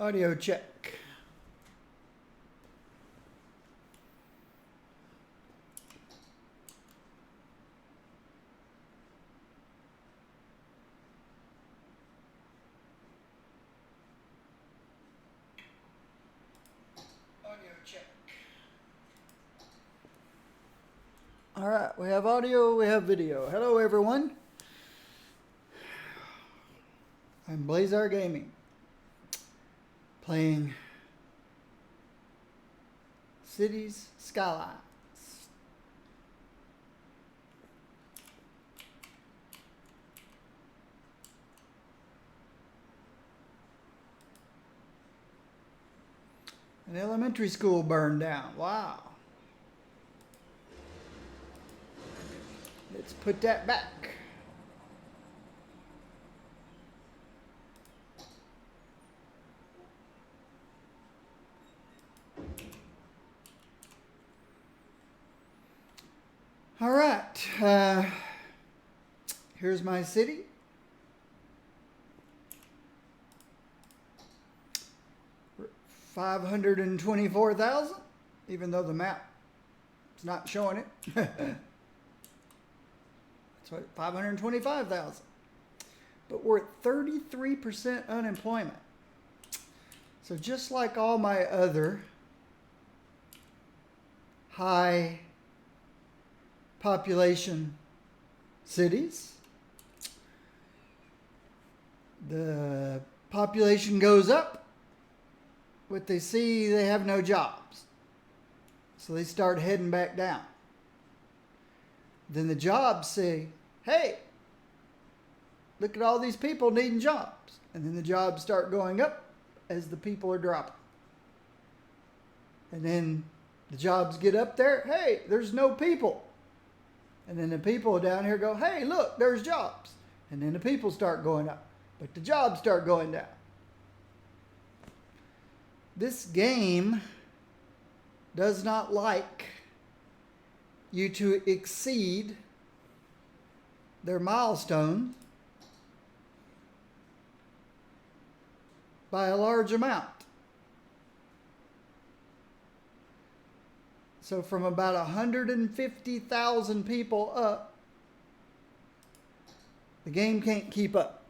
Audio check. Audio check. All right, we have audio, we have video. Hello, everyone. I'm Blazar Gaming, playing Cities Skylines. An elementary school burned down. Wow. Let's put that back. All right. Here's my city. $524,000, even though the map is not showing it. That's what, 525,000. But we're at 33% unemployment. So just like all my other high population cities, the population goes up, but they see they have no jobs. So they start heading back down. Then the jobs say, hey, look at all these people needing jobs. And then the jobs start going up as the people are dropping. And then the jobs get up there, hey, there's no people. And then the people down here go, hey, look, there's jobs. And then the people start going up, but the jobs start going down. This game does not like you to exceed their milestone by a large amount. So from about 150,000 people up, the game can't keep up.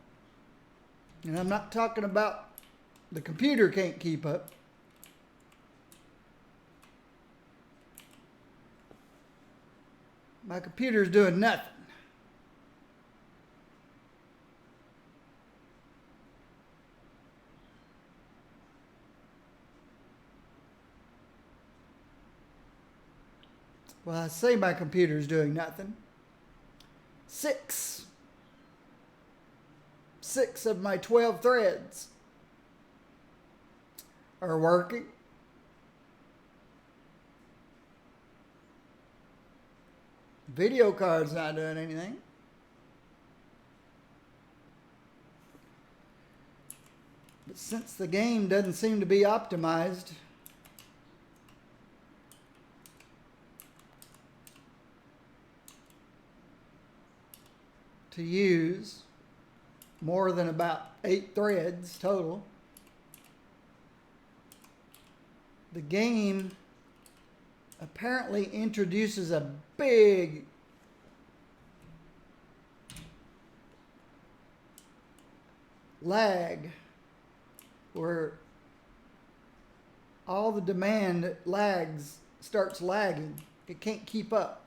And I'm not talking about the computer can't keep up. My computer's doing nothing. Well, I say my computer's doing nothing. Six of my 12 threads are working. Video card's not doing anything. But since the game doesn't seem to be optimized to use more than about 8 threads total, the game apparently introduces a big lag where all the demand starts lagging. It can't keep up.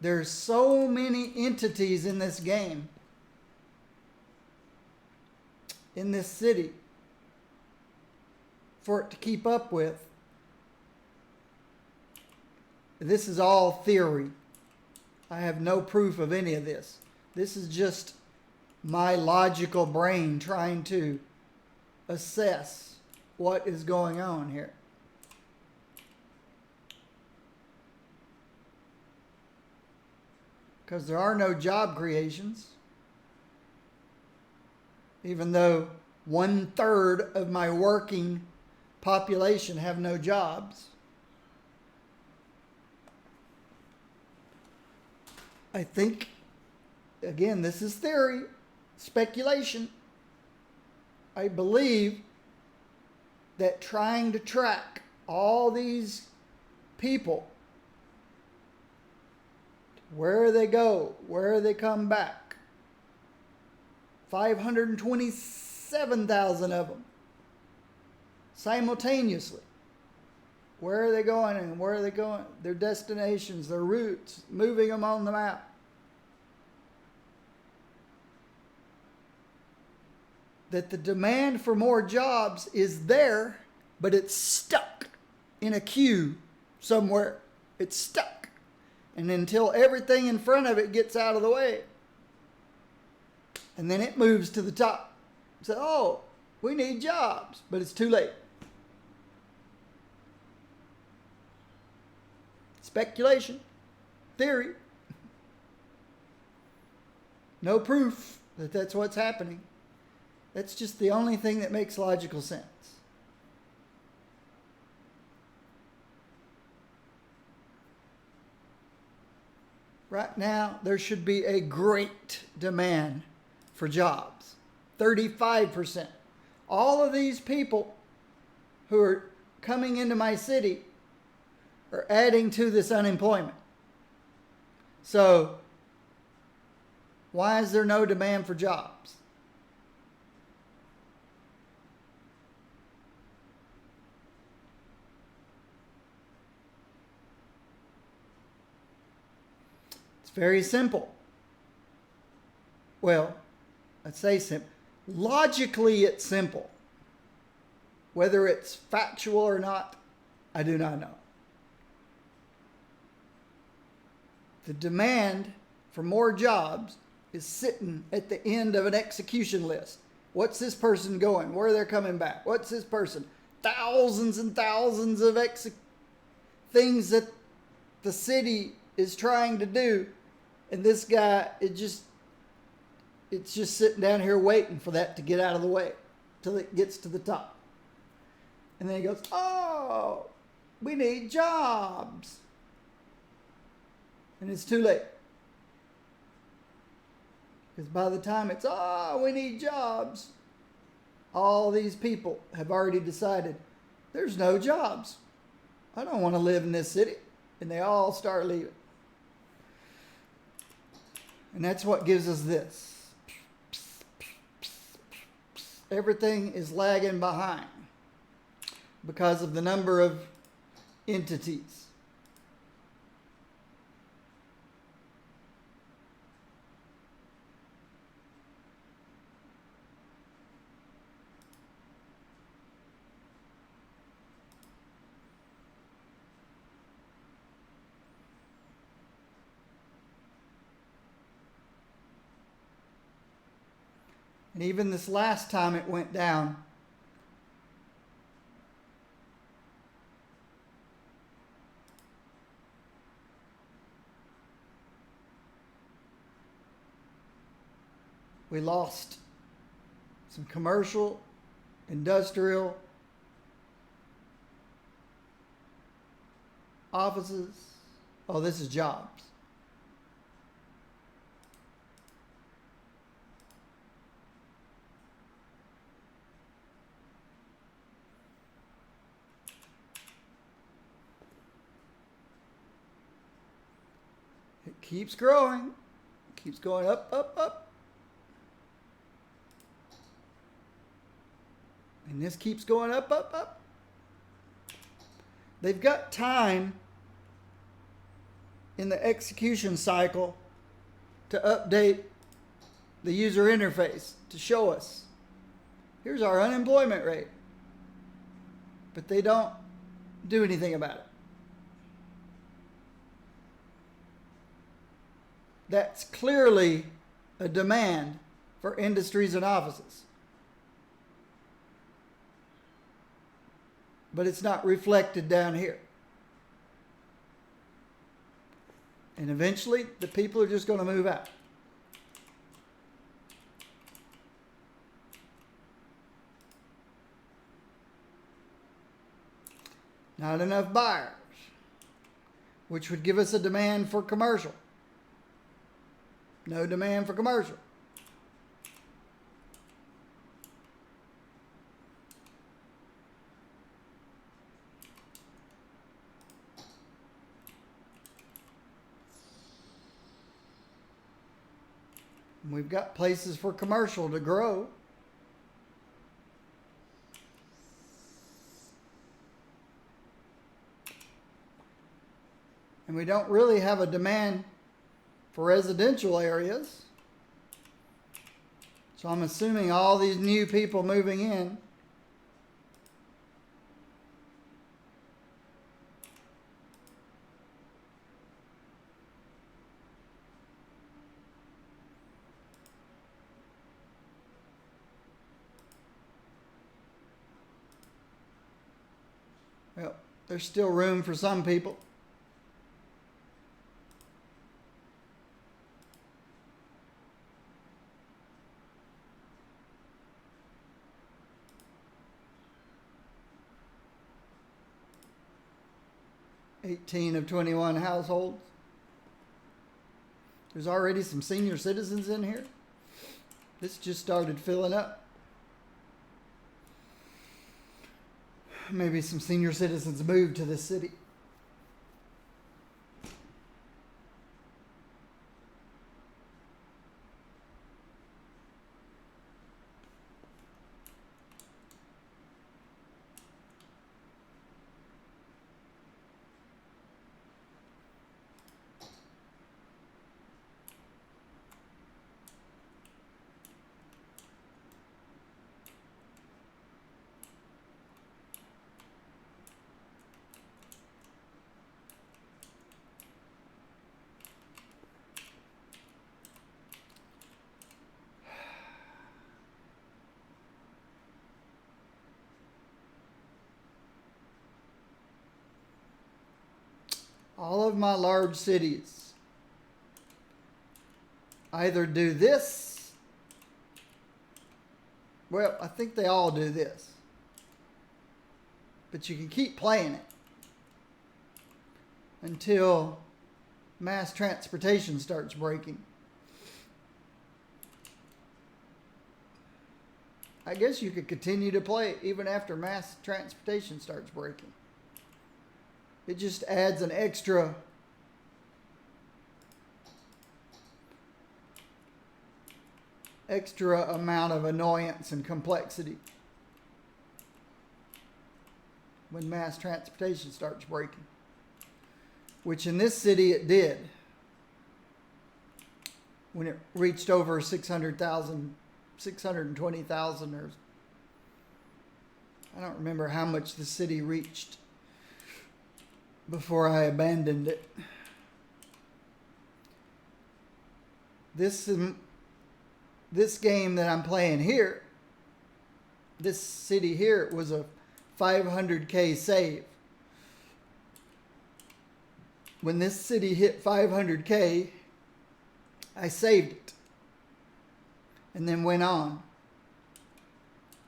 There's so many entities in this game, in this city, for it to keep up with. This is all theory. I have no proof of any of this. This is just my logical brain trying to assess what is going on here. Because there are no job creations, even though 1/3 of my working population have no jobs. I think, again, this is theory, speculation. I believe that trying to track all these people, where they go, where they come back, 527,000 of them simultaneously. Where are they going and where are they going? Their destinations, their routes, moving them on the map. That the demand for more jobs is there, but it's stuck in a queue somewhere. It's stuck. And until everything in front of it gets out of the way, and then it moves to the top. So, oh, we need jobs, but it's too late. Speculation, theory. No proof that that's what's happening. That's just the only thing that makes logical sense. Right now, there should be a great demand for jobs. 35%. All of these people who are coming into my city are adding to this unemployment. So, why is there no demand for jobs? It's very simple. Well, let's say simple. Logically, it's simple. Whether it's factual or not, I do not know. The demand for more jobs is sitting at the end of an execution list. What's this person going? Where are they coming back? What's this person? Thousands and thousands of things that the city is trying to do. And this guy, it's just sitting down here waiting for that to get out of the way till it gets to the top. And then he goes, oh, we need jobs. And it's too late. Because by the time it's, oh, we need jobs, all these people have already decided there's no jobs. I don't want to live in this city. And they all start leaving. And that's what gives us this. Everything is lagging behind because of the number of entities. And even this last time it went down, we lost some commercial, industrial, offices. Oh, this is jobs. It keeps growing, keeps going up, up, up. And this keeps going up, up, up. They've got time in the execution cycle to update the user interface to show us, here's our unemployment rate. But they don't do anything about it. That's clearly a demand for industries and offices. But it's not reflected down here. And eventually, the people are just going to move out. Not enough buyers, which would give us a demand for commercial. No demand for commercial. And we've got places for commercial to grow. And we don't really have a demand for residential areas. So I'm assuming all these new people moving in well, there's still room for some people. $18 of 21 households. There's already some senior citizens in here. This just started filling up. Maybe some senior citizens moved to this city. All of my large cities either do this. Well, I think they all do this. But you can keep playing it until mass transportation starts breaking. I guess you could continue to play it even after mass transportation starts breaking. It just adds an extra amount of annoyance and complexity when mass transportation starts breaking, which in this city it did when it reached over 600,000, 620,000, or I don't remember how much the city reached before I abandoned it. This game that I'm playing here, this city here, was a 500K save. When this city hit 500K, I saved it and then went on.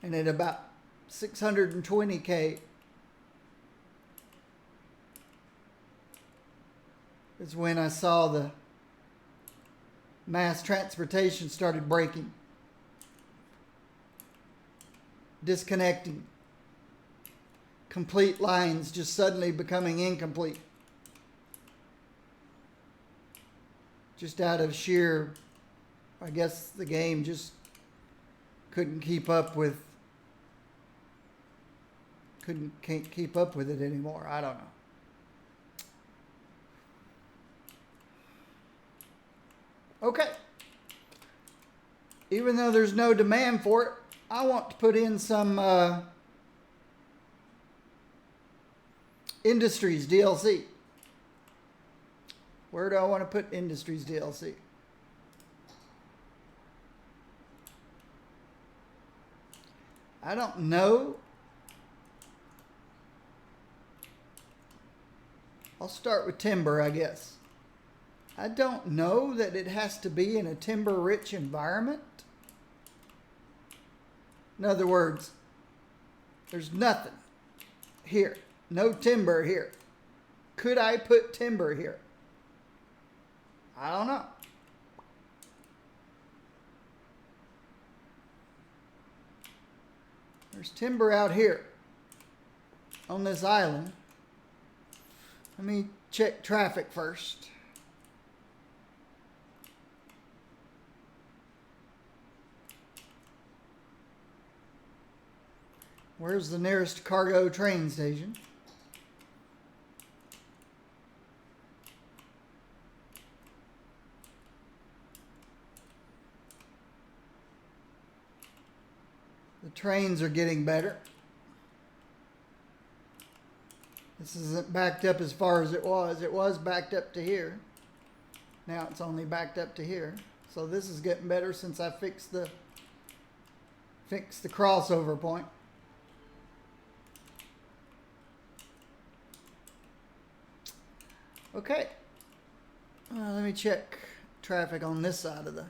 And at about 620K, is when I saw the mass transportation started breaking, disconnecting, complete lines just suddenly becoming incomplete, just out of sheer, I guess the game just can't keep up with it anymore. I don't know. Okay. Even though there's no demand for it, I want to put in some Industries DLC. Where do I want to put Industries DLC? I don't know. I'll start with timber, I guess. I don't know that it has to be in a timber-rich environment. In other words, there's nothing here. No timber here. Could I put timber here? I don't know. There's timber out here on this island. Let me check traffic first. Where's the nearest cargo train station? The trains are getting better. This isn't backed up as far as it was. It was backed up to here. Now it's only backed up to here. So this is getting better since I fixed the crossover point. Okay. Let me check traffic on this side of the...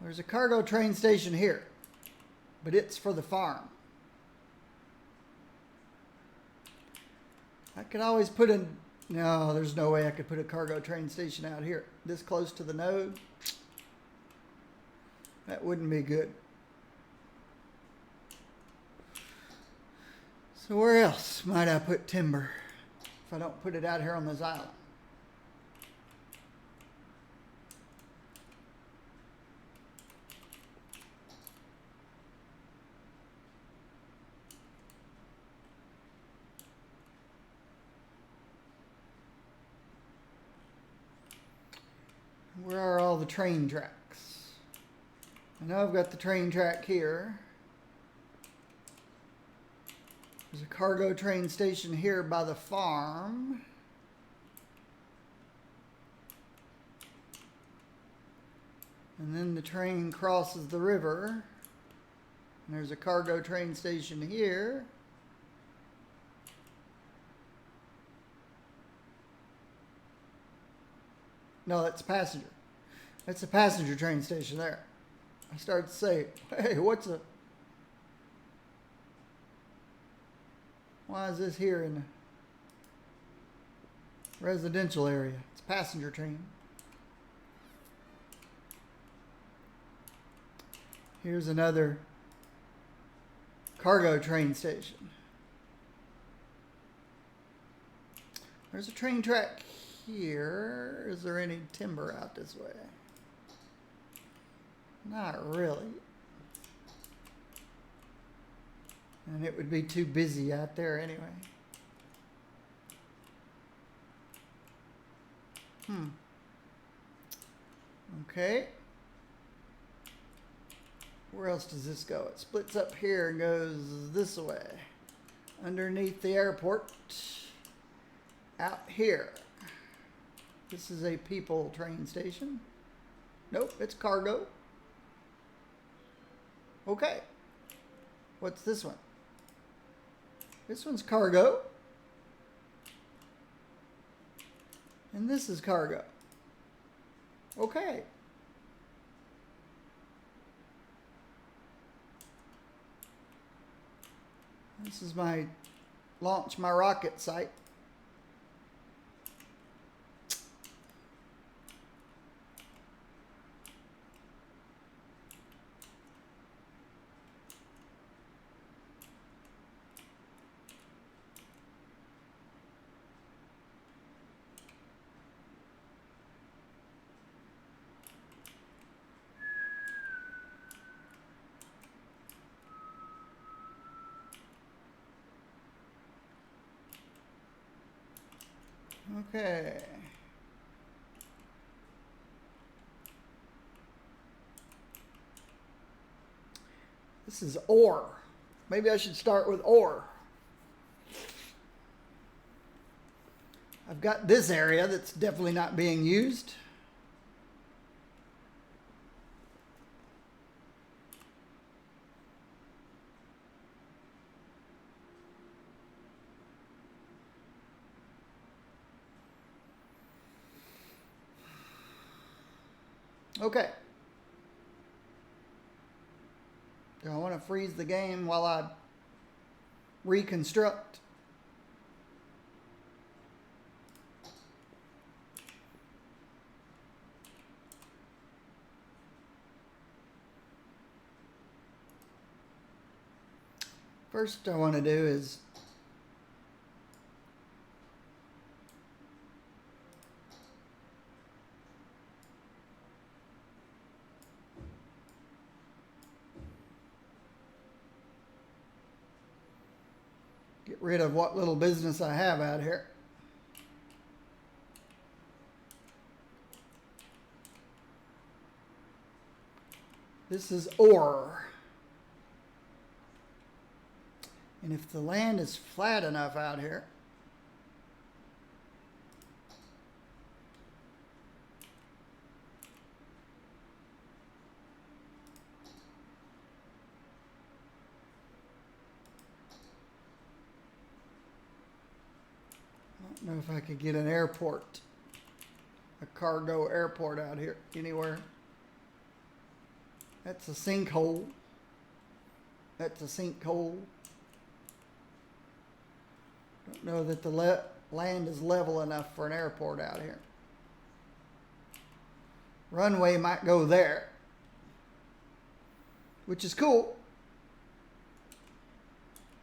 There's a cargo train station here, but it's for the farm. I could always put in... No, there's no way I could put a cargo train station out here. This close to the node. That wouldn't be good. So where else might I put timber if I don't put it out here on this island? Where are all the train tracks? I know I've got the train track here. There's a cargo train station here by the farm. And then the train crosses the river. And there's a cargo train station here. No, that's passenger. That's a passenger train station there. I started to say, hey, why is this here in the residential area? It's a passenger train. Here's another cargo train station. There's a train track here. Is there any timber out this way? Not really. And it would be too busy out there anyway. Okay. Where else does this go? It splits up here and goes this way. Underneath the airport. Out here. This is a people train station. Nope, it's cargo. Okay. What's this one? This one's cargo. And this is cargo. Okay. This is my launch my rocket site. Okay. This is ore. Maybe I should start with ore. I've got this area that's definitely not being used. Okay. Do I want to freeze the game while I reconstruct? First I want to do is Get rid of what little business I have out here. This is ore. And if the land is flat enough out here, I don't know if I could get an airport, a cargo airport out here anywhere. That's a sinkhole. That's a sinkhole. Don't know that the land is level enough for an airport out here. Runway might go there, which is cool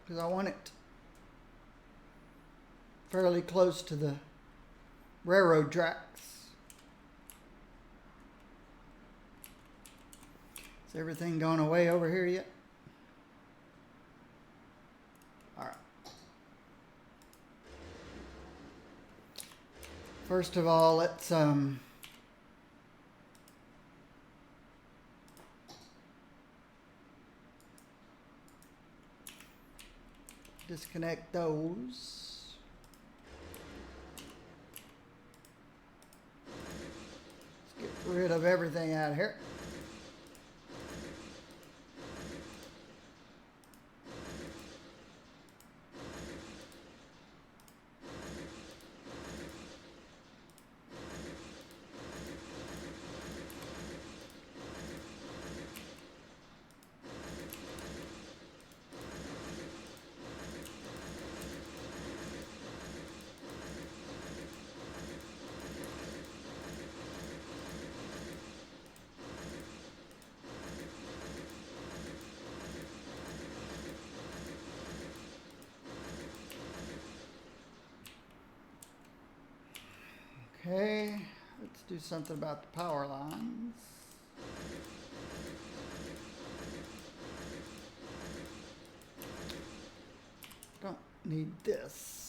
because I want it fairly close to the railroad tracks. Is everything gone away over here yet? All right. First of all, let's disconnect those. Let's get rid of everything out here. Okay, let's do something about the power lines. Don't need this.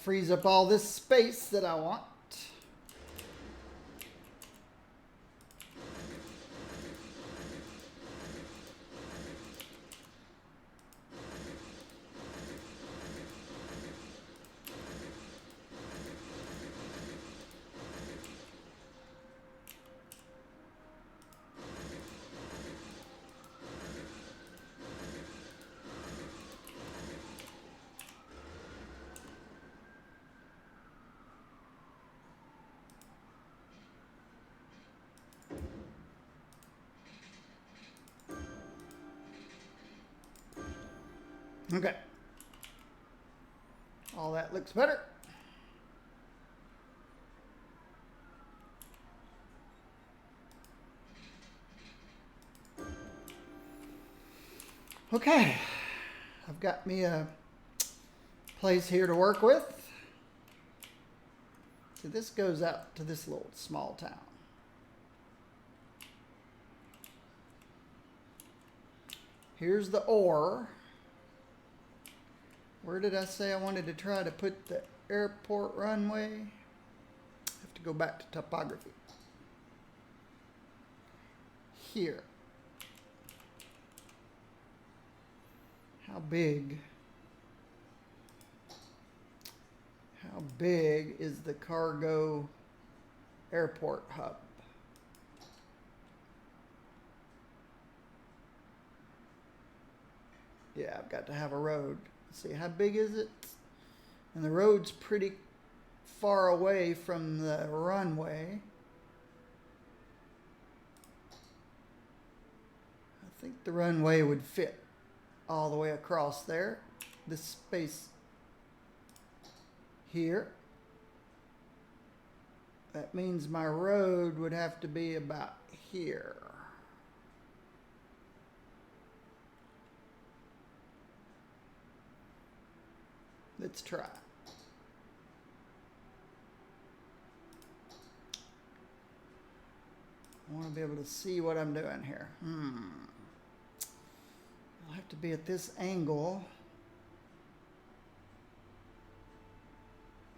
Frees up all this space that I want. Okay. All that looks better. Okay. I've got me a place here to work with. So this goes out to this little small town. Here's the ore. Where did I say I wanted to try to put the airport runway? I have to go back to topography. Here. How big is the cargo airport hub? Yeah, I've got to have a road. See, how big is it? And the road's pretty far away from the runway. I think the runway would fit all the way across there. This space here. That means my road would have to be about here. Let's try. I want to be able to see what I'm doing here. I'll have to be at this angle.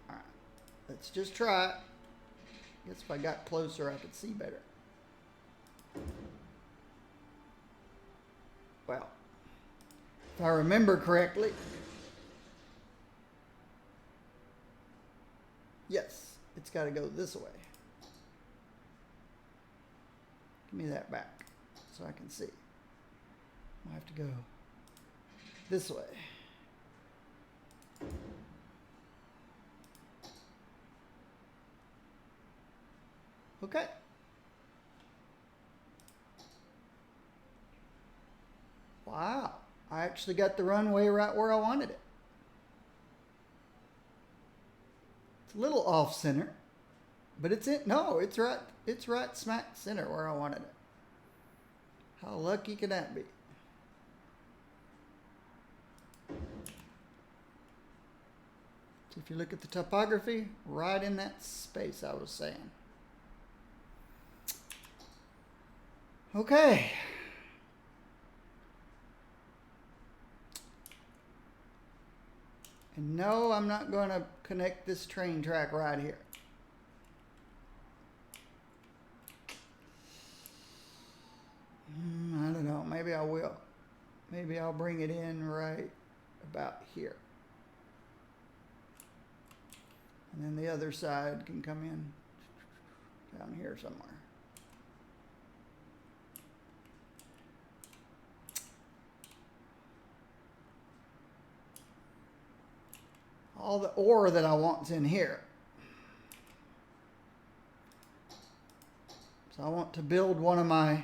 All right, let's just try it. I guess if I got closer, I could see better. Well, if I remember correctly, yes, it's got to go this way. Give me that back so I can see. I'll have to go this way. Okay. Wow. I actually got the runway right where I wanted it. It's a little off center, but it's right smack center where I wanted it. How lucky can that be? So if you look at the topography, right in that space I was saying. Okay. And no, I'm not going to connect this train track right here. I don't know. Maybe I will. Maybe I'll bring it in right about here. And then the other side can come in down here somewhere. All the ore that I want's in here. So I want to build one of my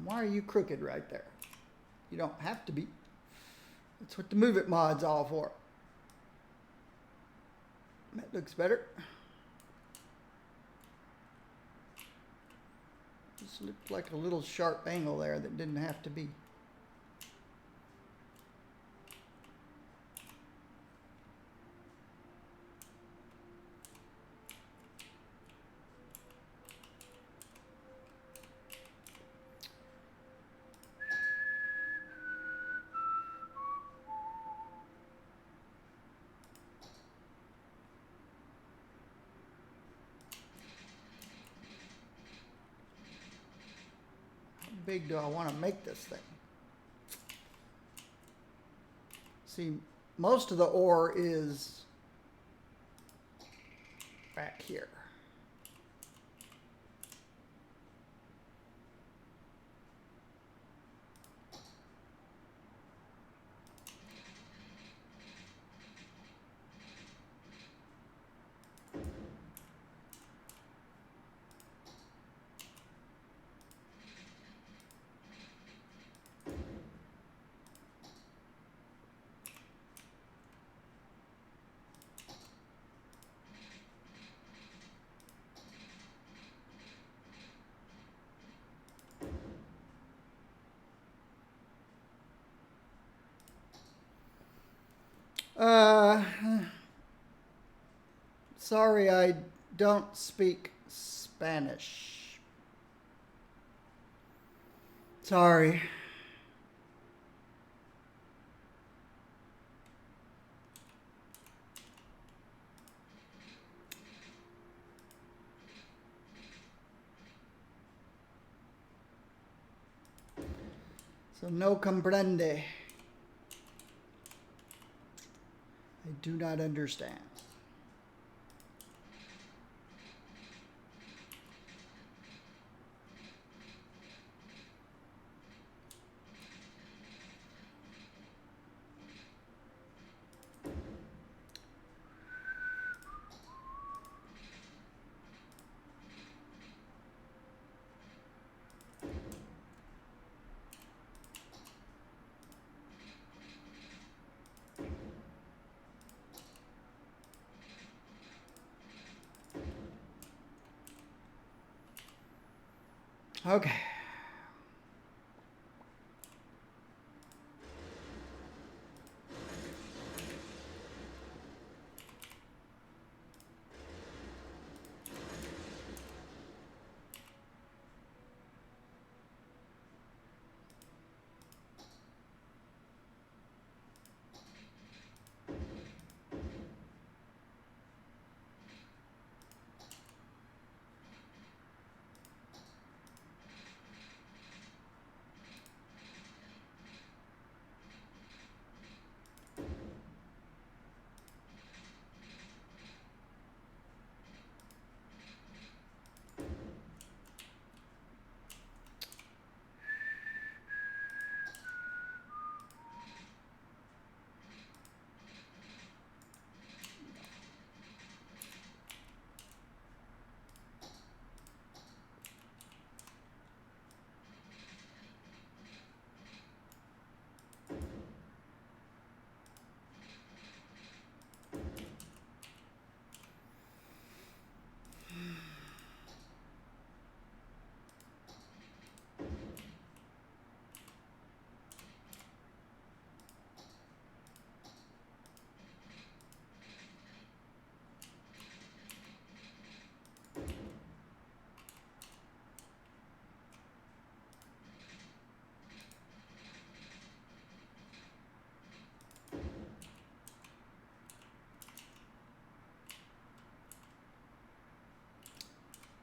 why are you crooked right there? You don't have to be. That's what the Move It mod's all for. That looks better. Just looked like a little sharp angle there that didn't have to be. How big do I want to make this thing? See, most of the ore is back here. Sorry, I don't speak Spanish. Sorry. So no comprende. I do not understand. Okay.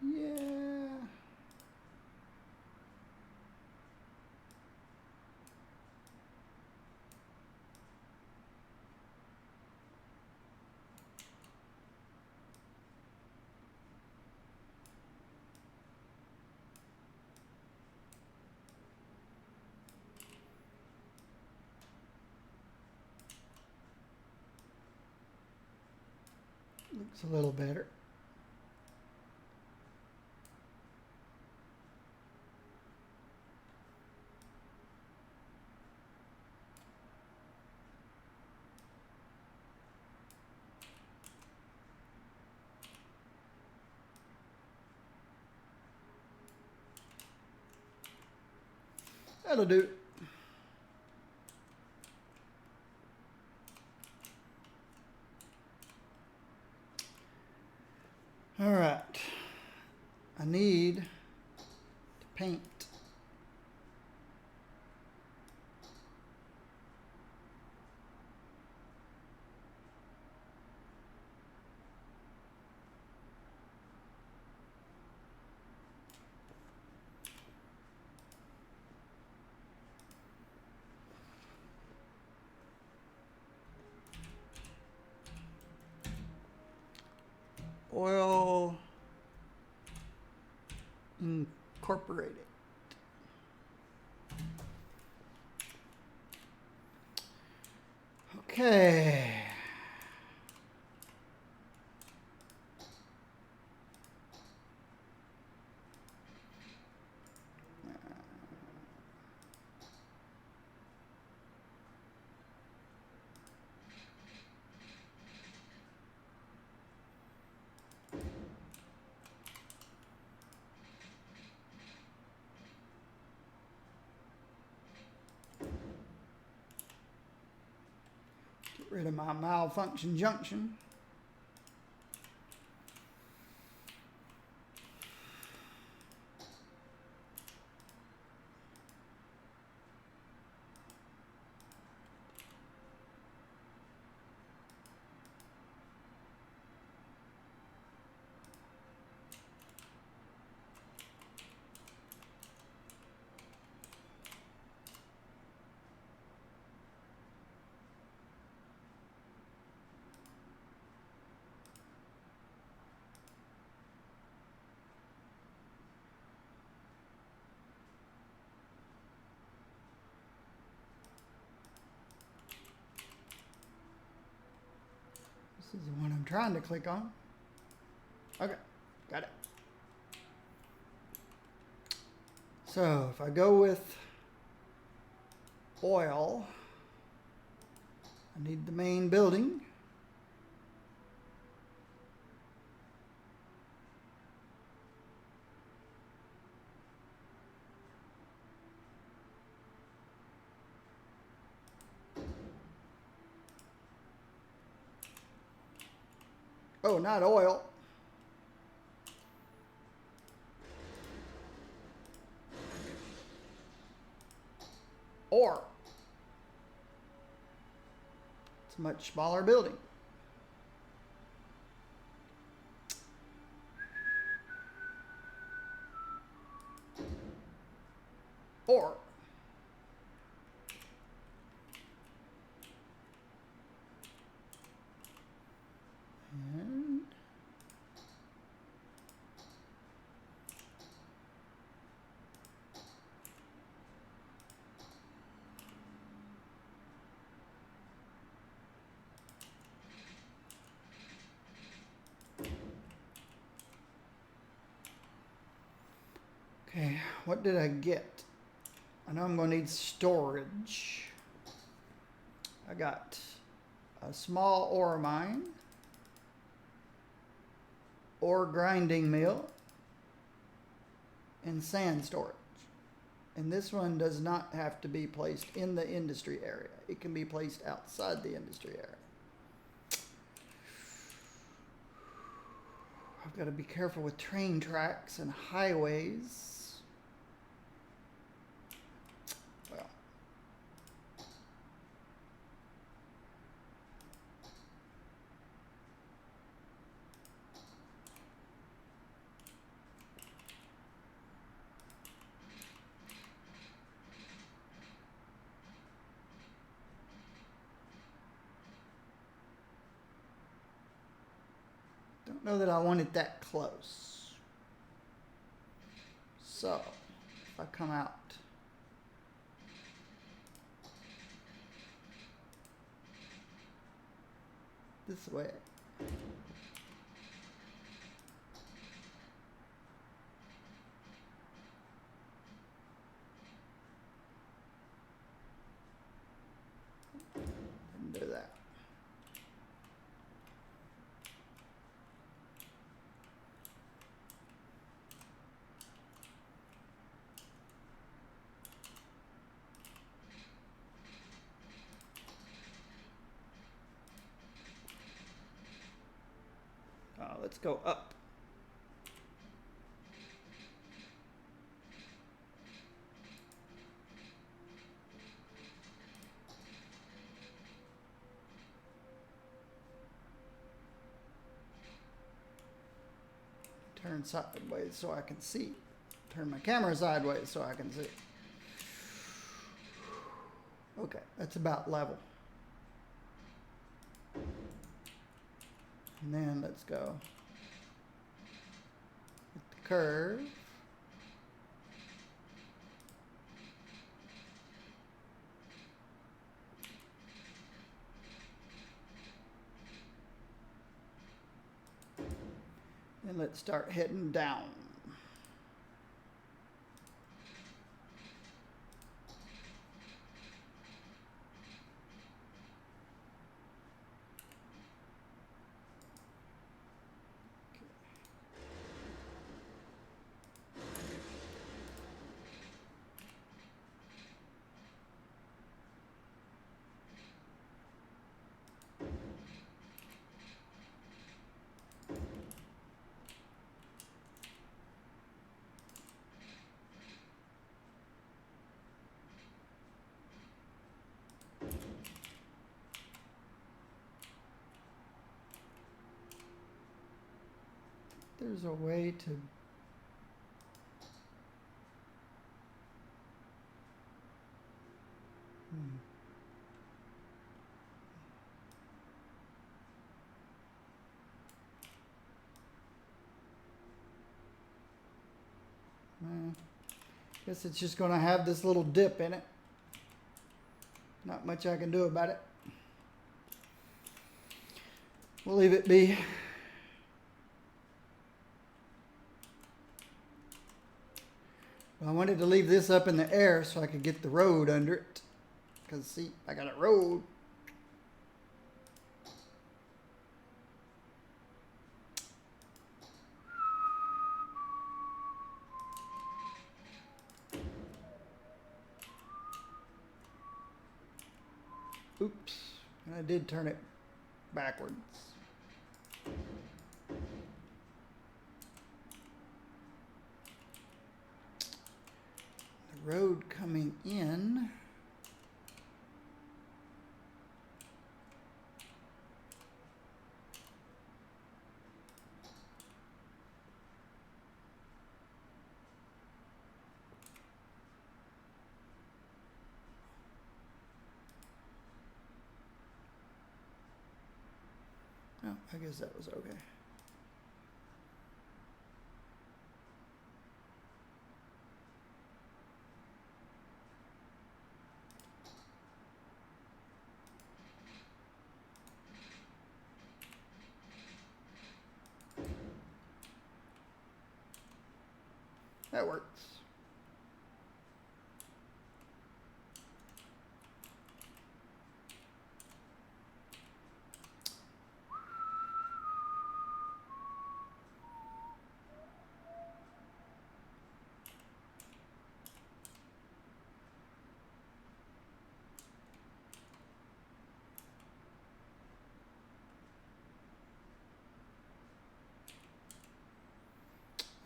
Yeah. Looks a little better. That'll do. All right. I need to paint. Oil Incorporated. Okay. Get rid of my malfunction junction. This is the one I'm trying to click on. Okay, got it. So if I go with oil, I need the main building. Oh, not oil. Ore. It's a much smaller building. Ore. And okay, what did I get? I know I'm going to need storage. I got a small ore mine, ore grinding mill, and sand storage. And this one does not have to be placed in the industry area. It can be placed outside the industry area. I've got to be careful with train tracks and highways. Well, don't know that I want it that close. So, if I come out this way, and do that. Let's go up. Turn sideways so I can see. Turn my camera sideways so I can see. Okay, that's about level. And then let's go with the curve. And let's start heading down. There's a way to guess it's just going to have this little dip in it. Not much I can do about it. We'll leave it be. I wanted to leave this up in the air so I could get the road under it. Because see, I got a road. Oops, and I did turn it backwards. road coming in. Oh, I guess that was okay. That works.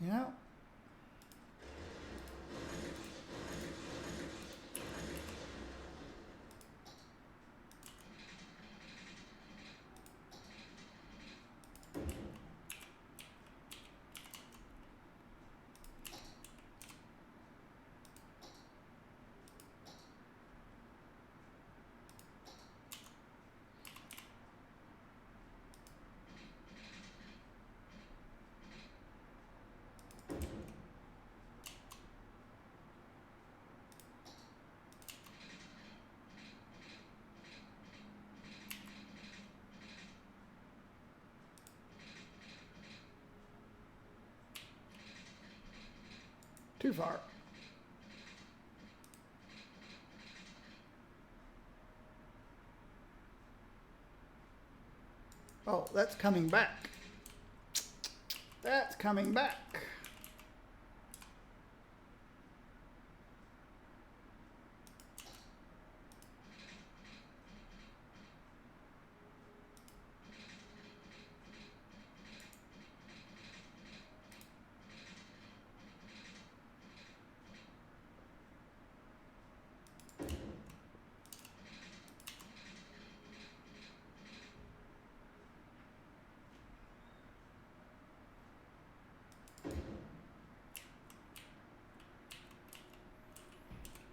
You know, too far. Oh, that's coming back. That's coming back.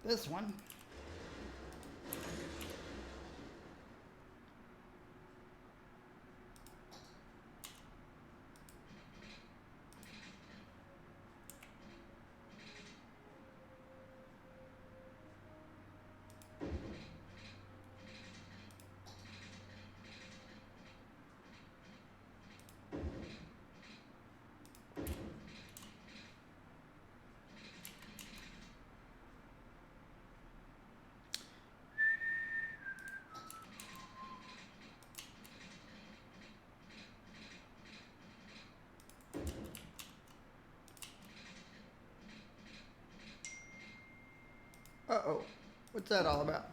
This one. Uh-oh. What's that all about?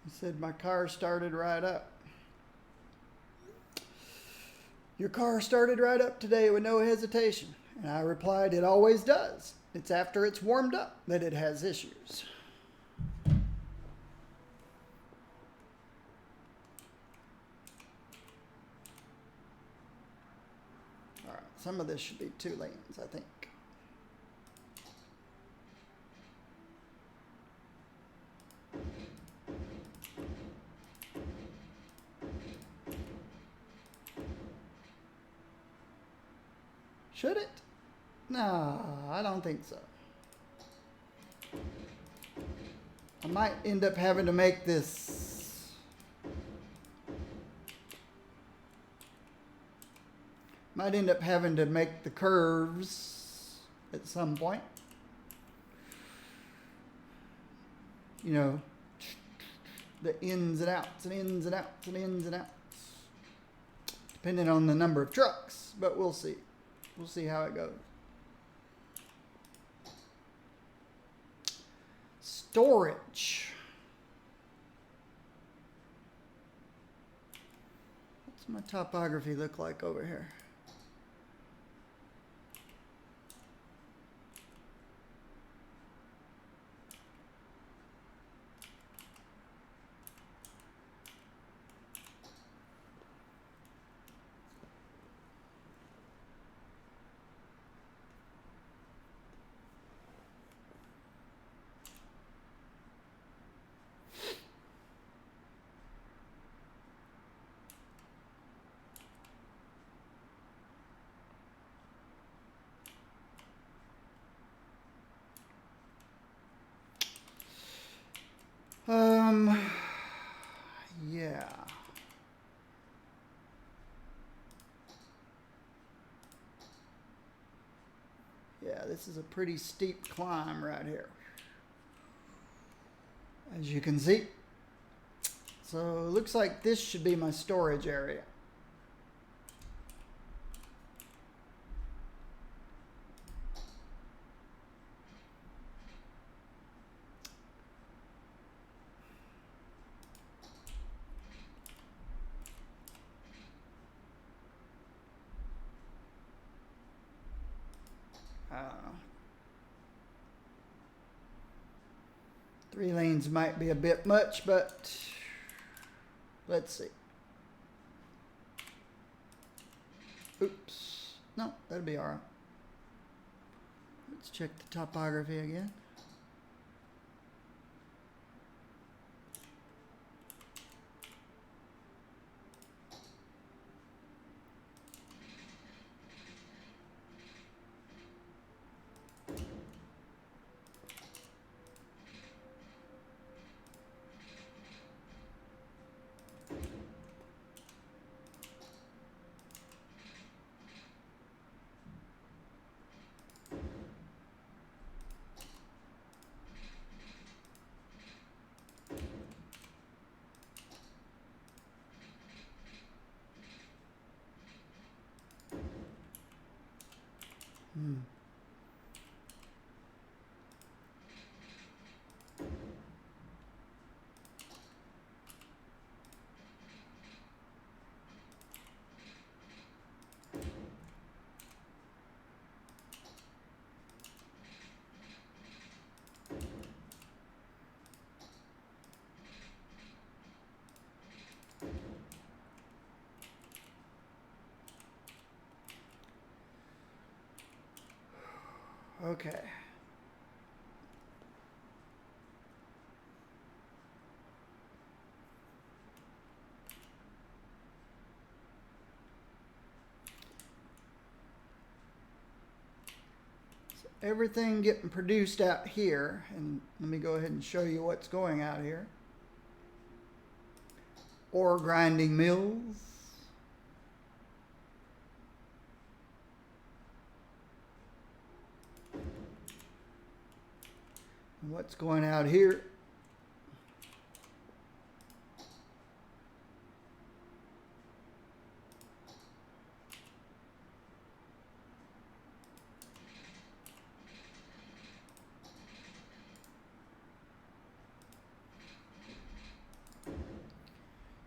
He said, my car started right up. Your car started right up today with no hesitation. And I replied, it always does. It's after it's warmed up that it has issues. All right, some of this should be 2 lanes, I think. Should it? No, I don't think so. I might end up having to make this. Might end up having to make the curves at some point. You know, the ins and outs and ins and outs and ins and outs. Depending on the number of trucks, but we'll see. We'll see how it goes. Storage. What's my topography look like over here? Yeah. Yeah, this is a pretty steep climb right here, as you can see. So it looks like this should be my storage area. I don't know. 3 lanes might be a bit much, but let's see. Oops. No, that'll be all right. Let's check the topography again. Okay. So everything getting produced out here, and let me go ahead and show you what's going out here. Ore grinding mills. And what's going out here?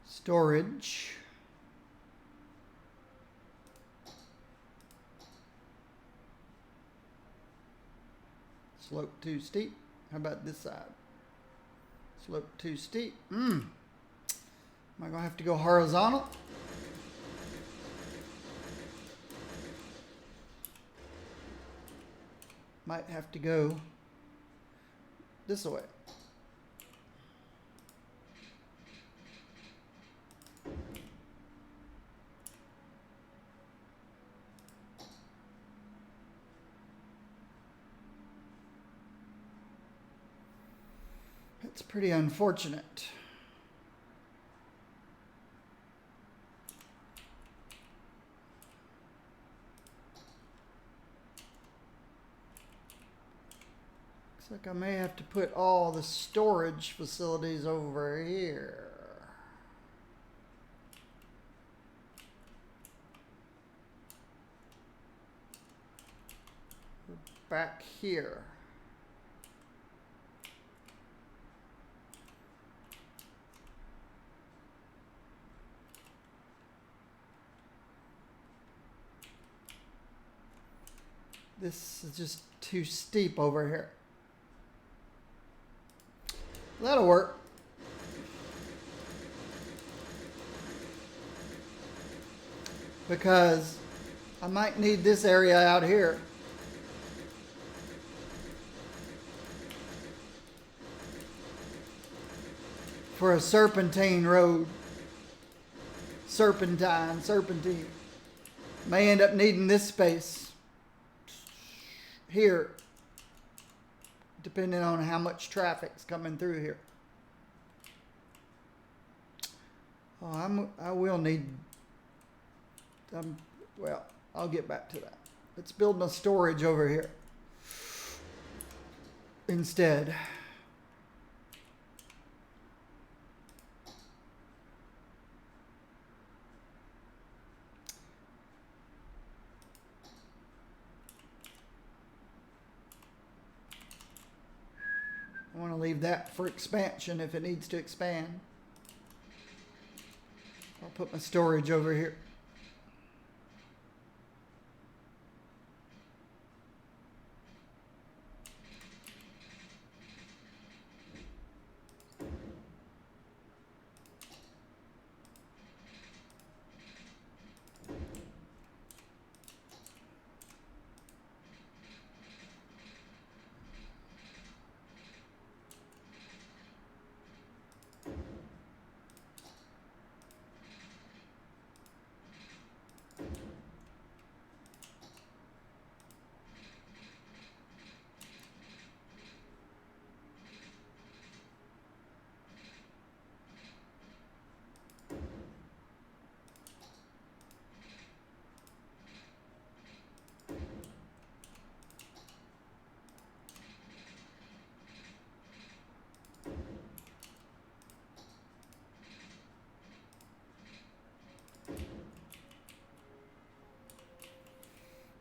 Storage. Slope too steep. How about this side? Slope too steep. Am I gonna have to go horizontal? Might have to go this way. It's pretty unfortunate. Looks like I may have to put all the storage facilities over here. Back here. This is just too steep over here. That'll work. Because I might need this area out here. For a serpentine road. Serpentine. May end up needing this space. Here, depending on how much traffic's coming through here. Oh, I will need. Well, I'll get back to that. Let's build my storage over here instead. I want to leave that for expansion if it needs to expand. I'll put my storage over here.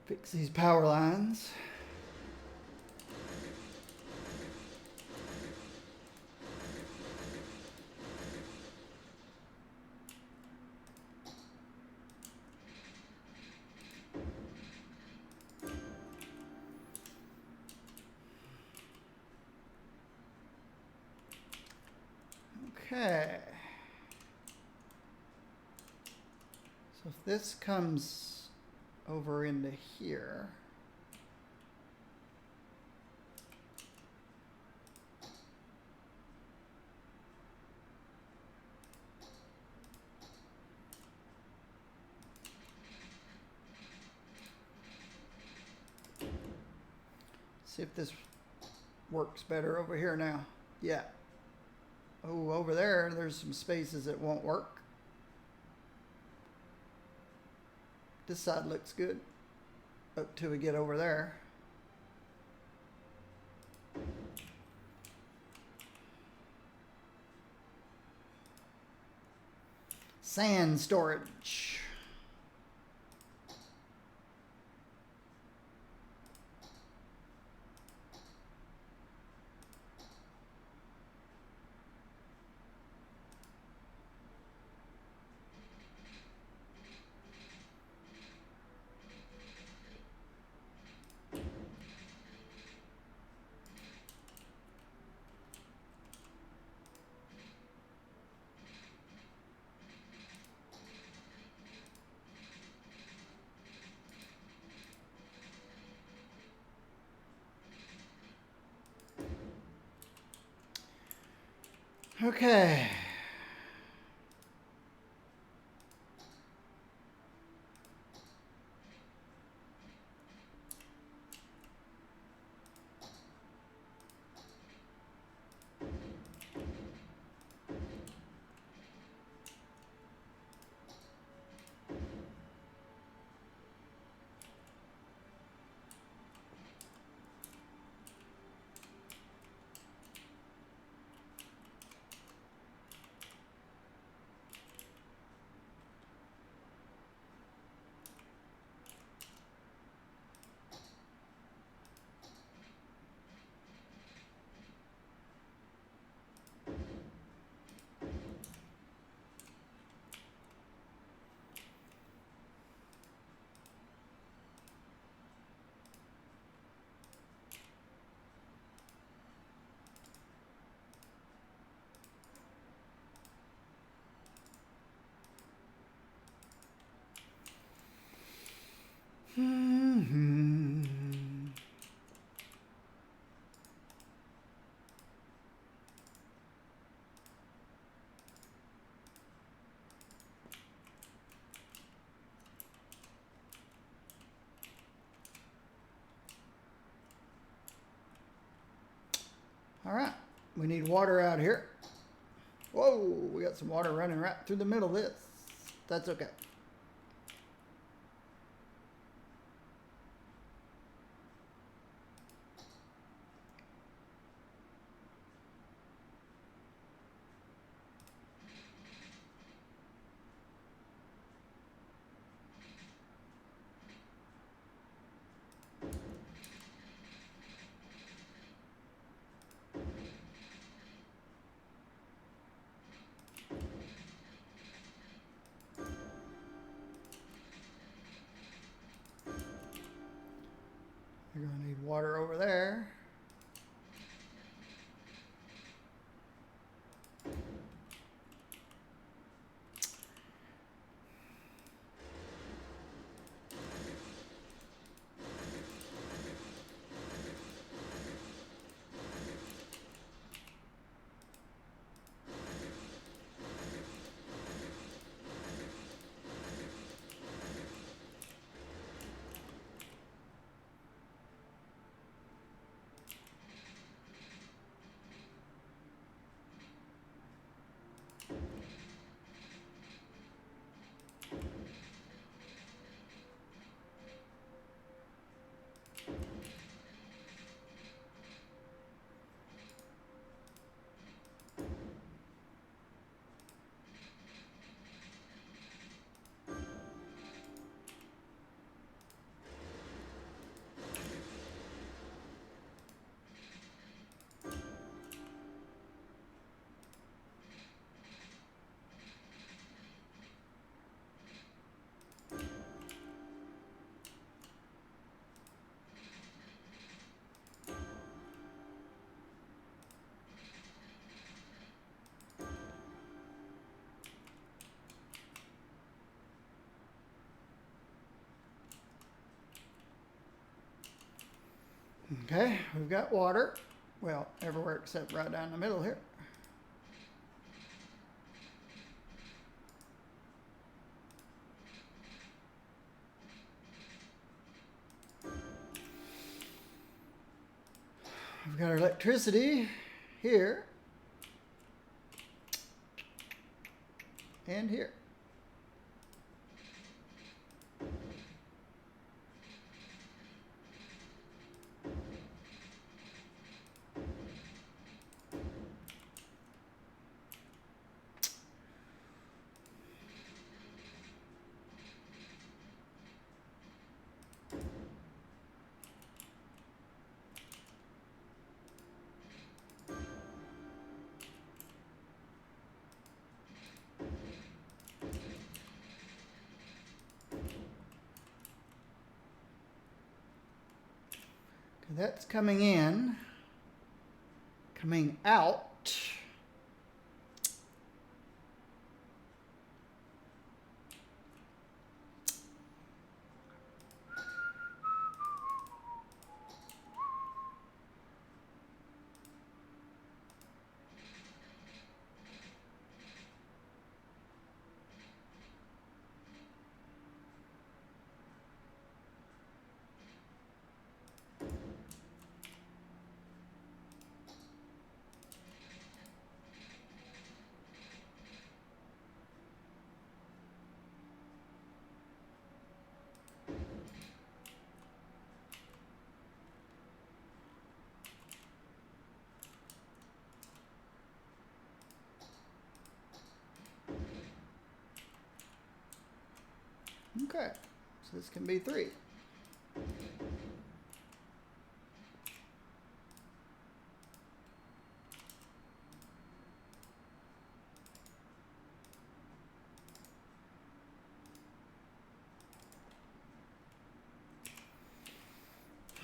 Fix these power lines. Okay. So if this comes over into here. See if this works better over here now. Yeah. Oh, over there, there's some spaces that won't work. This side looks good up till we get over there. Sand storage. Okay. All right, we need water out here. Whoa, we got some water running right through the middle of this. That's okay. You're going to need water over there. Okay, we've got water. Well, everywhere except right down the middle here. We've got our electricity here and here. That's coming in, coming out. Okay, so this can be 3.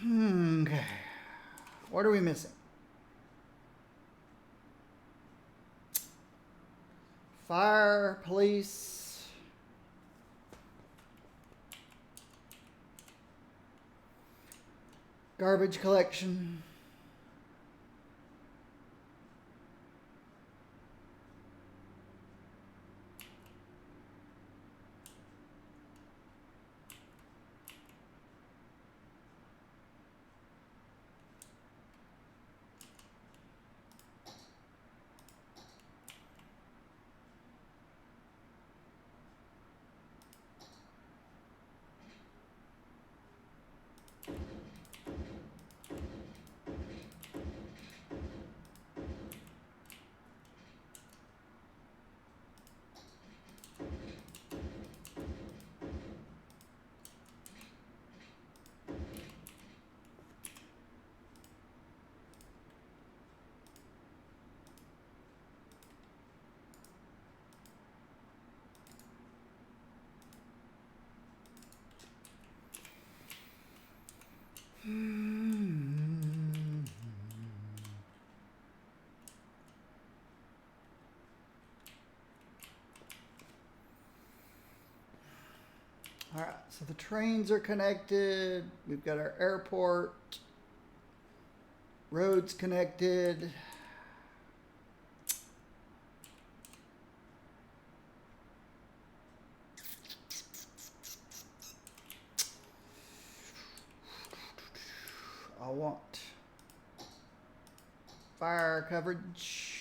Okay, what are we missing? Fire, police, garbage collection. All right, so the trains are connected. We've got our airport. Roads connected. I want fire coverage.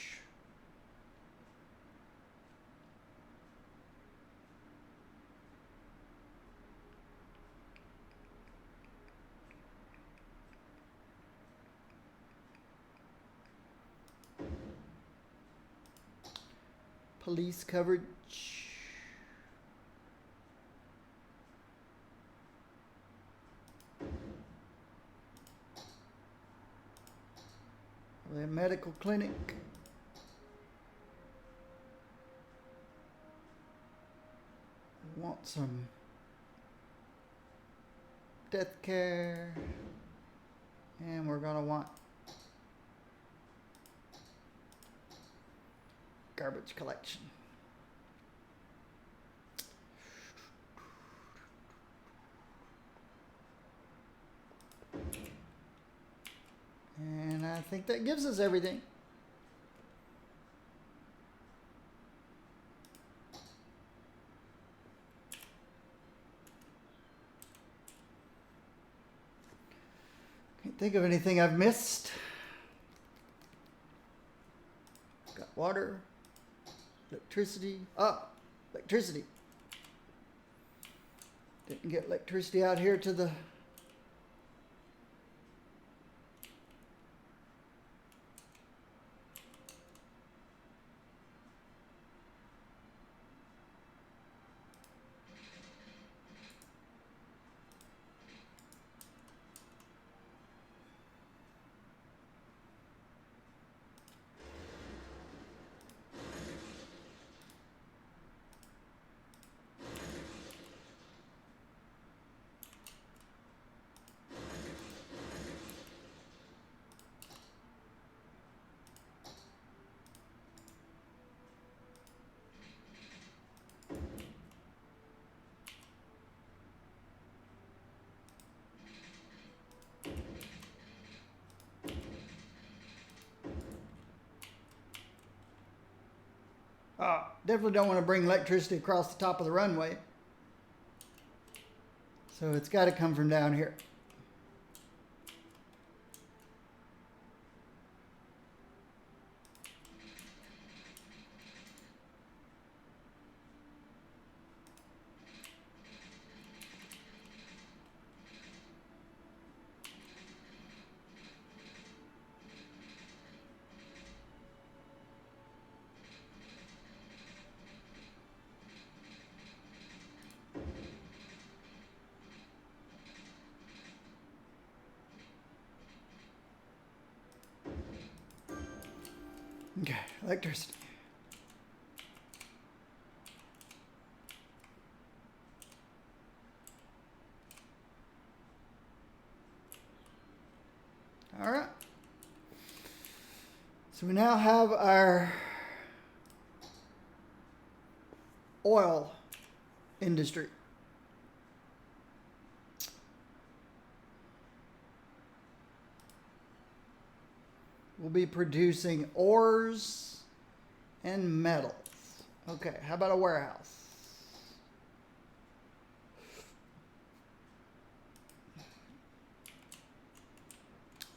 Police coverage. The medical clinic. We want some death care. And we're going to want garbage collection. And I think that gives us everything. Can't think of anything I've missed. Got water, electricity. Oh, electricity. Didn't get electricity out here to the definitely don't want to bring electricity across the top of the runway. So it's got to come from down here. Okay, electricity. All right. So we now have our oil industry. We'll be producing ores and metals. Okay, how about a warehouse?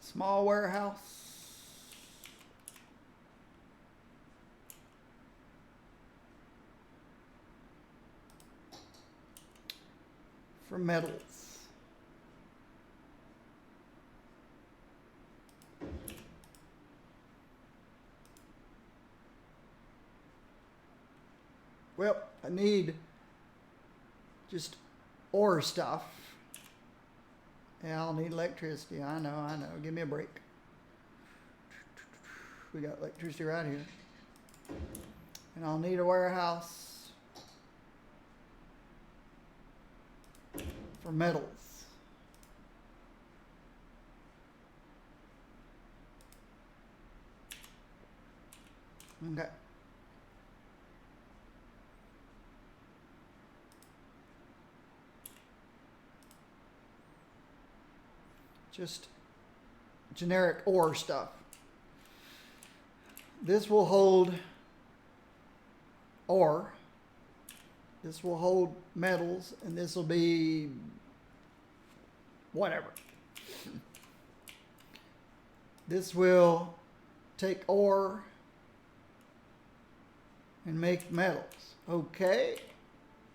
Small warehouse. For metals. Well, I need just ore stuff. Yeah, I'll need electricity. I know. Give me a break. We got electricity right here. And I'll need a warehouse for metals. Okay. just generic ore stuff. This will hold ore. This will hold metals, and this will be whatever. This will take ore and make metals. Okay,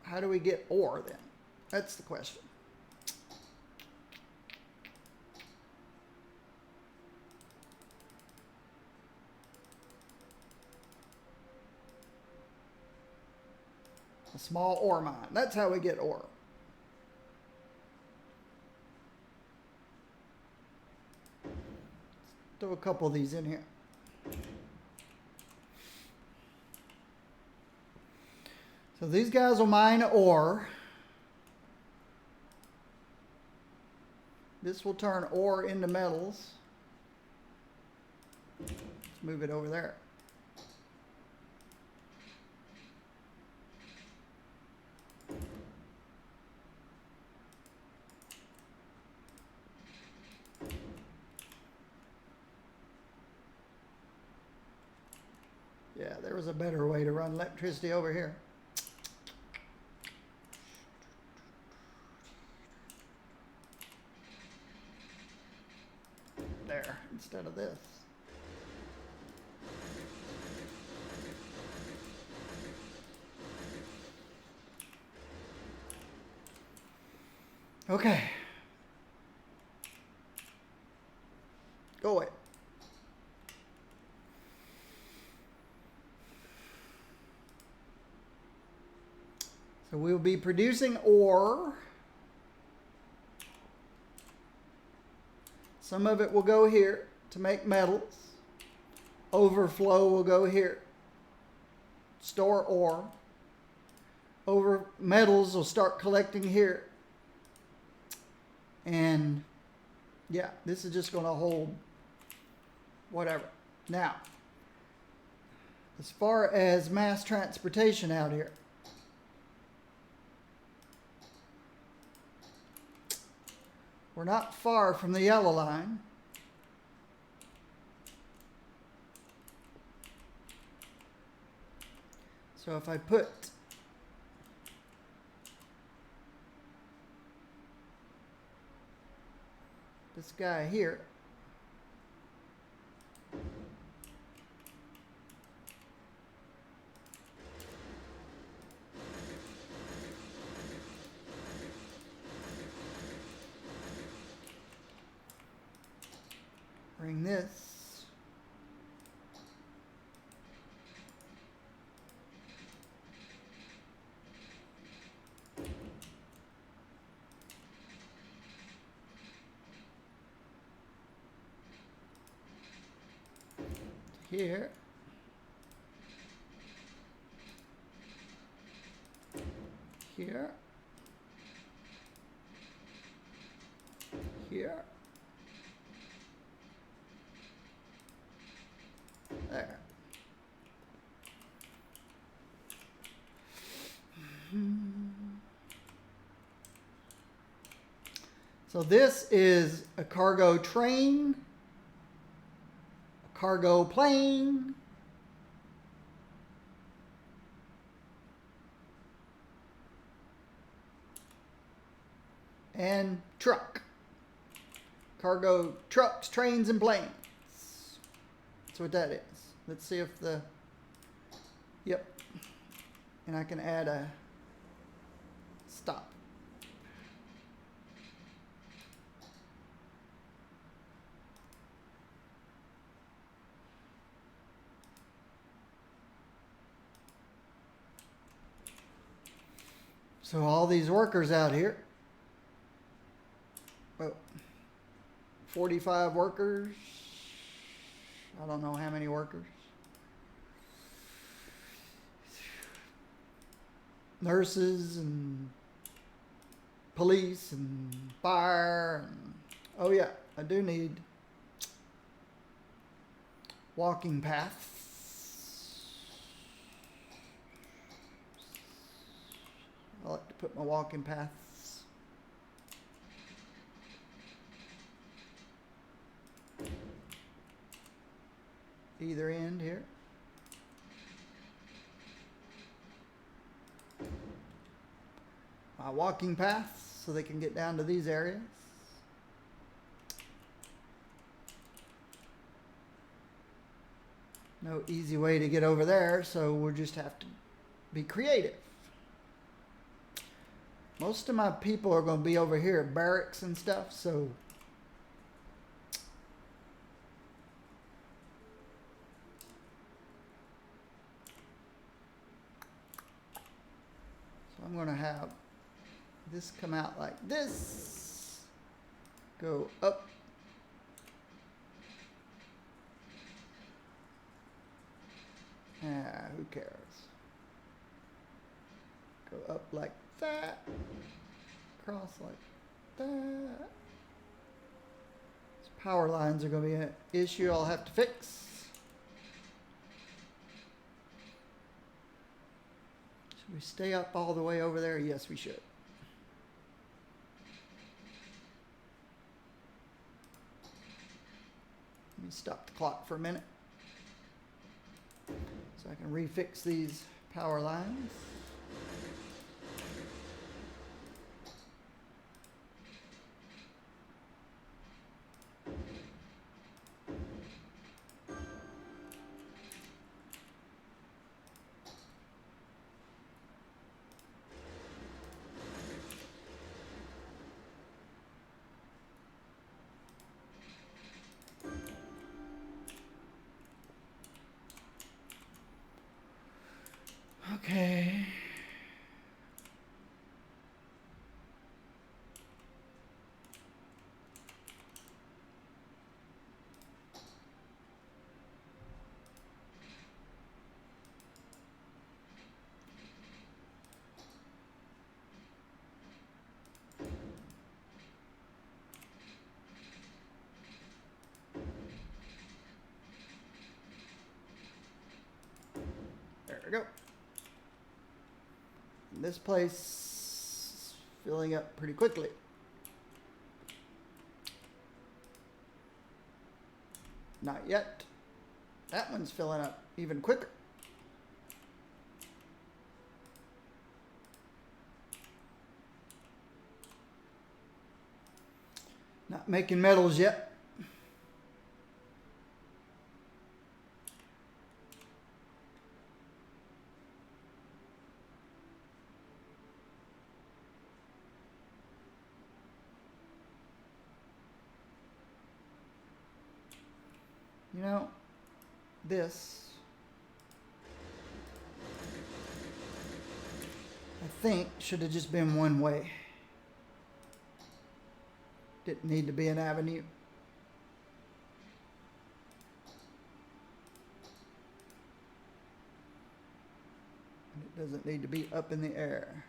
how do we get ore then? That's the question. A small ore mine. That's how we get ore. Throw a couple of these in here. So these guys will mine ore. This will turn ore into metals. Let's move it over there. Yeah, there was a better way to run electricity over here. There, instead of this. Okay. Go away. So we'll be producing ore. Some of it will go here to make metals. Overflow will go here. Store ore. Metals will start collecting here. And yeah, this is just going to hold whatever. Now, as far as mass transportation out here, we're not far from the yellow line. So if I put this guy here, bring this here, here, here, there. So this is a cargo train, a cargo plane, and truck. Cargo trucks, trains, and planes. That's what that is. Let's see if the, yep. And I can add a stop. So all these workers out here, 45 workers, I don't know how many workers. Nurses and police and fire. And, oh yeah, I do need walking paths. I like to put my walking paths. either end here. My walking paths so they can get down to these areas. No easy way to get over there, so we'll just have to be creative. Most of my people are going to be over here at barracks and stuff, so I'm going to have this come out like this, go up, who cares, go up like that, cross like that. These power lines are going to be an issue I'll have to fix. Should we stay up all the way over there? Yes, we should. Let me stop the clock for a minute so I can refix these power lines. Okay. There we go. This place is filling up pretty quickly. Not yet. That one's filling up even quicker. Not making metals yet. You know, this, I think, should have just been one way. Didn't need to be an avenue. And it doesn't need to be up in the air.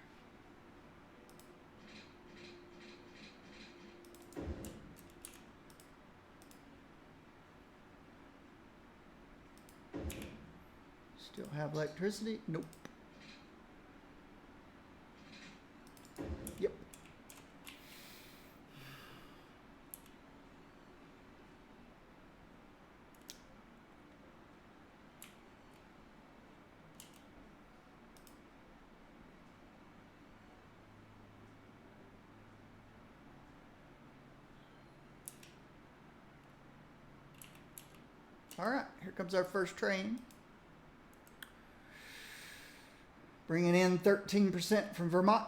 Still have electricity? Nope. Yep. All right, here comes our first train. Bringing in 13% from Vermont.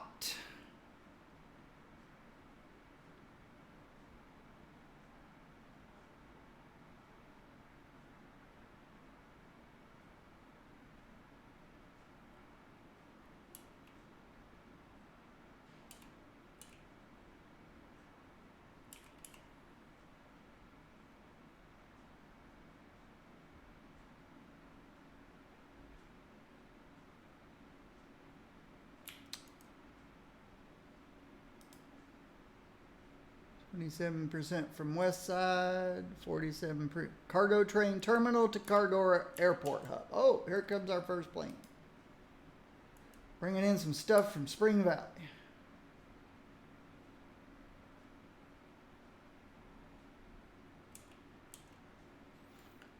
%, from West Side, 47% cargo train terminal to cargo airport hub. Oh, here comes our first plane. Bringing in some stuff from Spring Valley.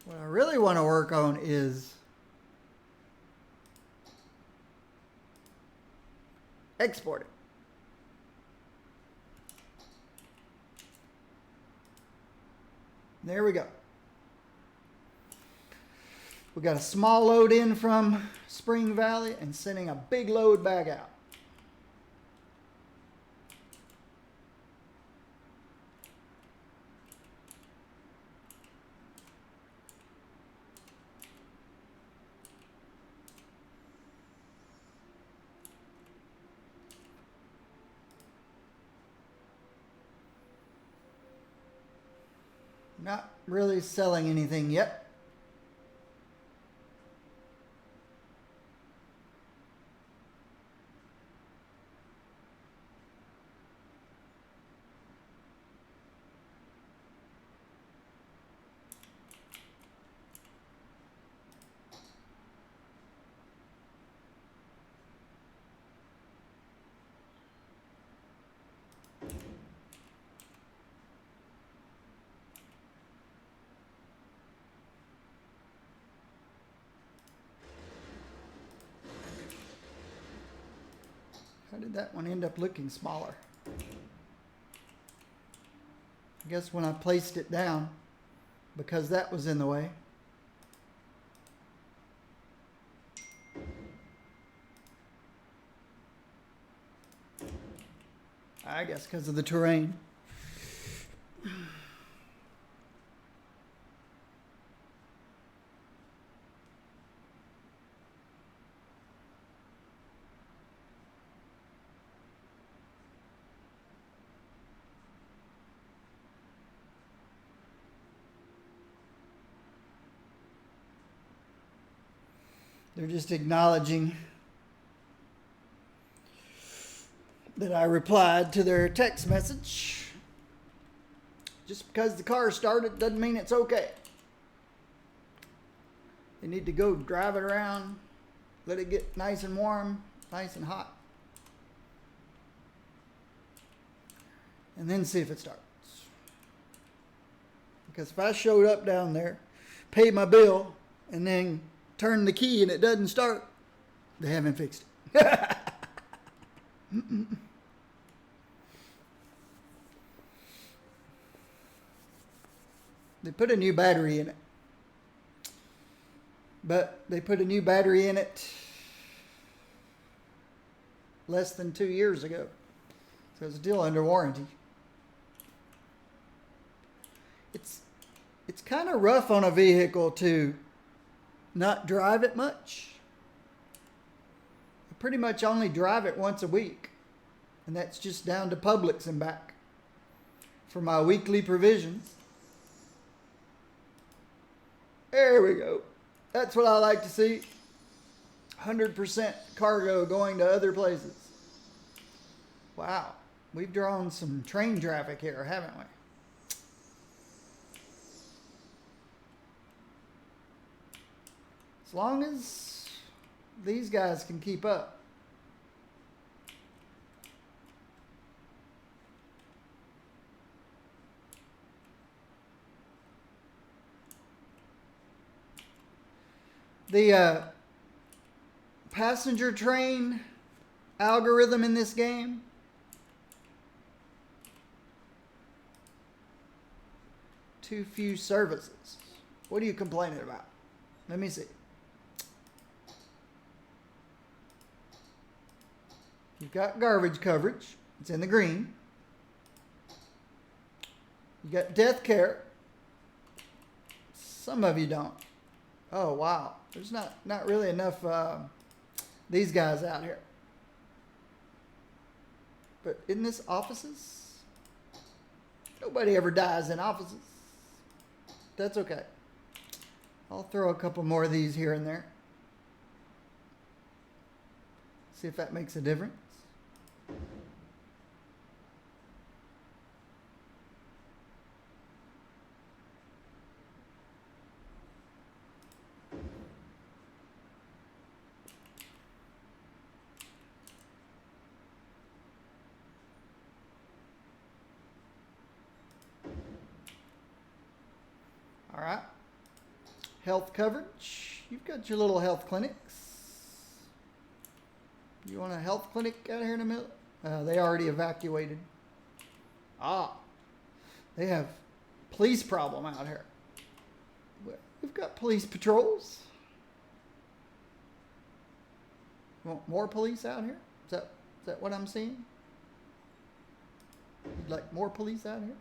What I really want to work on is exporting. There we go. We got a small load in from Spring Valley and sending a big load back out. Not really selling anything yet. How did that one end up looking smaller? I guess when I placed it down, because that was in the way. I guess because of the terrain. They're just acknowledging that I replied to their text message. Just because the car started doesn't mean it's okay. They need to go drive it around, let it get nice and warm, nice and hot, and then see if it starts. Because if I showed up down there, paid my bill, and then turn the key and it doesn't start, they haven't fixed it. They put a new battery in it. But they put a new battery in it less than 2 years ago. So it's still under warranty. It's kind of rough on a vehicle to not drive it much. I pretty much only drive it once a week. And that's just down to Publix and back for my weekly provisions. There we go. That's what I like to see. 100% cargo going to other places. Wow. We've drawn some train traffic here, haven't we? As long as these guys can keep up. The passenger train algorithm in this game too few services. What are you complaining about? Let me see. You've got garbage coverage. It's in the green. You got death care. Some of you don't. Oh, wow. There's not really enough these guys out here. But isn't this offices? Nobody ever dies in offices. That's okay. I'll throw a couple more of these here and there. See if that makes a difference. All right. health coverage. You've got your little health clinics. You want a health clinic out here in the middle? They already evacuated. They have police problem out here. We've got police patrols. You want more police out here? Is that what I'm seeing? You'd like more police out here?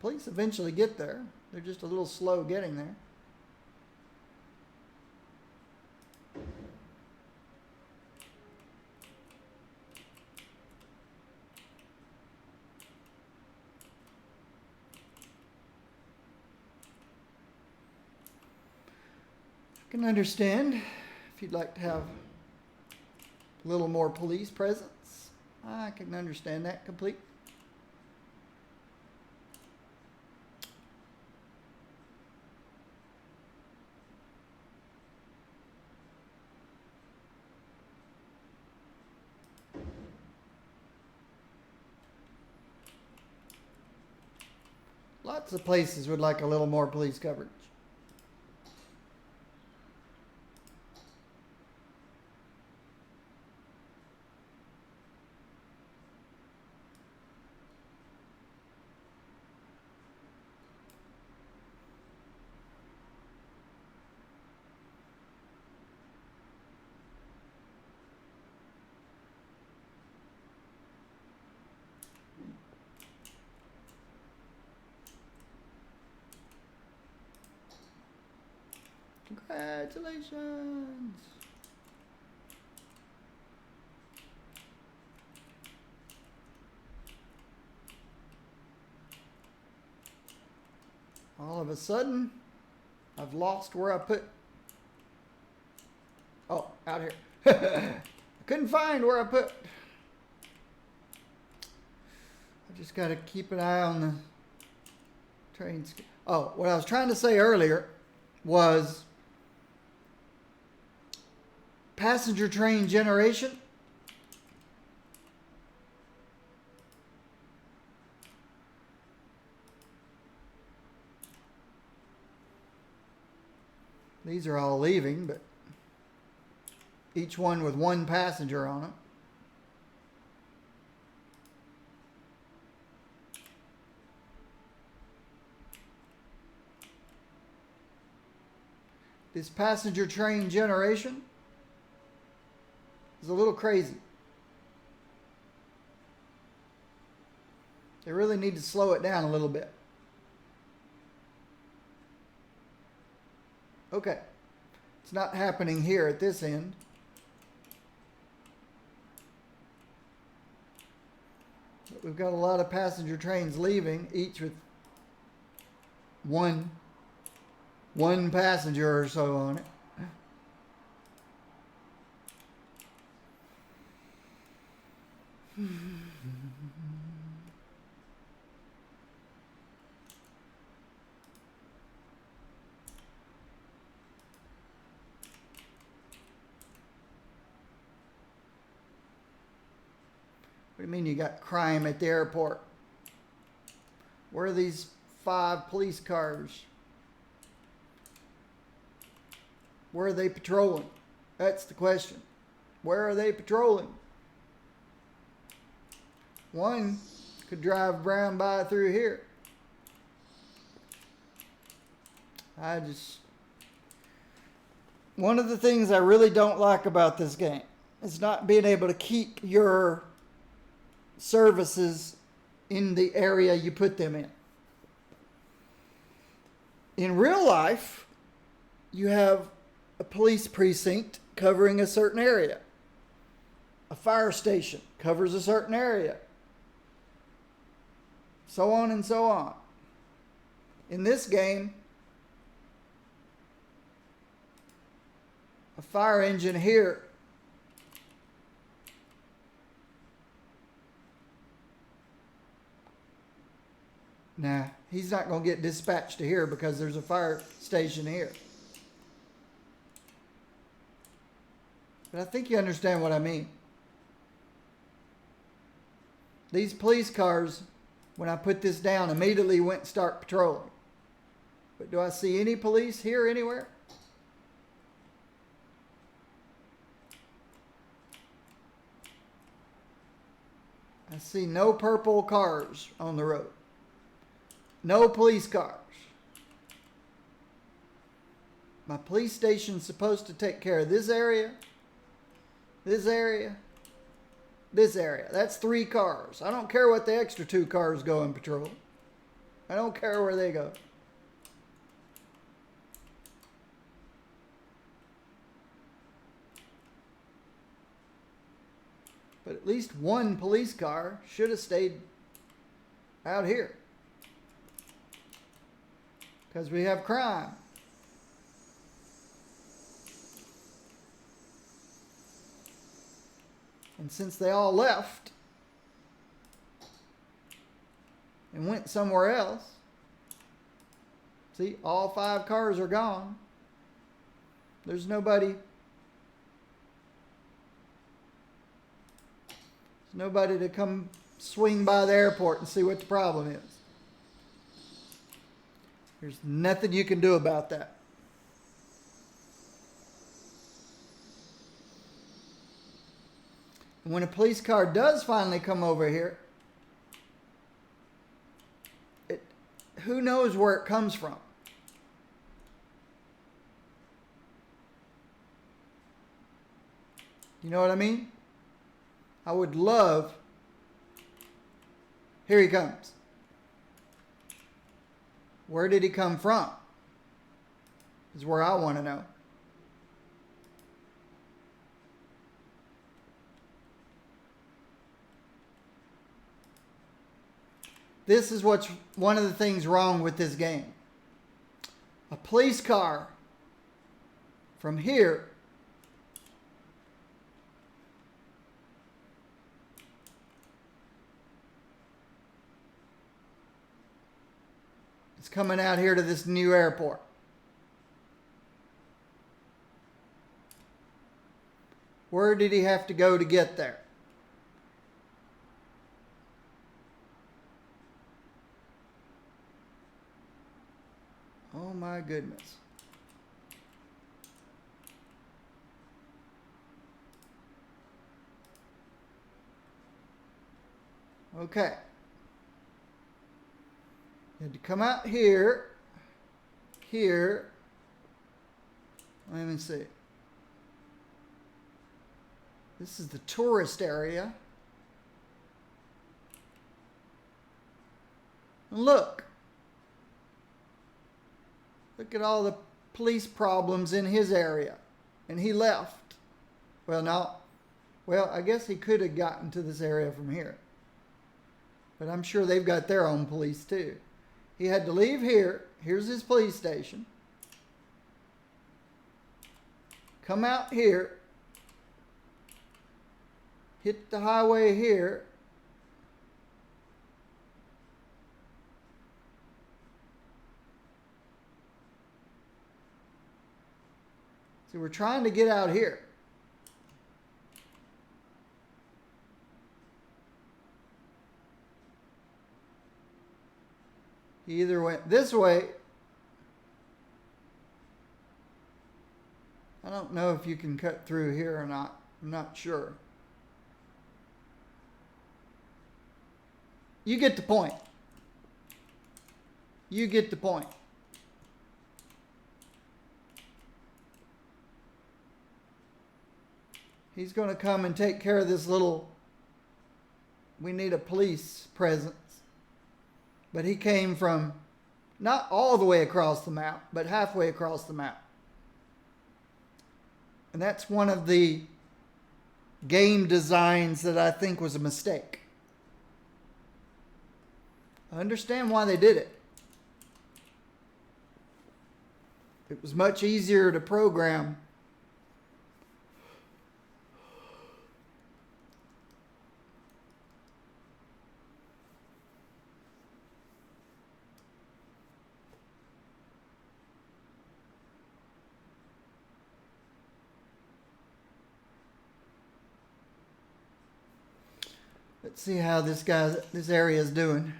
Police eventually get there. They're just a little slow getting there. I can understand if you'd like to have a little more police presence. I can understand that completely. Lots of places would like a little more police coverage. Congratulations! All of a sudden, I've lost where I put... Oh, out here. I couldn't find where I put... I just got to keep an eye on the train. Oh, what I was trying to say earlier was... passenger train generation. These are all leaving, but each one with one passenger on it. This passenger train generation is a little crazy. They really need to slow it down a little bit. Okay. It's not happening here at this end. But we've got a lot of passenger trains leaving, each with one passenger or so on it. What do you mean you got crime at the airport? Where are these 5 police cars? Where are they patrolling? That's the question. Where are they patrolling? One could drive brown by through here. One of the things I really don't like about this game is not being able to keep your services in the area you put them in. In real life, you have a police precinct covering a certain area. A fire station covers a certain area. So on and so on. In this game, a fire engine here. Nah, he's not going to get dispatched to here because there's a fire station here. But I think you understand what I mean. These police cars, when I put this down, immediately went and start patrolling. But do I see any police here anywhere? I see no purple cars on the road. No police cars. My police station's supposed to take care of this area, this area, this area. That's 3 cars. I don't care what the extra 2 cars go and patrol. I don't care where they go. But at least 1 police car should have stayed out here. Because we have crime. And since they all left and went somewhere else, see, all 5 cars are gone. There's nobody. There's nobody to come swing by the airport and see what the problem is. There's nothing you can do about that. And when a police car does finally come over here, who knows where it comes from? You know what I mean? I would love. Here he comes. Where did he come from? Is where I want to know. This is what's one of the things wrong with this game. A police car from here is coming out here to this new airport. Where did he have to go to get there? Oh my goodness. Okay. You had to come out here. Here. Let me see. This is the tourist area. And look. Look at all the police problems in his area. And he left. Well, no. Well, I guess he could have gotten to this area from here. But I'm sure they've got their own police too. He had to leave here. Here's his police station. Come out here. Hit the highway here. So we're trying to get out here. He either went this way. I don't know if you can cut through here or not. I'm not sure. You get the point. You get the point. He's going to come and take care of this little, we need a police presence. But he came from not all the way across the map, but halfway across the map. And that's one of the game designs that I think was a mistake. I understand why they did it. It was much easier to program Let's see how this area is doing.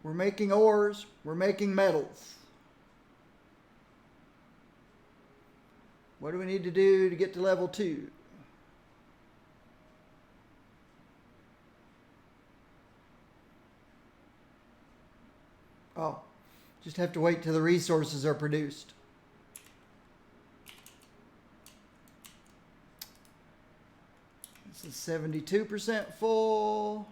We're making ores. We're making metals. What do we need to do to get to level 2? Oh, just have to wait till the resources are produced. This is 72% full.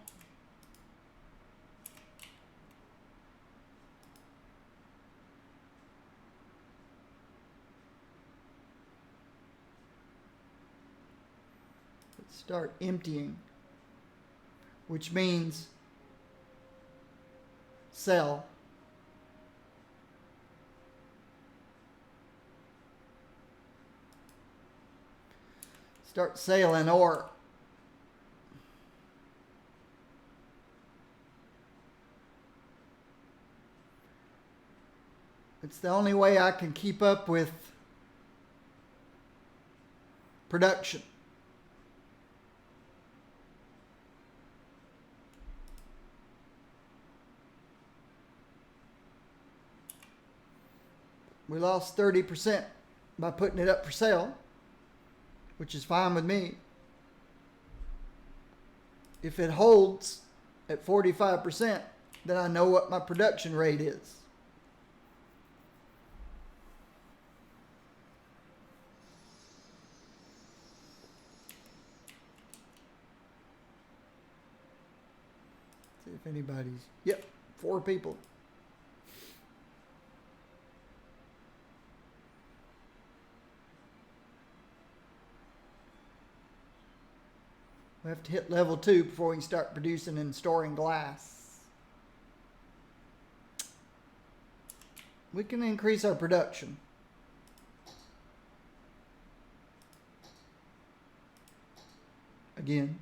Let's start emptying, which means sell. Start selling ore. It's the only way I can keep up with production. We lost 30% by putting it up for sale, which is fine with me. If it holds at 45%, then I know what my production rate is. See if anybody's... Yep, 4 people. We have to hit level 2 before we can start producing and storing glass. We can increase our production. Again.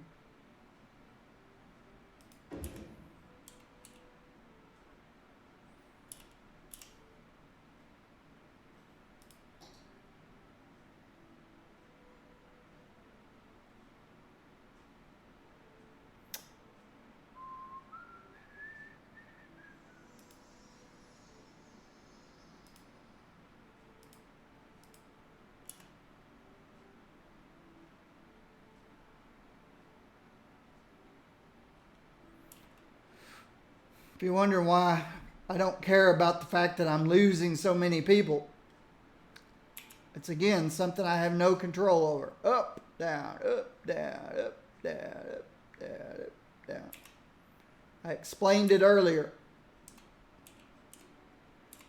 If you're wondering why I don't care about the fact that I'm losing so many people, it's again something I have no control over. Up, down, up, down, up, down, up, down, up, down. I explained it earlier.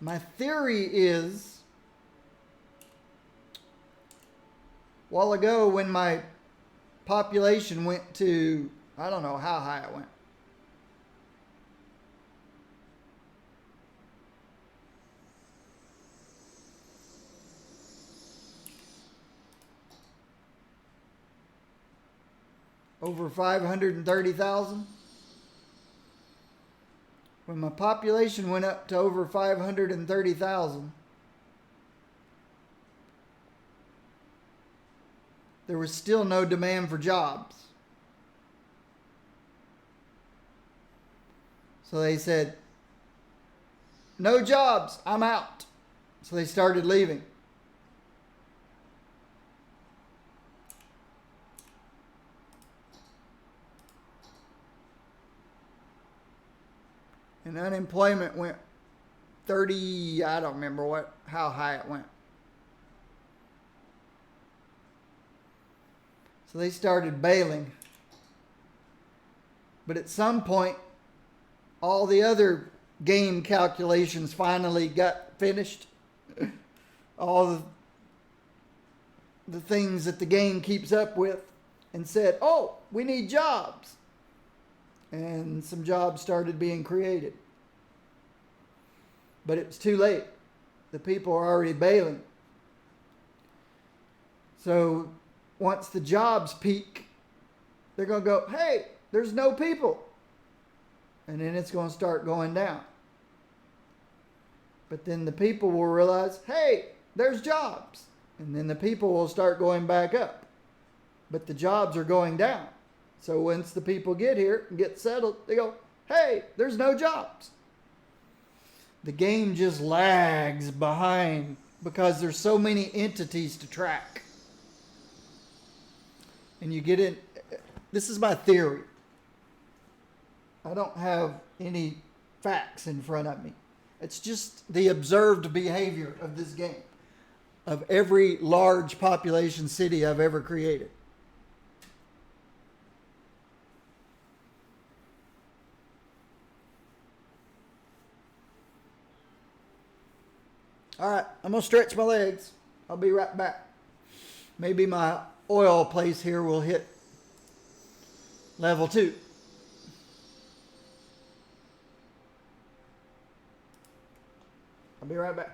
My theory is, a while ago when my population went to, I don't know how high it went. Over 530,000. When my population went up to over 530,000, there was still no demand for jobs. So they said, no jobs, I'm out. So they started leaving. And unemployment went 30, I don't remember how high it went. So they started bailing. But at some point, all the other game calculations finally got finished. All the things that the game keeps up with, and said, oh, we need jobs. And some jobs started being created. But it was too late. The people are already bailing. So once the jobs peak, they're going to go, hey, there's no people. And then it's going to start going down. But then the people will realize, hey, there's jobs. And then the people will start going back up. But the jobs are going down. So once the people get here and get settled, they go, hey, there's no jobs. The game just lags behind because there's so many entities to track. And you get in, this is my theory. I don't have any facts in front of me. It's just the observed behavior of this game, of every large population city I've ever created. All right, I'm going to stretch my legs. I'll be right back. Maybe my oil place here will hit level 2. I'll be right back.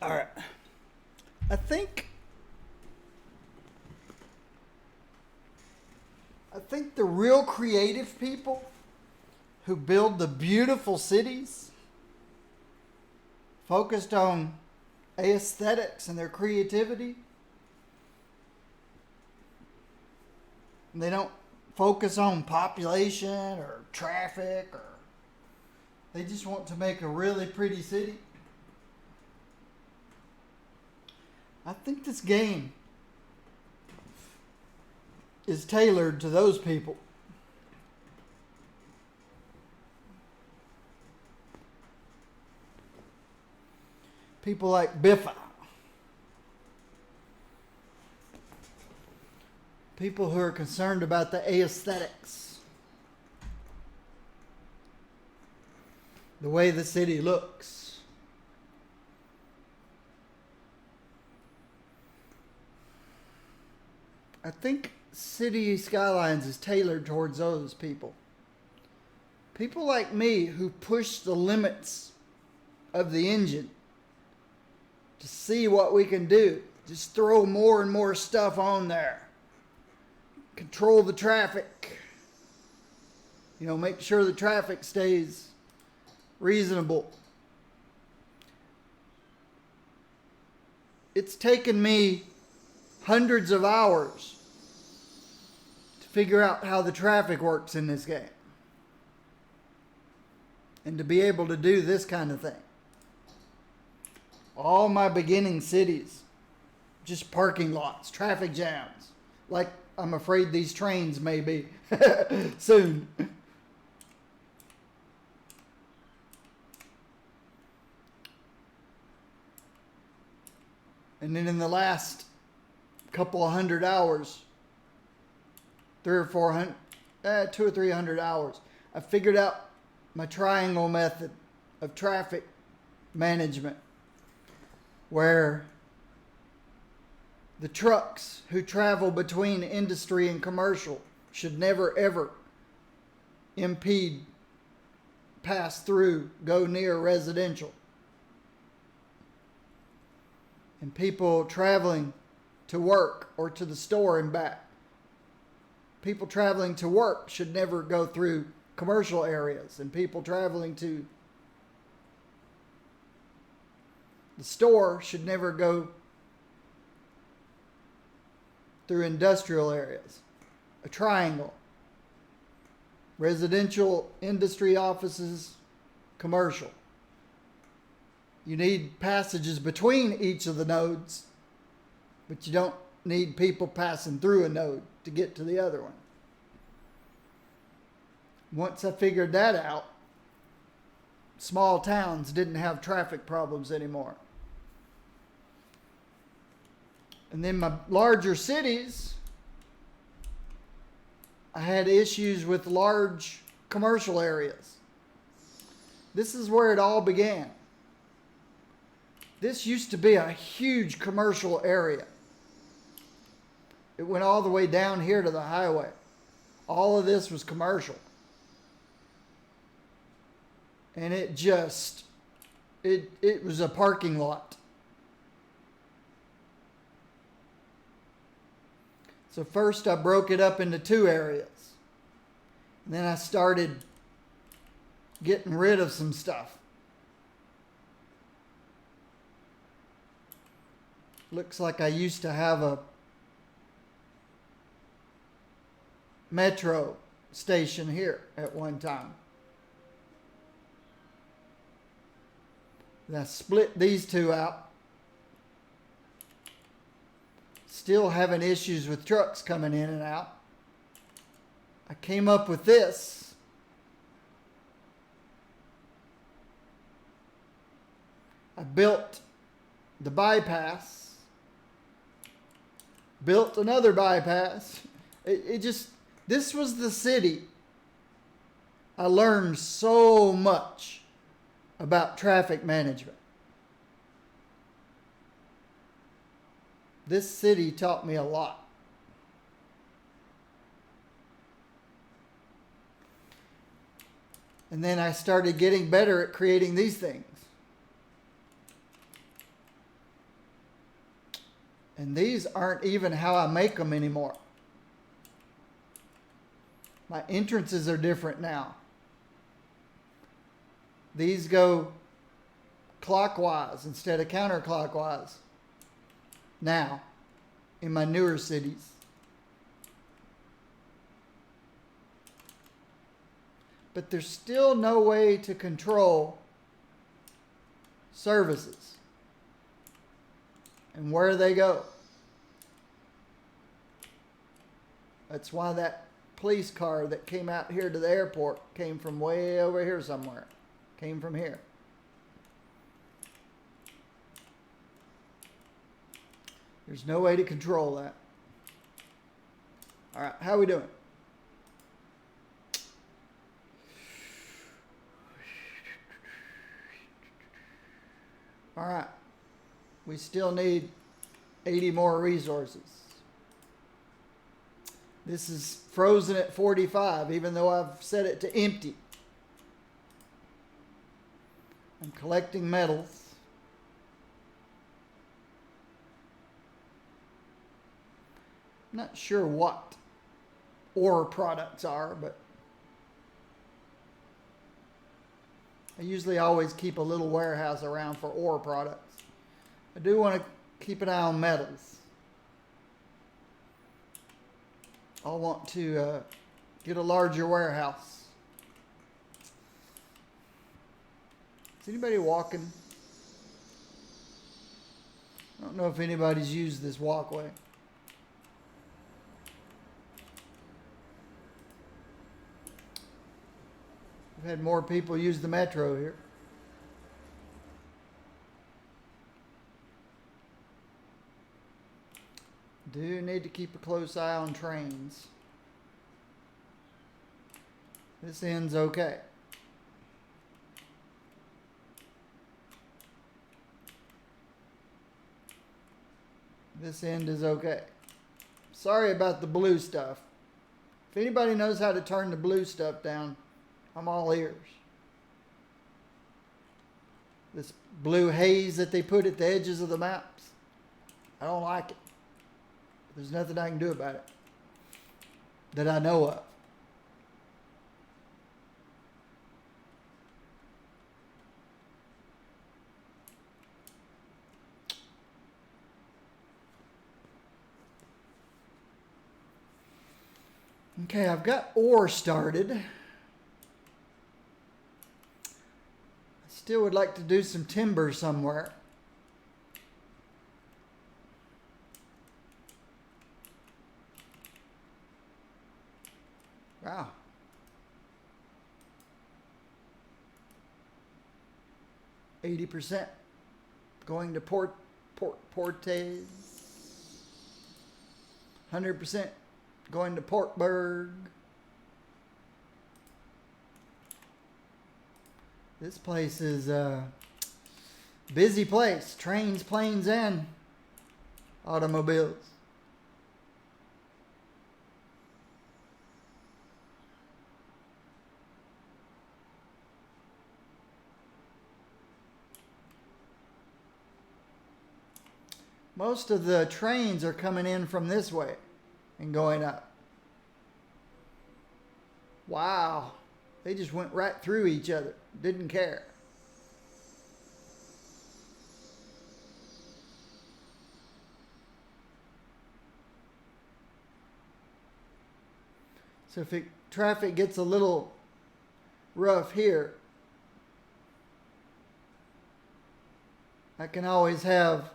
All right. I think the real creative people who build the beautiful cities focused on aesthetics and their creativity. And they don't focus on population or traffic, or they just want to make a really pretty city. I think this game is tailored to those people. People like Biffa. People who are concerned about the aesthetics. The way the city looks. I think City Skylines is tailored towards those people. People like me who push the limits of the engine to see what we can do. Just throw more and more stuff on there. Control the traffic. Make sure the traffic stays reasonable. It's taken me hundreds of hours to figure out how the traffic works in this game. And to be able to do this kind of thing. All my beginning cities, just parking lots, traffic jams. Like I'm afraid these trains may be soon. And then in the last couple of hundred hours, 200 or 300 hours, I figured out my triangle method of traffic management, where the trucks who travel between industry and commercial should never ever impede, pass through, go near residential. And people traveling to work or to the store and back. People traveling to work should never go through commercial areas, and people traveling to the store should never go through industrial areas. A triangle. residential, industry, offices, commercial. You need passages between each of the nodes, but you don't need people passing through a node to get to the other one. Once I figured that out, small towns didn't have traffic problems anymore. And then my larger cities, I had issues with large commercial areas. This is where it all began. This used to be a huge commercial area. It went all the way down here to the highway. All of this was commercial. And it was a parking lot. So first I broke it up into two areas. And then I started getting rid of some stuff. Looks like I used to have a metro station here at one time. And I split these two out. Still having issues with trucks coming in and out. I came up with this. I built the bypass. Built another bypass. This was the city. I learned so much about traffic management. This city taught me a lot. And then I started getting better at creating these things. And these aren't even how I make them anymore. My entrances are different now. These go clockwise instead of counterclockwise now in my newer cities. But there's still no way to control services and where they go. That's why that police car that came out here to the airport came from way over here somewhere. Came from here. There's no way to control that. All right, how are we doing? All right. We still need 80 more resources. This is frozen at 45, even though I've set it to empty. I'm collecting metals. I'm not sure what ore products are, but I usually always keep a little warehouse around for ore products. I do want to keep an eye on metals. I'll want to get a larger warehouse. Is anybody walking? I don't know if anybody's used this walkway. We've had more people use the metro here. Do need to keep a close eye on trains. This end's okay. This end is okay. Sorry about the blue stuff. If anybody knows how to turn the blue stuff down, I'm all ears. This blue haze that they put at the edges of the maps, I don't like it. There's nothing I can do about it that I know of. Okay, I've got ore started. Still would like to do some timber somewhere. Wow. %, going to Portes. 100% going to Portburg. This place is a busy place. Trains, planes, and automobiles. Most of the trains are coming in from this way and going up. Wow. They just went right through each other. Didn't care. So if traffic gets a little rough here, I can always have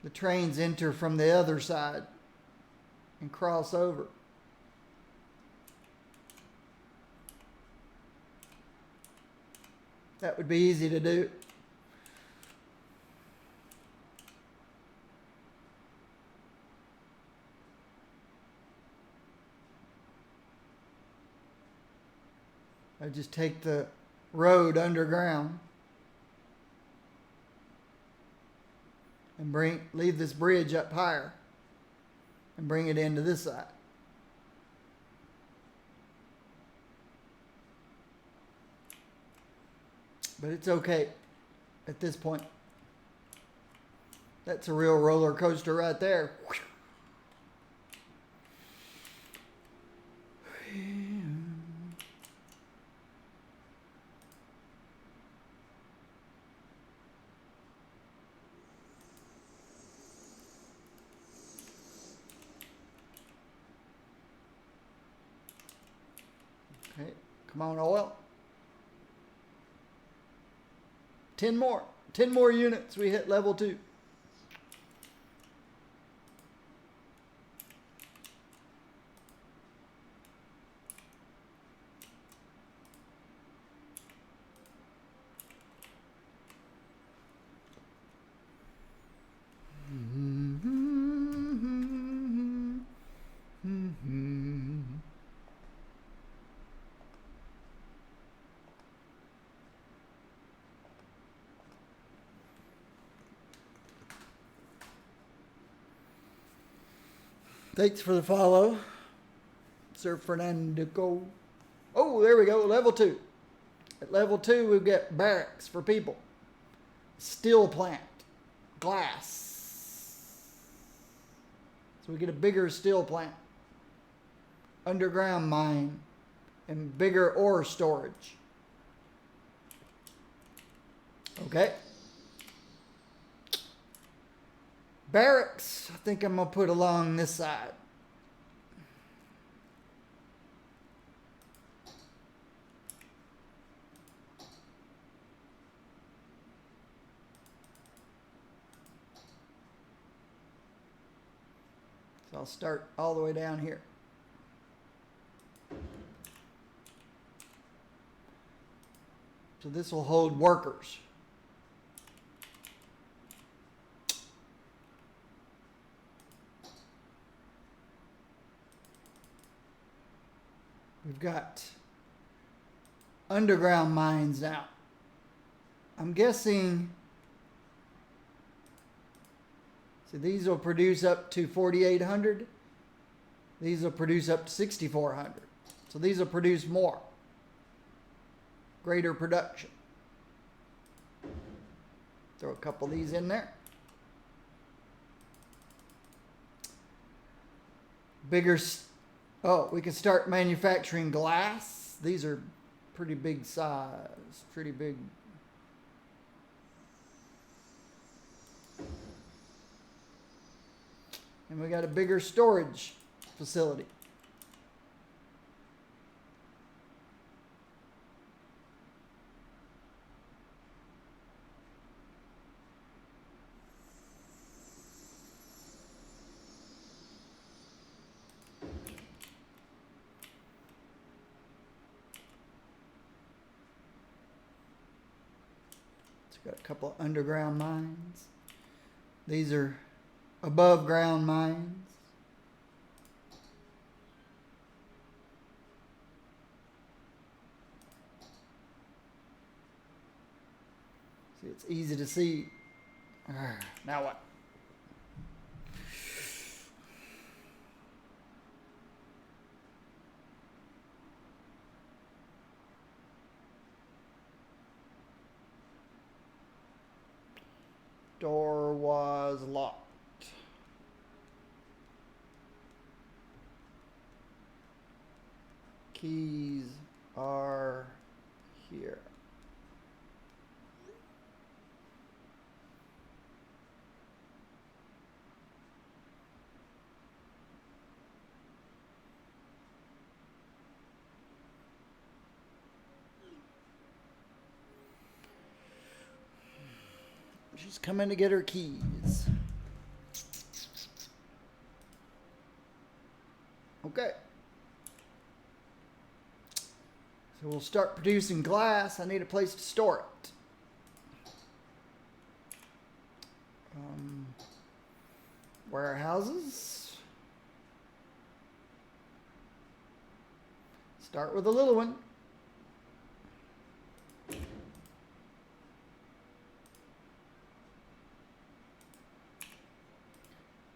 the trains enter from the other side and cross over. That would be easy to do. I just take the road underground and leave this bridge up higher and bring it into this side. But it's okay at this point. That's a real roller coaster right there. Okay, come on, oil. 10 more. 10 more units. We hit level 2. Thanks for the follow, Sir Fernando. Oh, there we go, level 2. At level 2, we've got barracks for people. Steel plant, glass. So we get a bigger steel plant. Underground mine, and bigger ore storage. Okay. Barracks, I think I'm going to put along this side. So I'll start all the way down here. So this will hold workers. We've got underground mines now. I'm guessing, so these will produce up to 4,800. These will produce up to 6,400. So these will produce more. Greater production. Throw a couple of these in there. Bigger. Oh, we can start manufacturing glass. These are pretty big size, pretty big. And we got a bigger storage facility. got a couple of underground mines. These are above ground mines. See, it's easy to see. Now what? Door was locked. Keys are here. She's coming to get her keys. Okay. So we'll start producing glass. I need a place to store it. Warehouses. Start with a little one.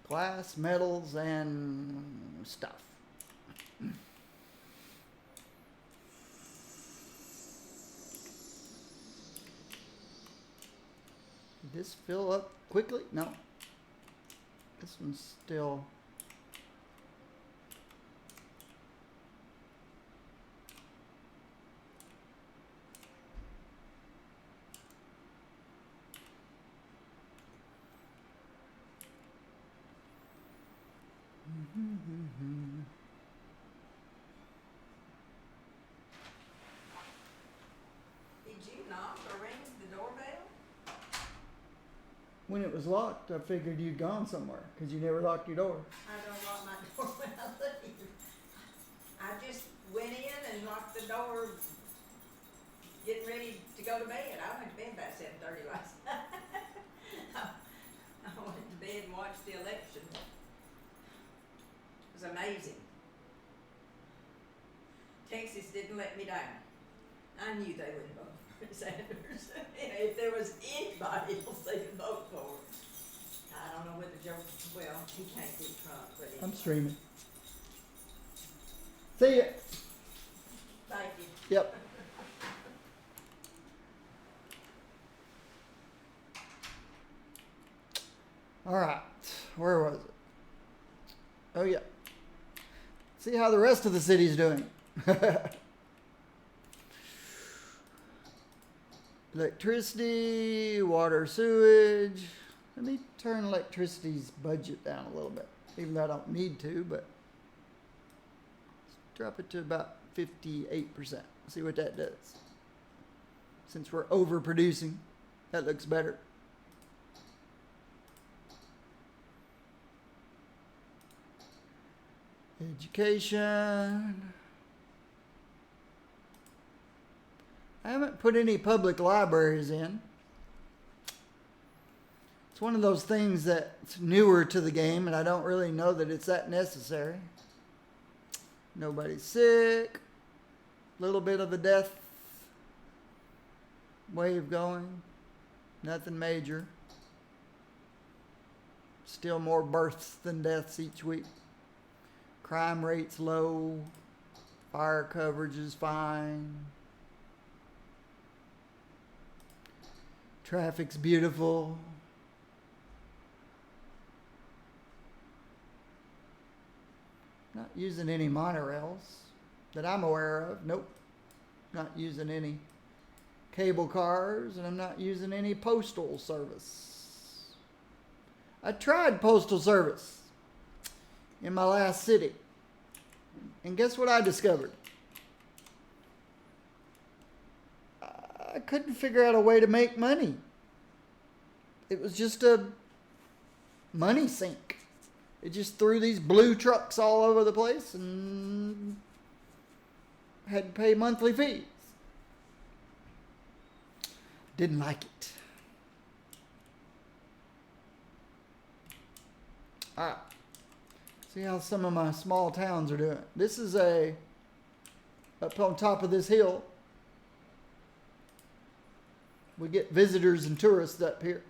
Glass, metals, and stuff. Did this fill up quickly? No. This one's still... Did you knock or ring the doorbell? When it was locked, I figured you'd gone somewhere because you never locked your door. I don't lock my door when I leave. I just went in and locked the door, getting ready to go to bed. I went to bed about 7:30 last night. I went to bed and watched the election. It was amazing. Texas didn't let me down. I knew they wouldn't vote for Sanders. If there was anybody else they could vote for. I don't know whether Joe, well, he can't beat Trump, but I'm streaming. See ya. Thank you. Yep. All right. Where was it? Oh, yeah. See how the rest of the city's doing. Electricity, water, sewage. Let me turn electricity's budget down a little bit, even though I don't need to, but let's drop it to about 58%. See what that does. Since we're overproducing, that looks better. Education. I haven't put any public libraries in. It's one of those things that's newer to the game, and I don't really know that it's that necessary. Nobody's sick. Little bit of a death wave going. Nothing major. Still more births than deaths each week. Crime rate's low. Fire coverage is fine. Traffic's beautiful. Not using any monorails that I'm aware of. Nope. Not using any cable cars, and I'm not using any postal service. I tried postal service in my last city. And guess what I discovered? I couldn't figure out a way to make money. It was just a money sink. It just threw these blue trucks all over the place and had to pay monthly fees. Didn't like it. All right. See how some of my small towns are doing. This is up on top of this hill. We get visitors and tourists up here.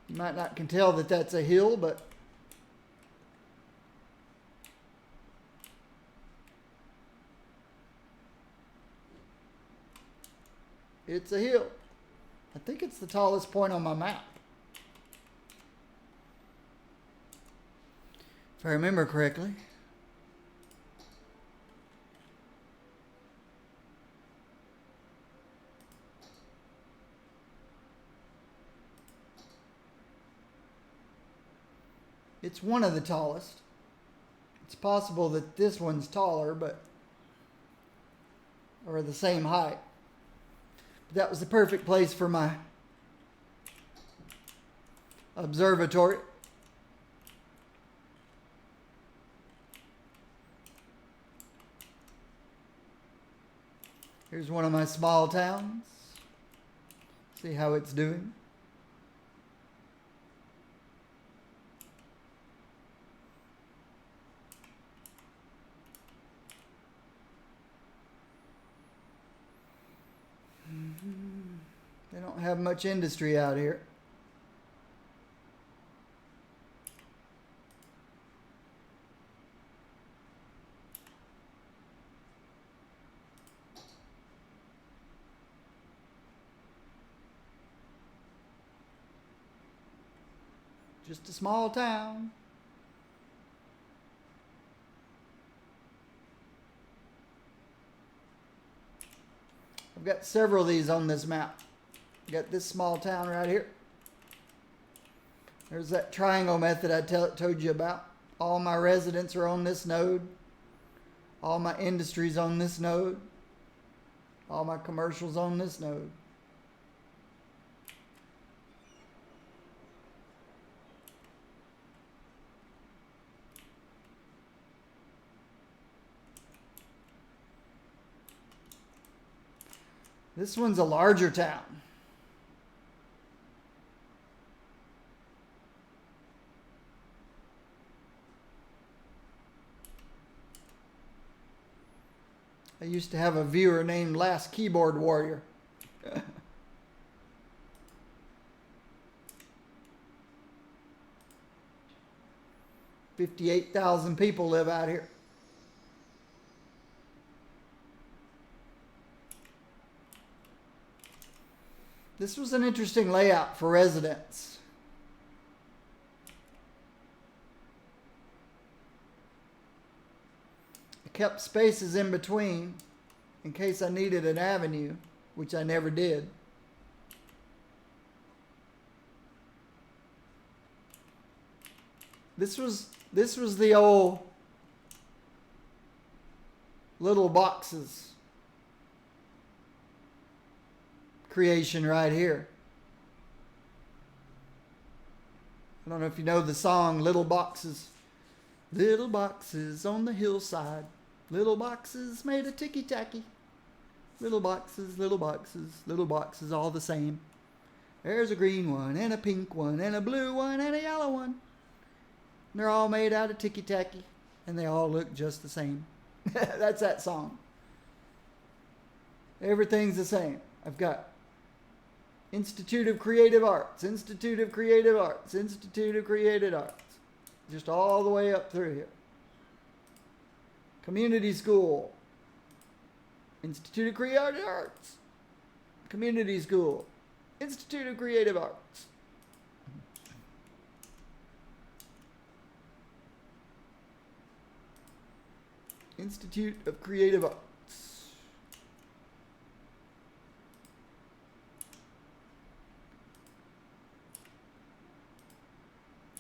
You might not can tell that that's a hill, but it's a hill. I think it's the tallest point on my map. If I remember correctly. It's one of the tallest. It's possible that this one's taller, or the same height. But that was the perfect place for my observatory. Here's one of my small towns. See how it's doing. They don't have much industry out here. Just a small town. I've got several of these on this map. Got this small town right here. There's that triangle method I told you about. All my residents are on this node. All my industries on this node. All my commercials on this node. This one's a larger town. I used to have a viewer named Last Keyboard Warrior. 58,000 people live out here. This was an interesting layout for residents. I kept spaces in between in case I needed an avenue, which I never did. This was the old little boxes creation right here. I don't know if you know the song Little Boxes. Little boxes on the hillside. Little boxes made of ticky-tacky. Little boxes, little boxes, little boxes all the same. There's a green one and a pink one and a blue one and a yellow one. And they're all made out of ticky-tacky. And they all look just the same. That's that song. Everything's the same. I've got Institute of Creative Arts, Institute of Creative Arts, Institute of Creative Arts. Just all the way up through here. Community School, Institute of Creative Arts. Community School, Institute of Creative Arts. Institute of Creative Arts.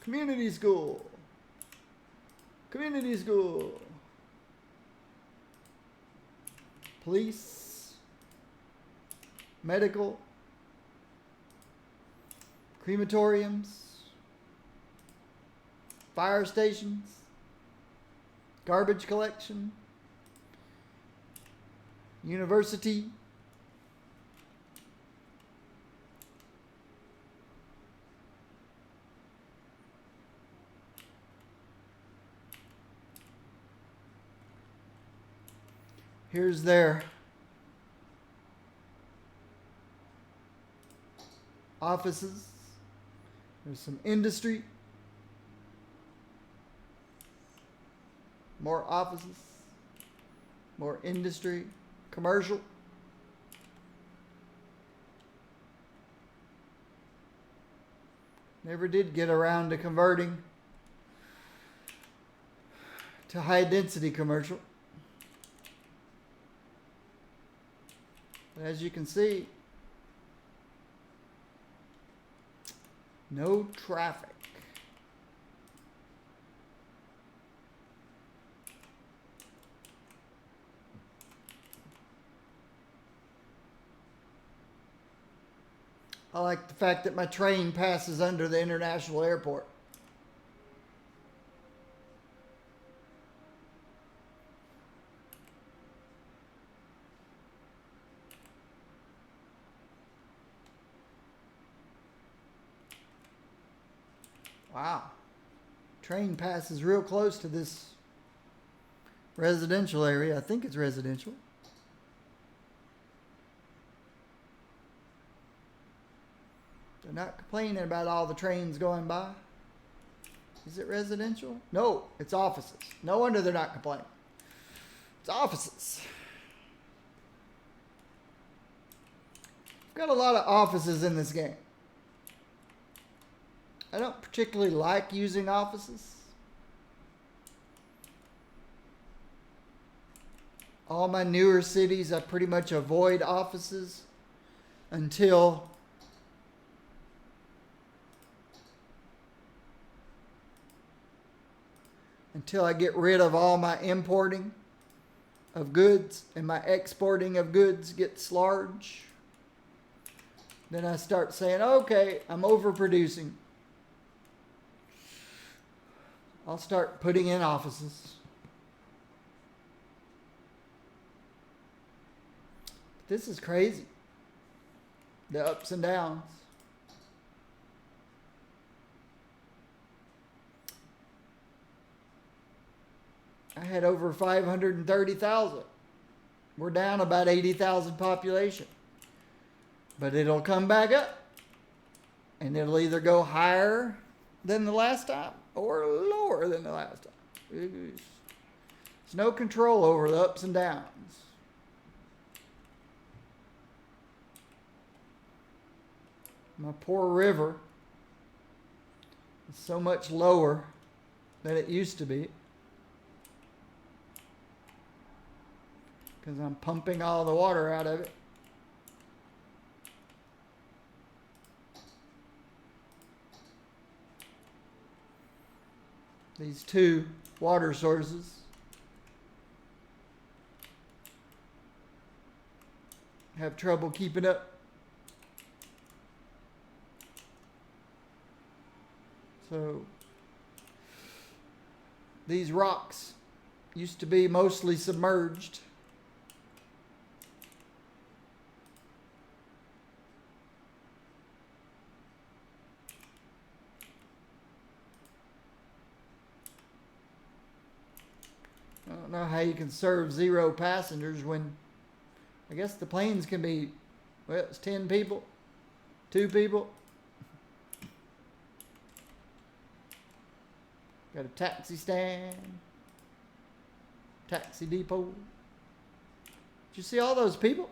Community School. Community School. Police. Medical. Crematoriums. Fire stations. Garbage collection. University. Here's their offices. There's some industry. More offices. More industry. Commercial. Never did get around to converting to high density commercial. But as you can see, no traffic. I like the fact that my train passes under the international airport. Wow. Train passes real close to this residential area. I think it's residential. They're not complaining about all the trains going by. Is it residential? No, it's offices. No wonder they're not complaining. It's offices. I've got a lot of offices in this game. I don't particularly like using offices. All my newer cities, I pretty much avoid offices until I get rid of all my importing of goods and my exporting of goods gets large. Then I start saying, okay, I'm overproducing. I'll start putting in offices. This is crazy. The ups and downs. I had over 530,000. We're down about 80,000 population. But it'll come back up. And it'll either go higher than the last time or lower than the last time. There's no control over the ups and downs. My poor river is so much lower than it used to be. Because I'm pumping all the water out of it. These two water sources have trouble keeping up. So these rocks used to be mostly submerged. I don't know how you can serve 0 passengers when I guess the planes can be, well, it's 10 people, 2 people. Got a taxi stand, taxi depot. Did you see all those people?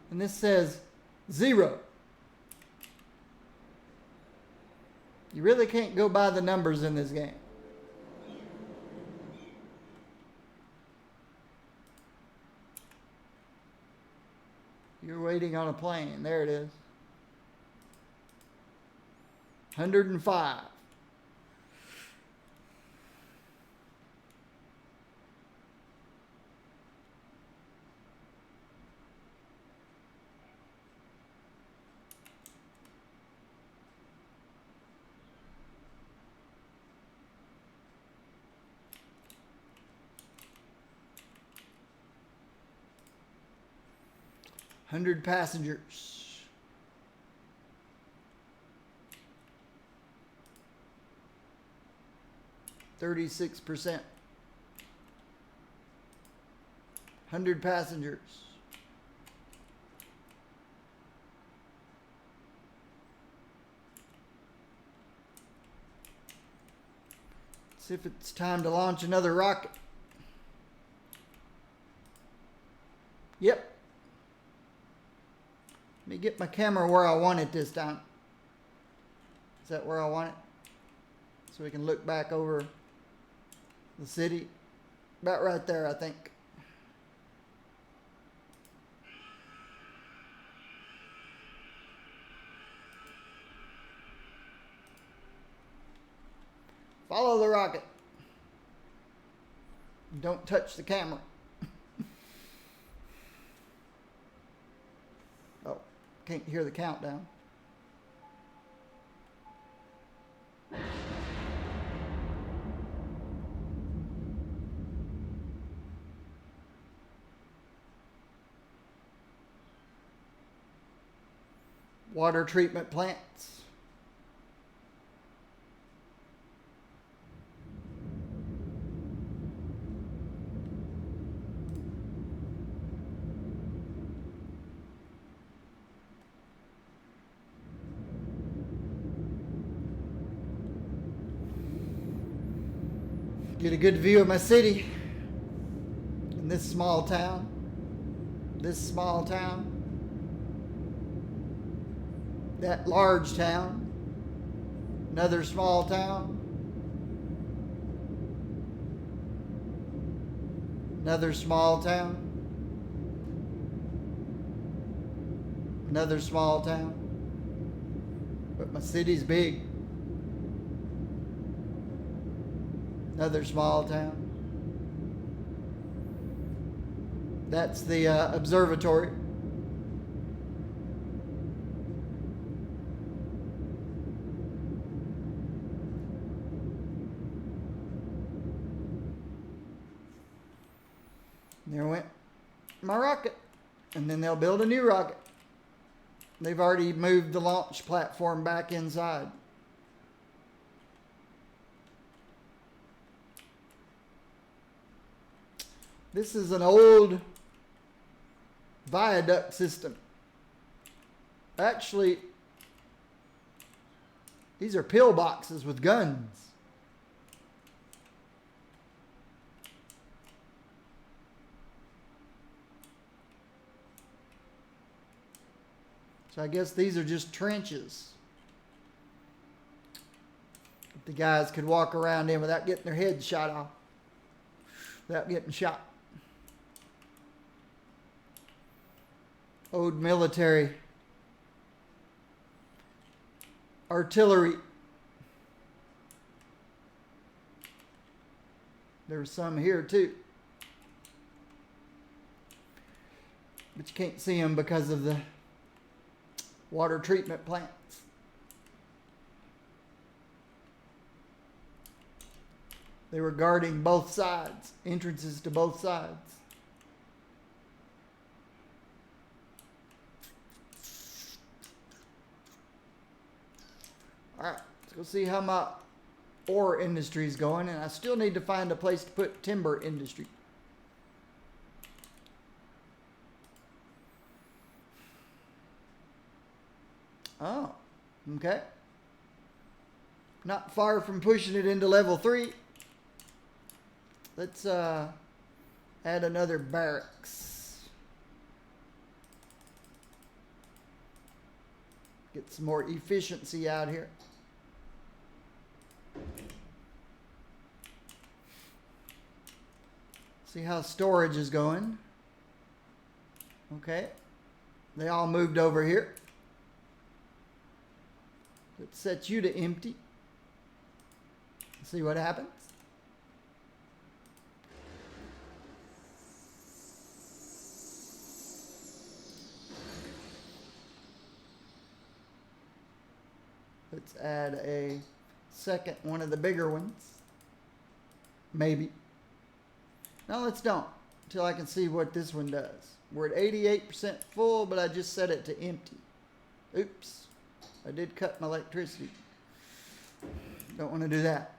And this says 0. You really can't go by the numbers in this game. You're waiting on a plane. There it is. 105. Hundred passengers. %36. 100 passengers. See if it's time to launch another rocket. Yep. Let me get my camera where I want it this time. Is that where I want it? So we can look back over the city. About right there, I think. Follow the rocket. Don't touch the camera. Oh, can't hear the countdown. Water treatment plants. Get a good view of my city in this small town. This small town. That large town. Another small town. Another small town. Another small town. But my city's big. Another small town. That's the observatory. There went my rocket. And then they'll build a new rocket. They've already moved the launch platform back inside. This is an old viaduct system. Actually, these are pillboxes with guns. So I guess these are just trenches. The guys could walk around in without getting their heads shot off. Without getting shot. Old military. Artillery. There's some here too. But you can't see them because of the water treatment plants. They were guarding both sides, entrances to both sides. All right, let's go see how my ore industry is going, and I still need to find a place to put timber industry. Oh, okay. Not far from pushing it into level 3. Let's add another barracks. Get some more efficiency out here. See how storage is going. Okay. They all moved over here. Let's set you to empty. See what happens. Let's add a second one of the bigger ones. Maybe. No, let's don't. Until I can see what this one does. We're at 88% full, but I just set it to empty. Oops. I did cut my electricity. Don't want to do that.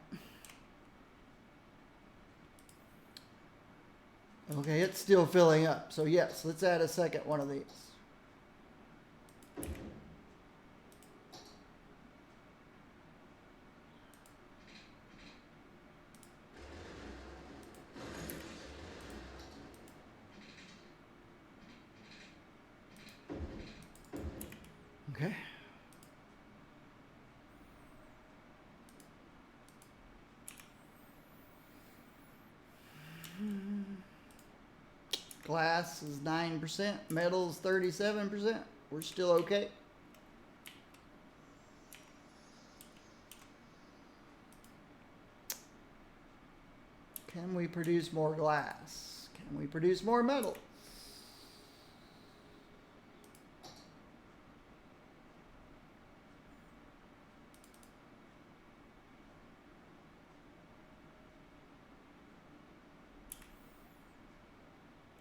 Okay, it's still filling up. So yes, let's add a second one of these. Okay. Glass is 9%, metal's 37%. We're still okay. Can we produce more glass? Can we produce more metal?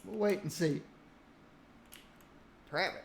We'll wait and see. Trap it.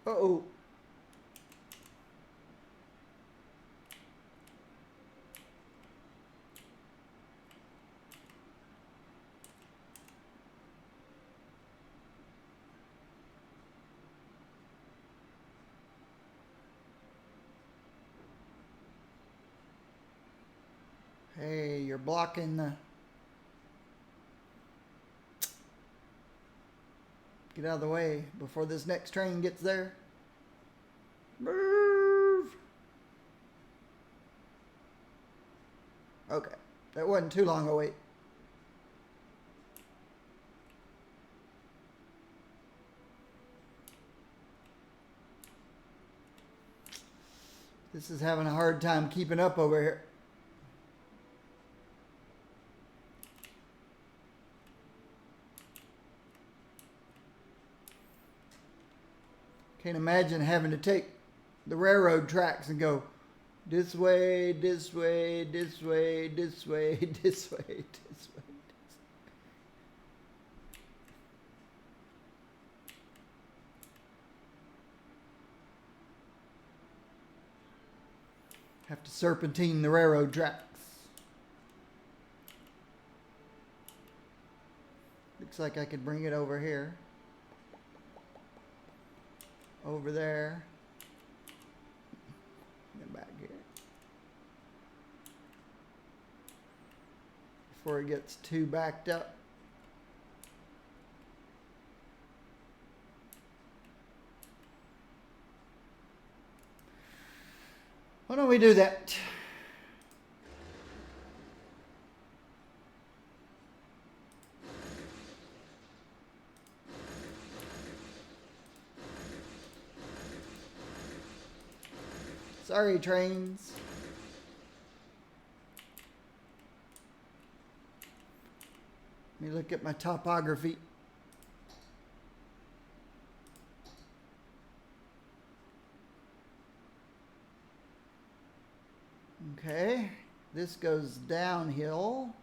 Uh-oh. Hey, you're blocking the... Get out of the way before this next train gets there. Move! Okay, that wasn't too long a wait. This is having a hard time keeping up over here. Can't imagine having to take the railroad tracks and go this way, this way, this way, this way, this way, this way. Have to serpentine the railroad tracks. Looks like I could bring it over here. Over there. And back here. Before it gets too backed up. Why don't we do that? Sorry, trains. Let me look at my topography. Okay, this goes downhill.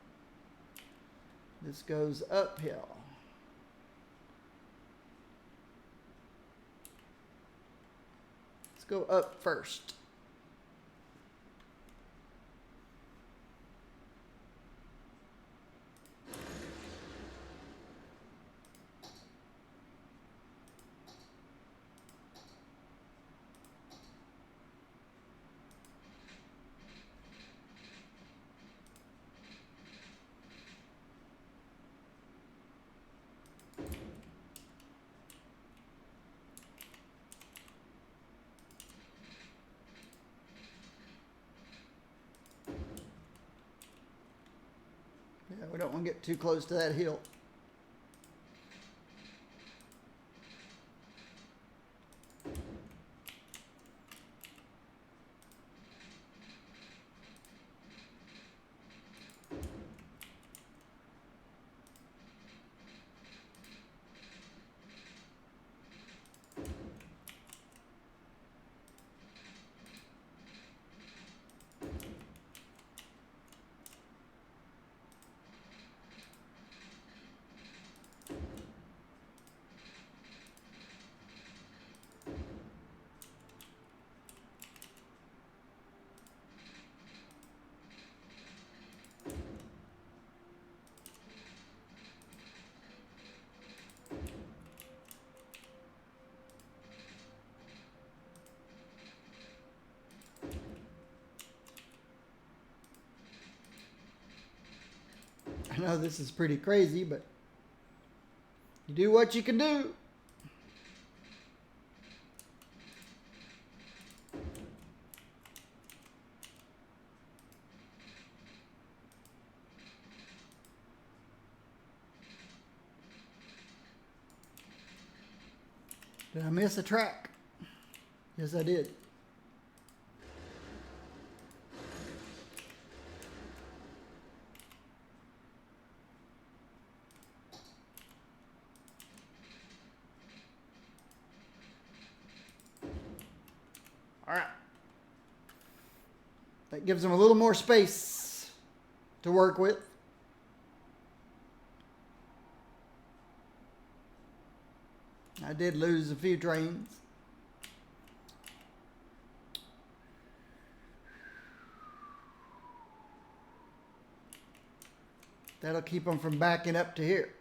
This goes uphill. Let's go up first. We don't want to get too close to that hill. I know this is pretty crazy, but you do what you can do. Did I miss a track? Yes, I did. All right. That gives them a little more space to work with. I did lose a few trains. That'll keep them from backing up to here,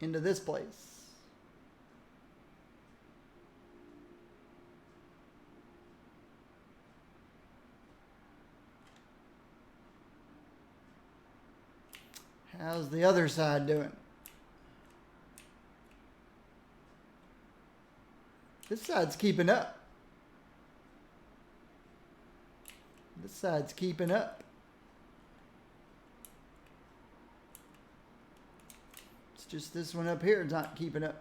into this place. How's the other side doing? This side's keeping up. This side's keeping up. It's just this one up here is not keeping up.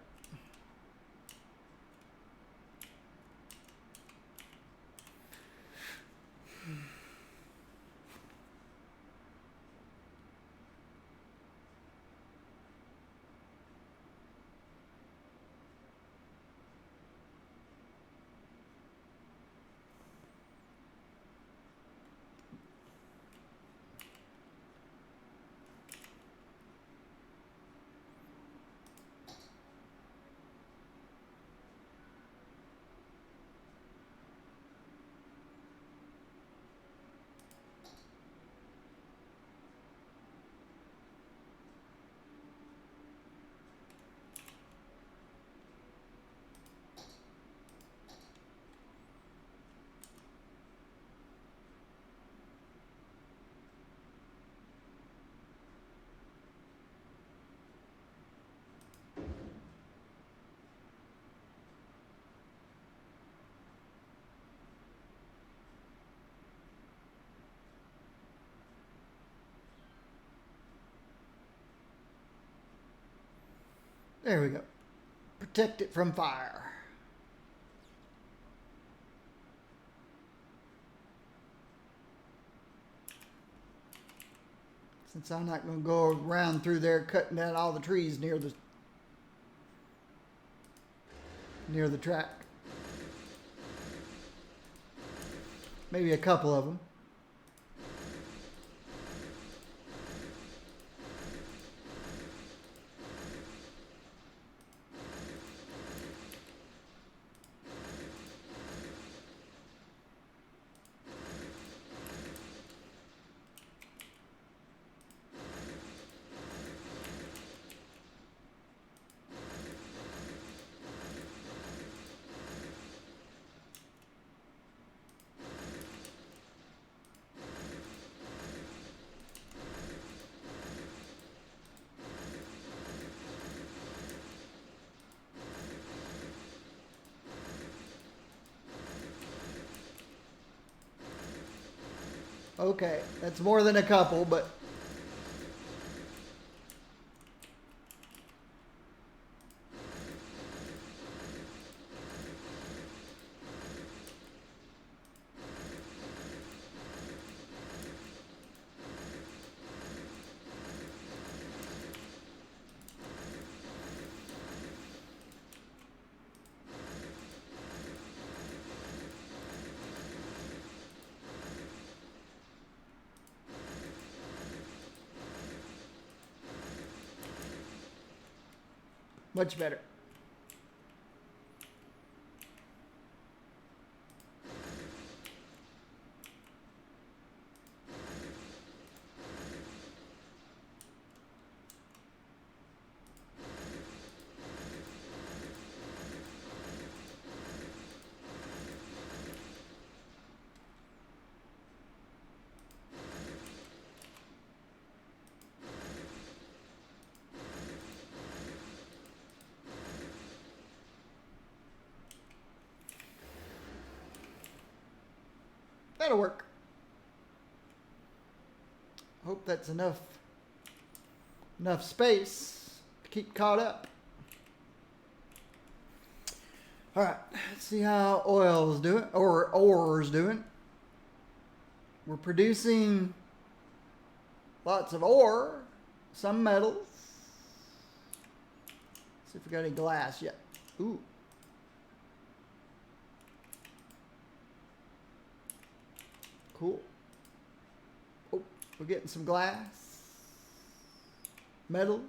There we go. Protect it from fire. Since I'm not going to go around through there cutting down all the trees near the track. Maybe a couple of them. Okay, that's more than a couple, but Much better. That'll work. Hope that's enough space to keep caught up. All right, let's see how oil's doing, or ore's doing. We're producing lots of ore, some metals. See if we got any glass yet. Ooh. Cool. Oh, we're getting some glass, metals.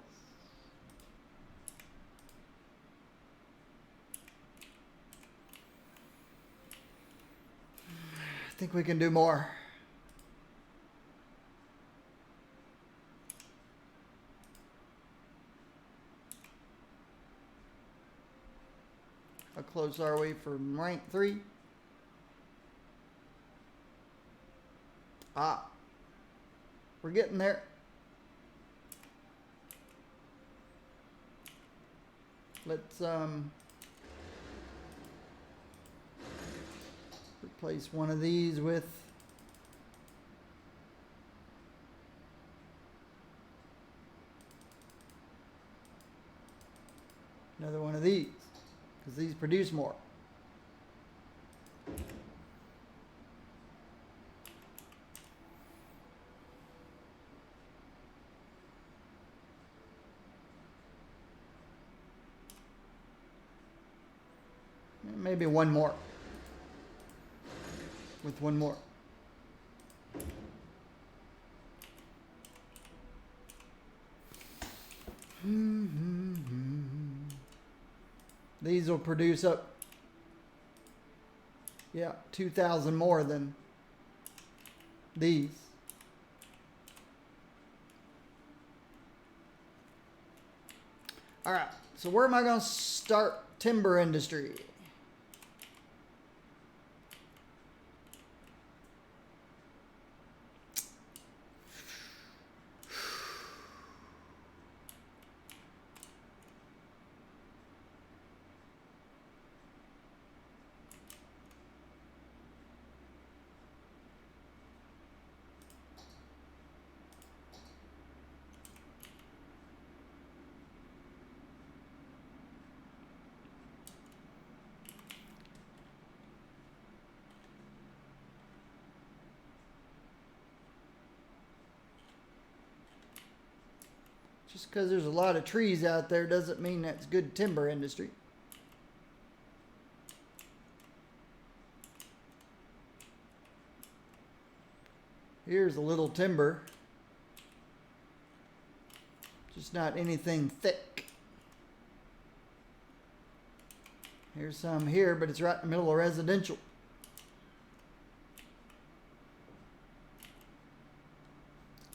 I think we can do more. How close are we from rank 3? Ah, we're getting there. Let's replace one of these with another one of these, because these produce more. Maybe one more. With one more. These will produce up, 2,000 more than these. All right, so where am I going to start timber industry? Just because there's a lot of trees out there doesn't mean that's good timber industry. Here's a little timber. Just not anything thick. Here's some here, but it's right in the middle of residential.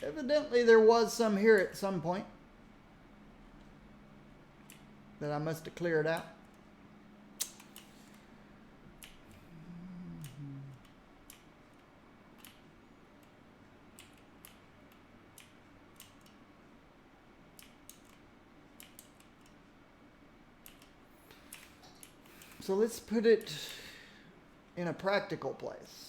Evidently there was some here at some point that I must have cleared out. So let's put it in a practical place.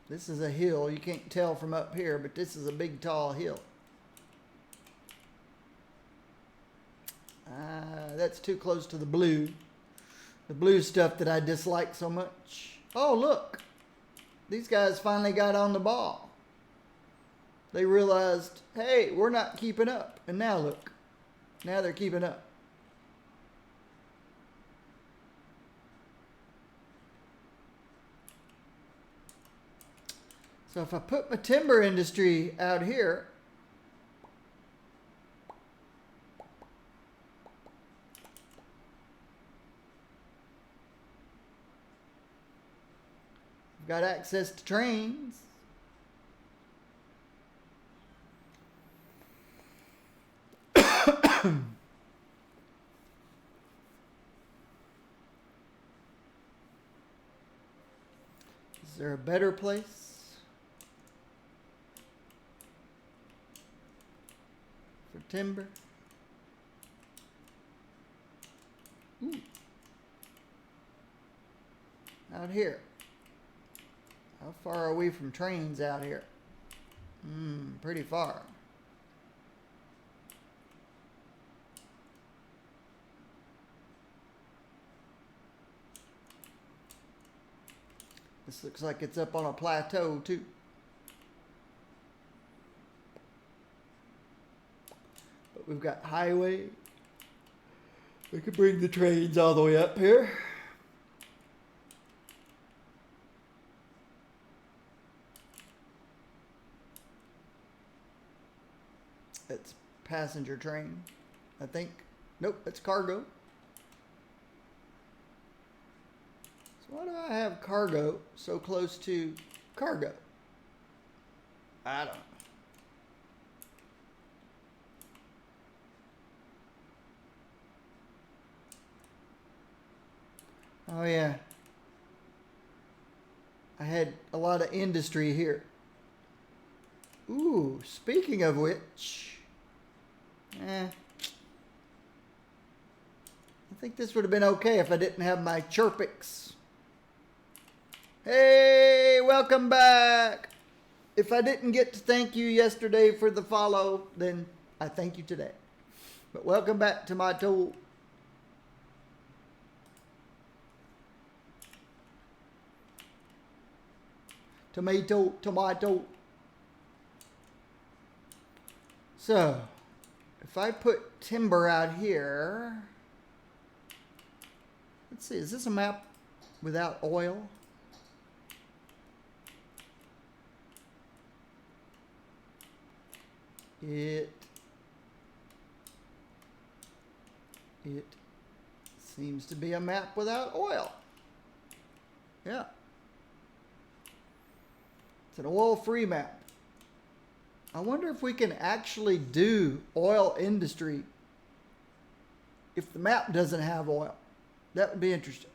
This is a hill. You can't tell from up here, but this is a big, tall hill. That's too close to the blue. The blue stuff that I dislike so much. Oh, look. These guys finally got on the ball. They realized, hey, we're not keeping up. And now look. Now they're keeping up. So if I put my timber industry out here, got access to trains. Is there a better place for timber? Ooh. Out here. How far are we from trains out here? Pretty far. This looks like it's up on a plateau too. But we've got highway. We could bring the trains all the way up here. It's passenger train, I think. Nope, it's cargo. So why do I have cargo so close to cargo? I don't know. Oh yeah. I had a lot of industry here. Ooh, speaking of which, I think this would have been okay if I didn't have my Chirpix. Hey, welcome back. If I didn't get to thank you yesterday for the follow, then I thank you today. But welcome back to my tool. Tomato, tomato. So, if I put timber out here, let's see, is this a map without oil? It seems to be a map without oil. Yeah. It's an oil-free map. I wonder if we can actually do oil industry if the map doesn't have oil. That would be interesting.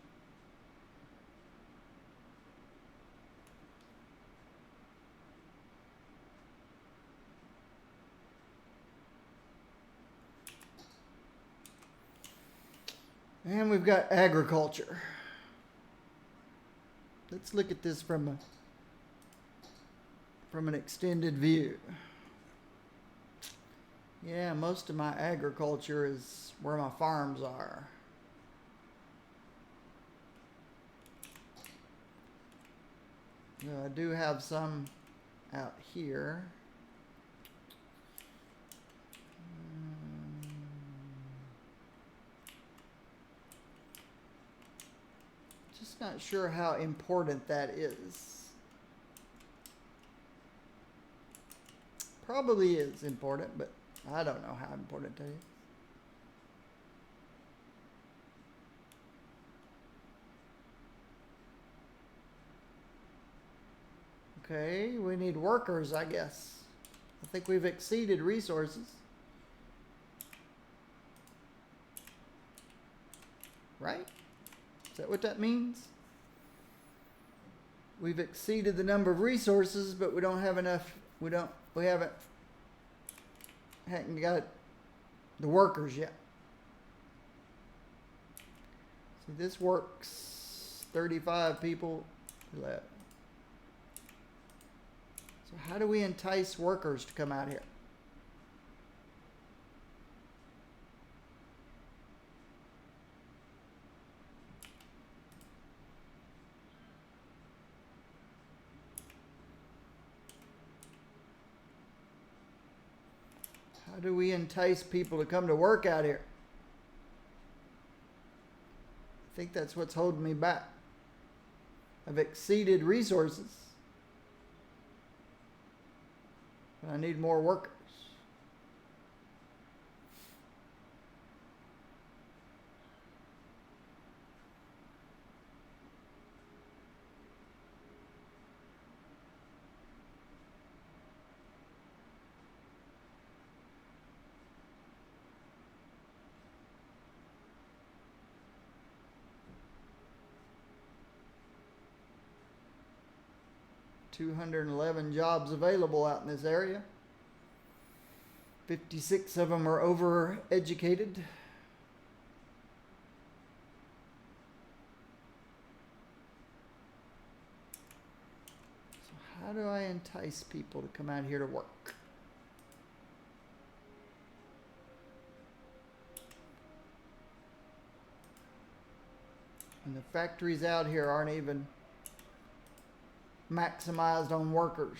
And we've got agriculture. Let's look at this from an extended view. Yeah, most of my agriculture is where my farms are. I do have some out here. Just not sure how important that is. Probably is important, but I don't know how important it is. Okay, we need workers, I guess. I think we've exceeded resources. Right? Is that what that means? We've exceeded the number of resources, but we don't have enough. We haven't got the workers yet. See, this works 35 people left. So how do we entice workers to come out here? How do we entice people to come to work out here? I think that's what's holding me back. I've exceeded resources. But I need more workers. 211 jobs available out in this area. 56 of them are overeducated. So how do I entice people to come out here to work? And the factories out here aren't even maximized on workers.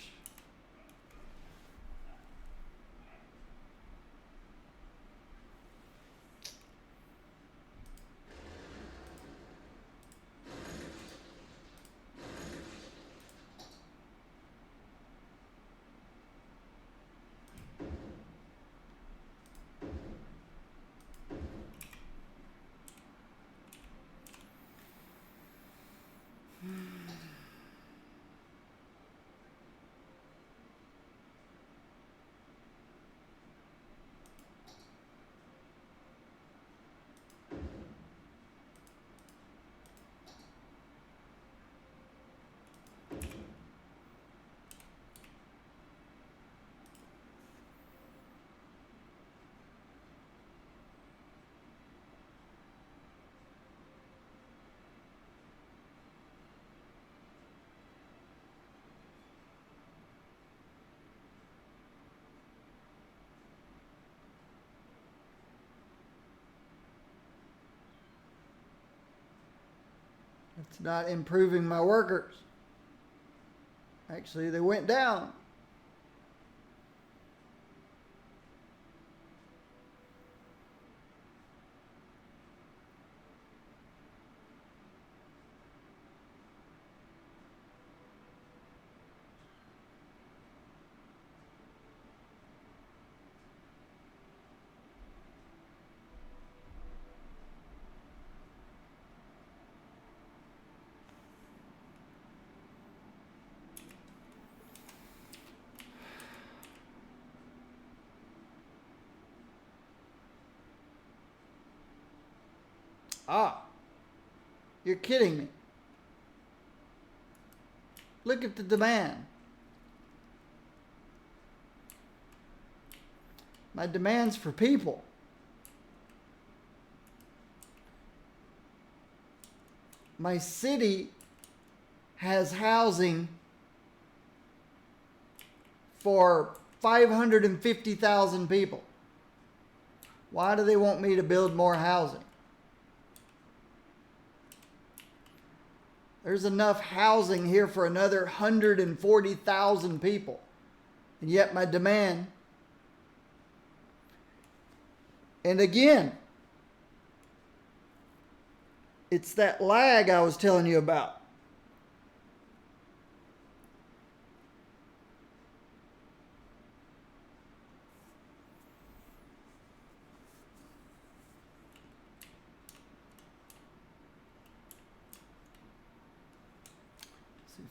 It's not improving my workers. Actually, they went down. Ah, you're kidding me. Look at the demand. My demand's for people. My city has housing for 550,000 people. Why do they want me to build more housing? There's enough housing here for another 140,000 people. And yet my demand. And again, it's that lag I was telling you about.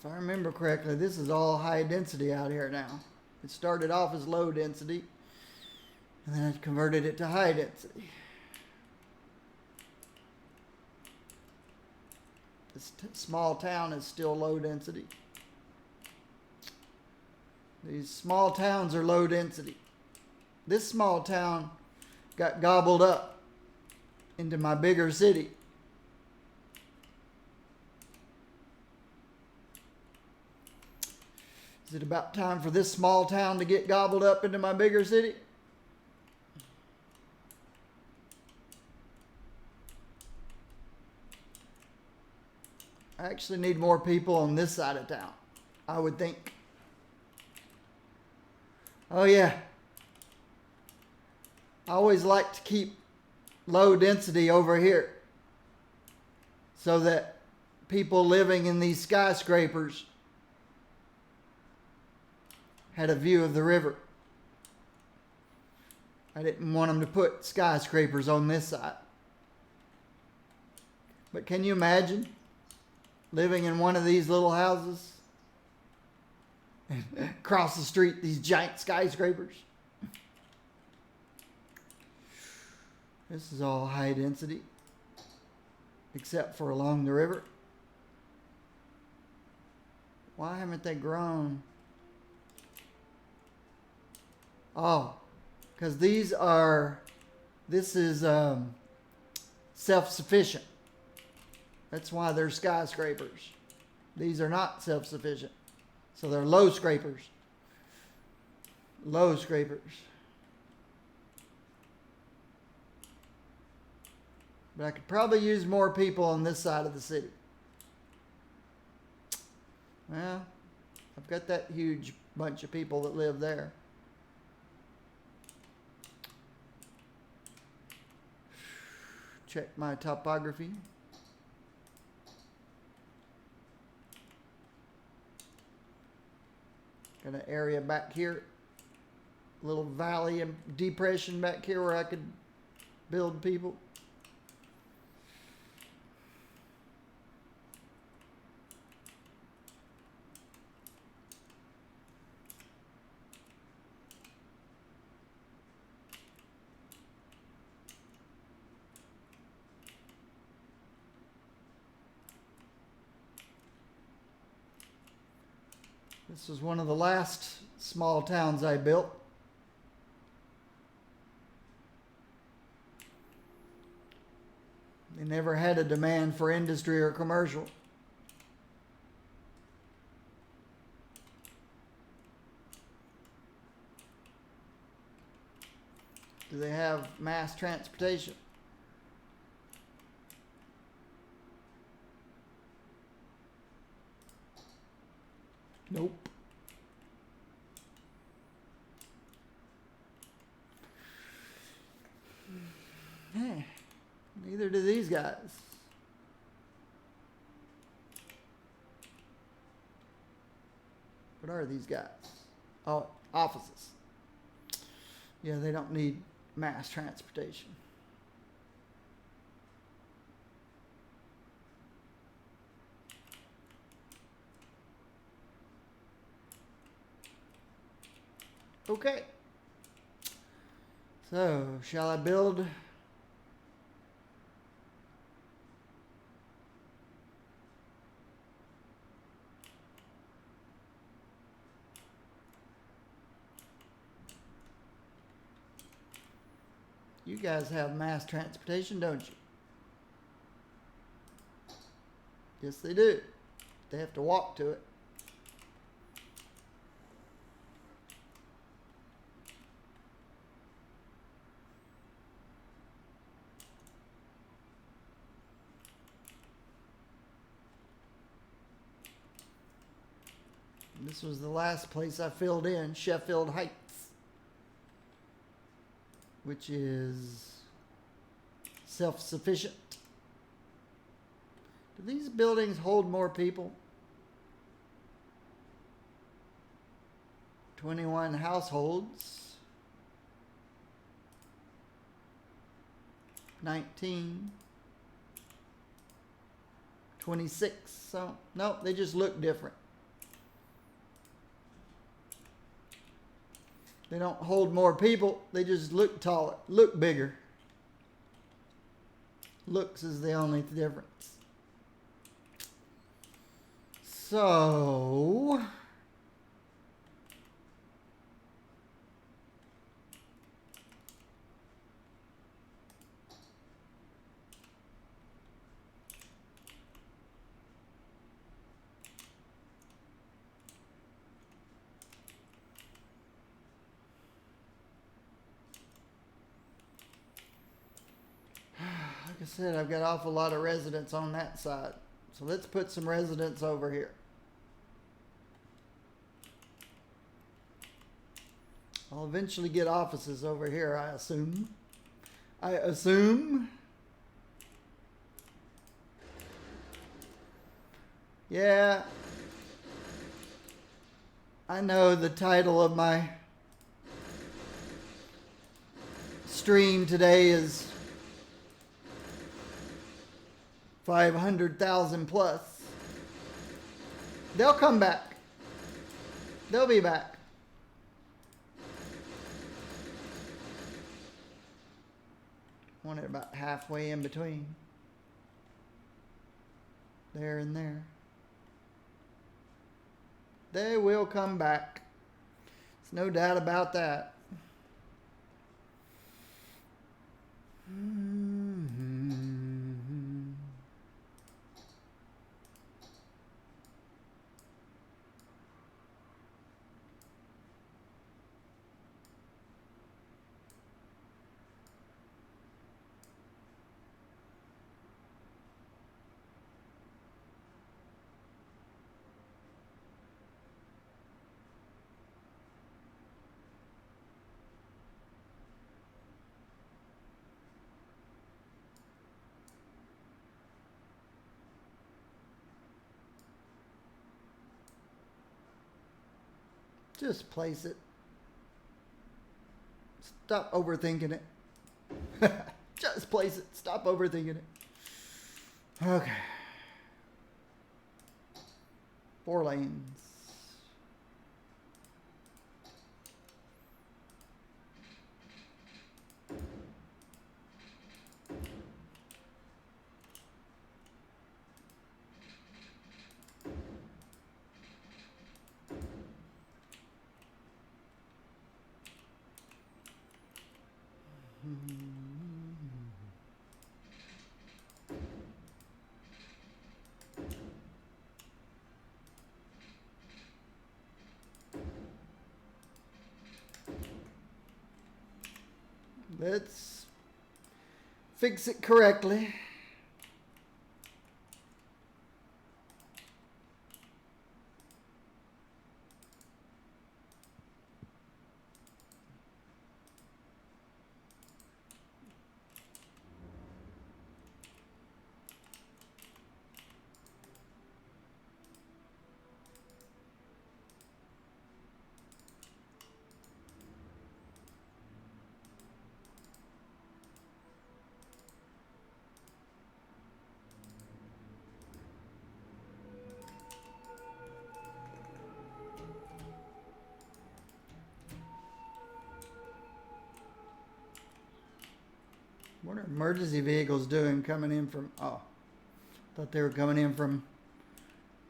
If I remember correctly, this is all high density out here now. It started off as low density, and then I converted it to high density. This small town is still low density. These small towns are low density. This small town got gobbled up into my bigger city. Is it about time for this small town to get gobbled up into my bigger city? I actually need more people on this side of town, I would think. Oh yeah. I always like to keep low density over here so that people living in these skyscrapers had a view of the river. I didn't want them to put skyscrapers on this side. But can you imagine living in one of these little houses? And across the street, these giant skyscrapers. This is all high density, except for along the river. Why haven't they grown? Oh, because this is self-sufficient. That's why they're skyscrapers. These are not self-sufficient. So they're low scrapers. Low scrapers. But I could probably use more people on this side of the city. Well, I've got that huge bunch of people that live there. Check my topography. Got an area back here, a little valley and depression back here where I could build people. This was one of the last small towns I built. They never had a demand for industry or commercial. Do they have mass transportation? Nope. Hey, neither do these guys. What are these guys? Oh, offices. Yeah, they don't need mass transportation. Okay. So, shall I build? You guys have mass transportation, don't you? Yes, they do. They have to walk to it. This was the last place I filled in, Sheffield Heights, which is self-sufficient. Do these buildings hold more people? 21 households. 19. 26. So, no, they just look different. They don't hold more people. They just look taller, look bigger. Looks is the only difference. So, like I said, I've got an awful lot of residents on that side. So let's put some residents over here. I'll eventually get offices over here, I assume. Yeah. I know the title of my stream today is 500,000 plus. They'll come back. They'll be back. Want it about halfway in between. There and there. They will come back. There's no doubt about that. Just place it. Stop overthinking it. Just place it. Stop overthinking it. Okay. 4 lanes. Let's fix it correctly. What are emergency vehicles doing coming in from... Oh, thought they were coming in from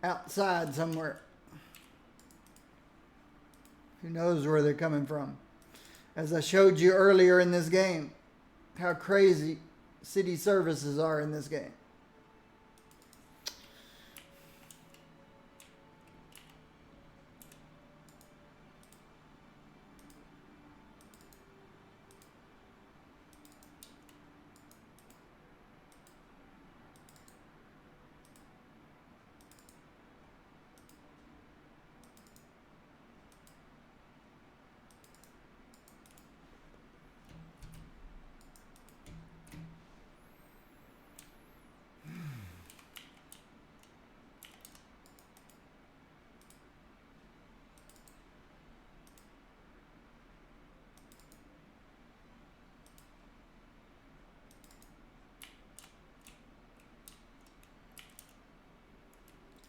outside somewhere. Who knows where they're coming from? As I showed you earlier in this game, how crazy city services are in this game.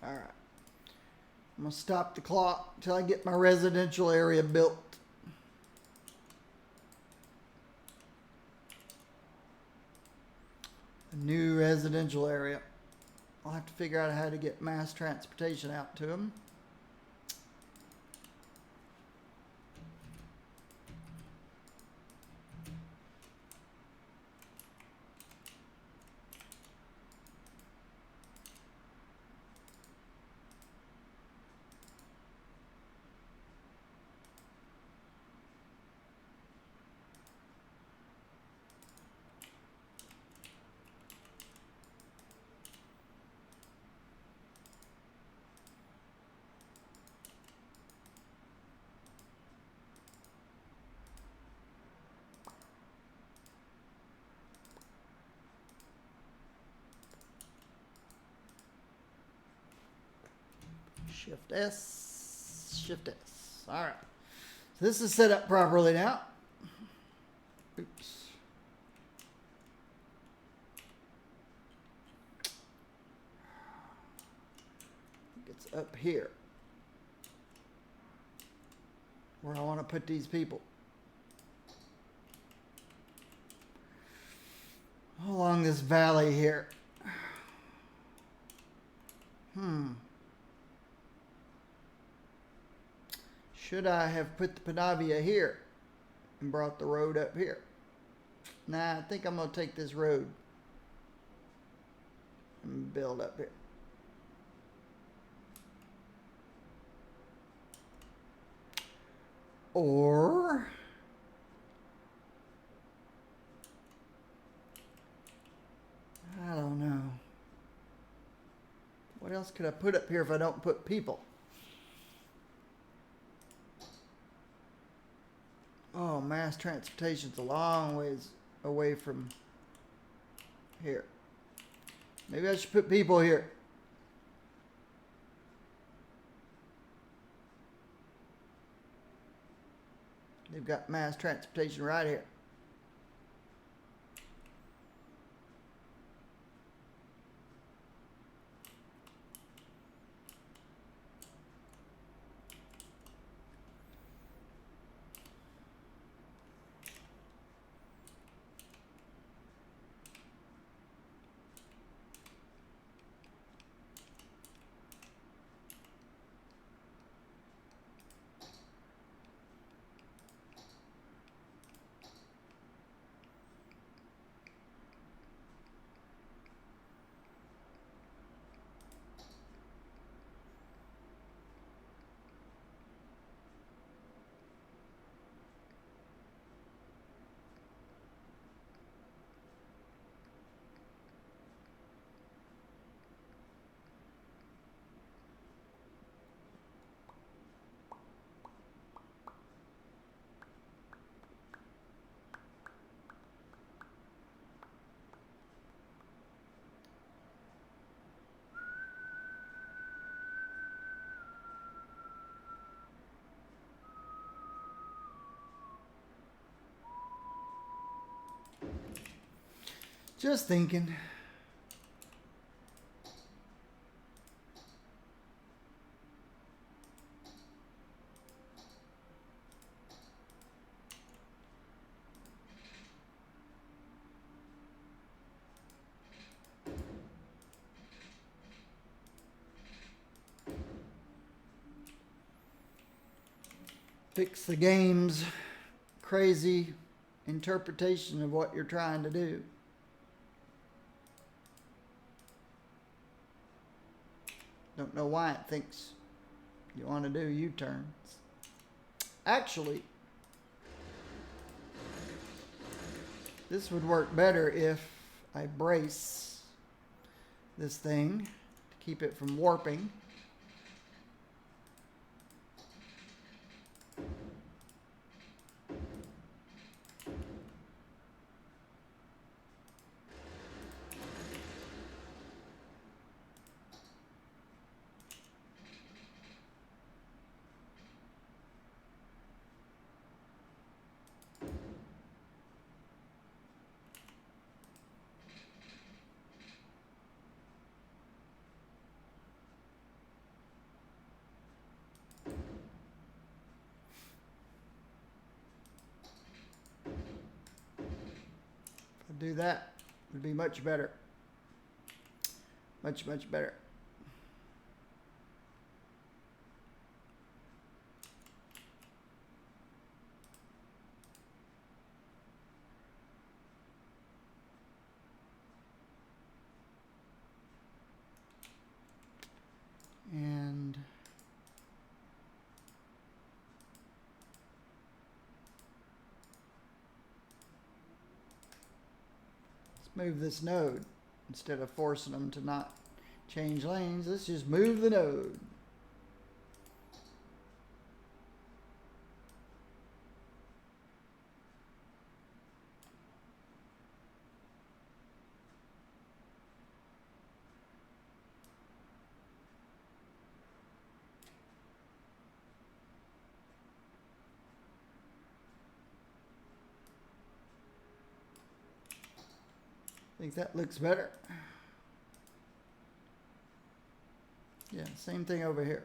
All right. I'm going to stop the clock until I get my residential area built. A new residential area. I'll have to figure out how to get mass transportation out to them. Shift S, Shift S. All right. So this is set up properly now. Oops. I think it's up here where I want to put these people. Along this valley here. Should I have put the Panavia here and brought the road up here? Nah, I think I'm going to take this road and build up here. Or I don't know. What else could I put up here if I don't put people? Oh, mass transportation's a long ways away from here. Maybe I should put people here. They've got mass transportation right here. Just thinking. Fix the game's crazy interpretation of what you're trying to do. Don't know why it thinks you want to do U-turns. Actually, this would work better if I brace this thing to keep it from warping. Do that would be much better. Much, much better. And move this node instead of forcing them to not change lanes. Let's just move the node. I think that looks better. Yeah, same thing over here.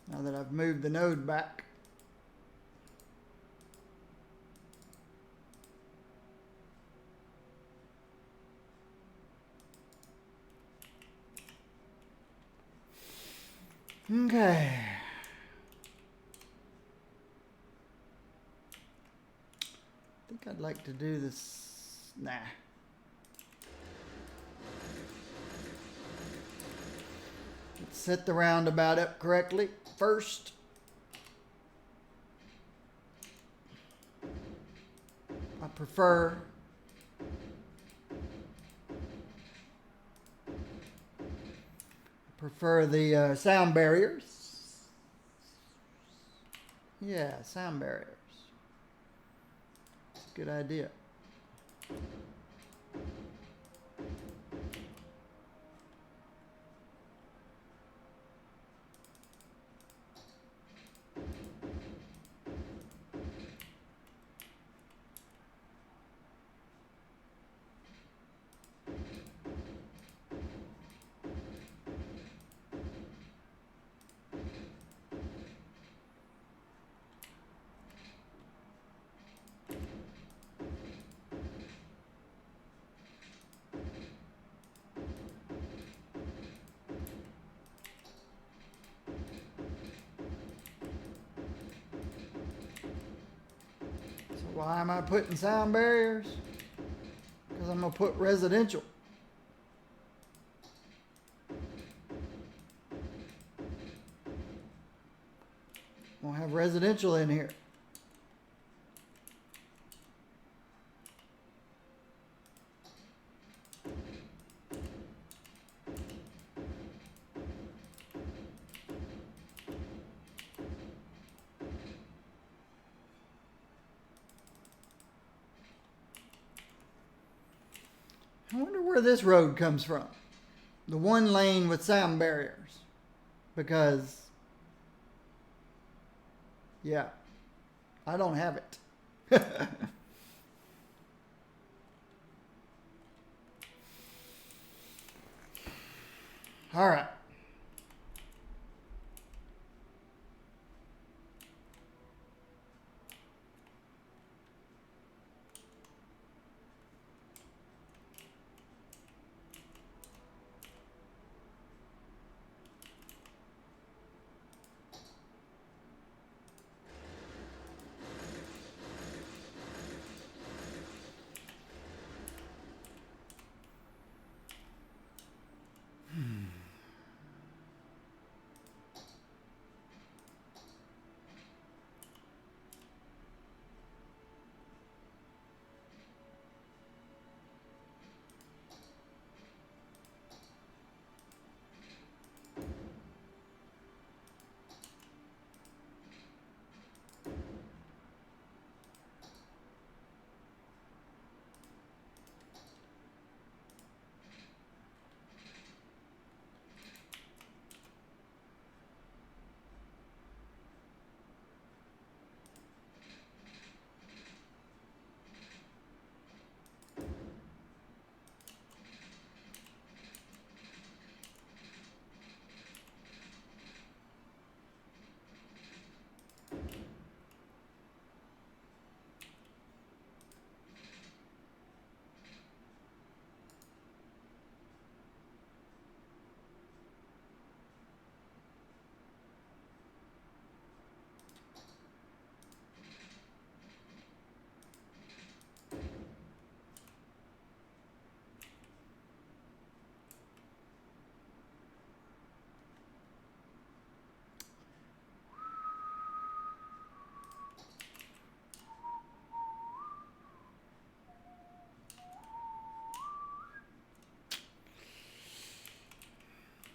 Now that I've moved the node back. Okay. I'd like to do this. Nah. Let's set the roundabout up correctly first. I prefer the sound barriers. Yeah, sound barriers. It's a good idea. So why am I putting sound barriers? Because I'm going to put residential. We'll have residential in here. I wonder where this road comes from. The one lane with sound barriers. Because, yeah, I don't have it. All right.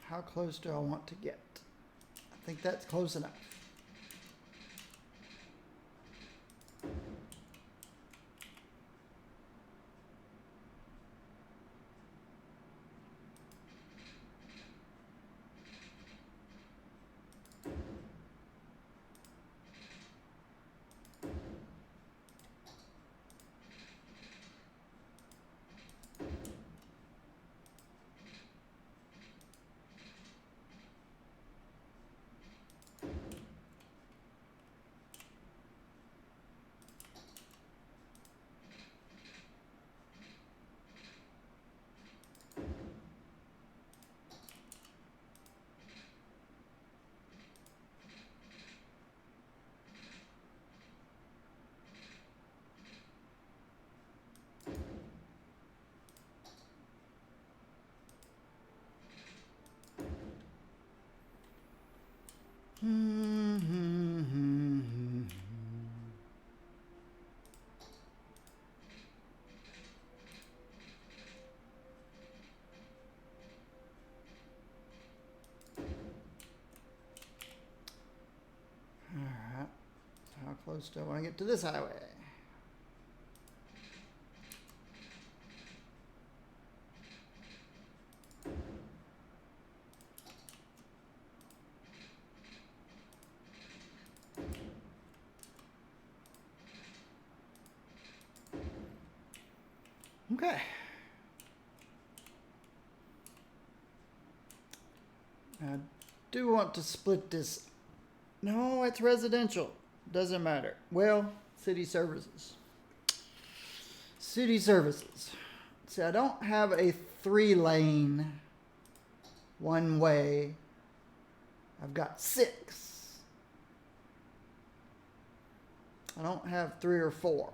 How close do I want to get? I think that's close enough. Alright. How close do I want to get to this highway? Okay. I do want to split this. No, it's residential. Doesn't matter. Well, city services. City services. See, I don't have a 3-lane one way. I've got 6. I don't have 3 or 4.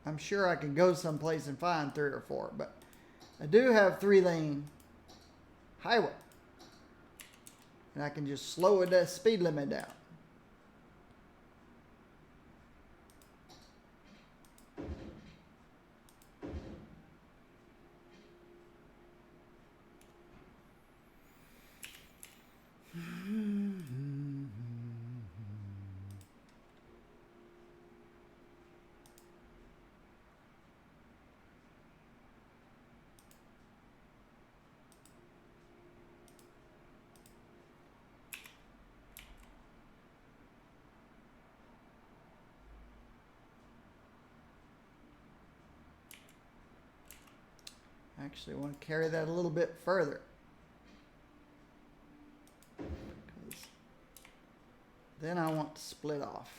I'm sure I could go someplace and find 3 or 4, but I do have 3-lane highway. And I can just slow the speed limit down. Actually, I want to carry that a little bit further. 'Cause then I want to split off.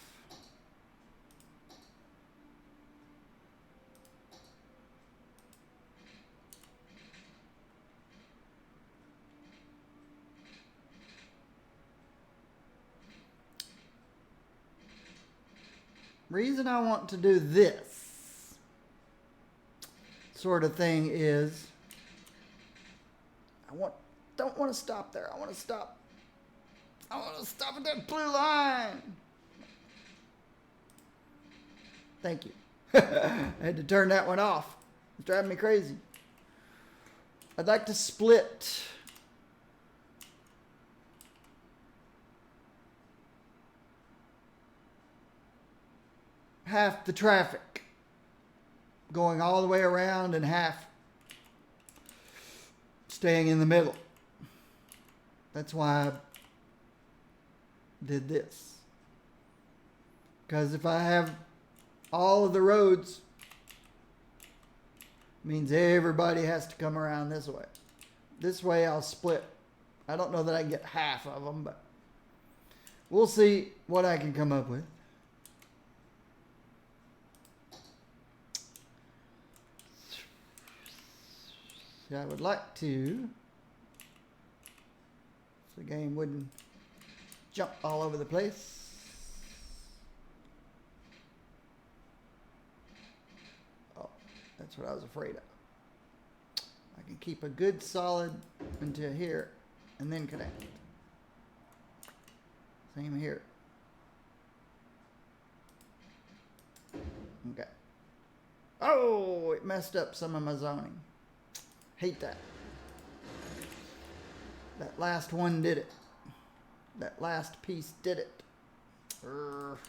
Reason I want to do this sort of thing is don't want to stop there. I want to stop at that blue line. Thank you. I had to turn that one off. It's driving me crazy. I'd like to split half the traffic going all the way around and half staying in the middle. That's why I did this. Because if I have all of the roads, it means everybody has to come around this way. This way I'll split. I don't know that I can get half of them, but we'll see what I can come up with. I would like to, if the game wouldn't jump all over the place. Oh, that's what I was afraid of. I can keep a good solid until here and then connect. Same here. Okay. Oh, it messed up some of my zoning. Hate that. That last one did it. That last piece did it. Let's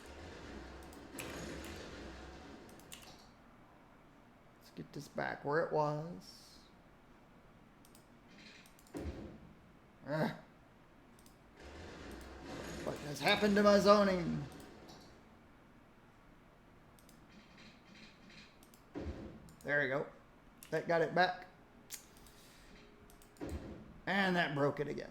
get this back where it was. What has happened to my zoning? There we go. That got it back. And that broke it again.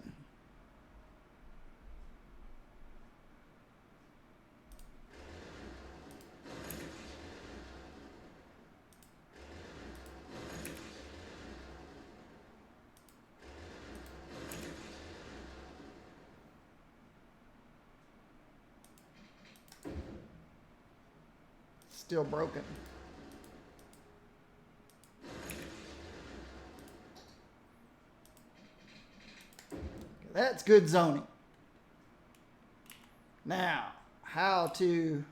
Still broken. That's good zoning. Now, how to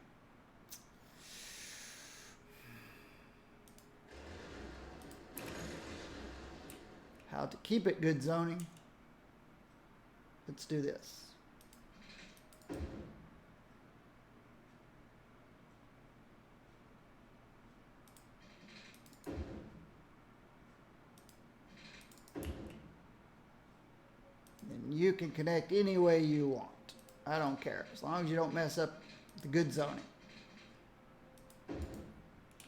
keep it good zoning. Let's do this. And you can connect any way you want. I don't care, as long as you don't mess up the good zoning.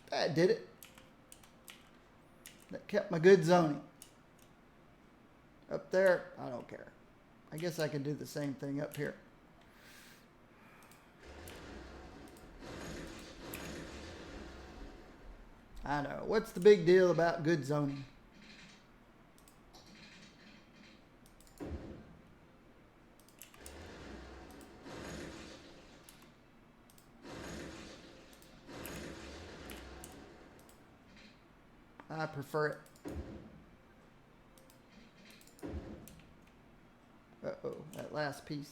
That did it. That kept my good zoning. Up there, I don't care. I guess I can do the same thing up here. I know. What's the big deal about good zoning? I prefer it. Uh-oh, that last piece.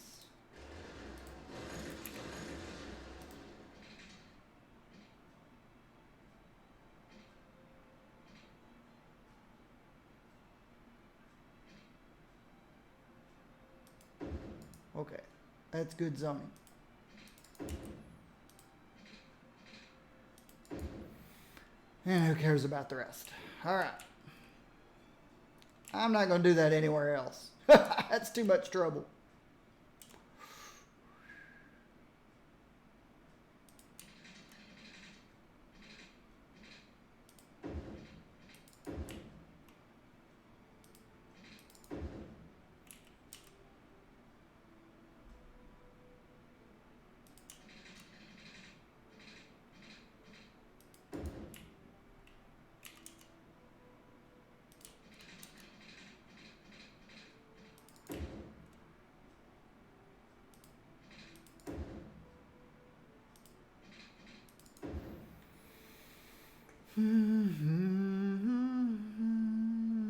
Okay, that's good zoning. And who cares about the rest? All right. I'm not going to do that anywhere else. That's too much trouble.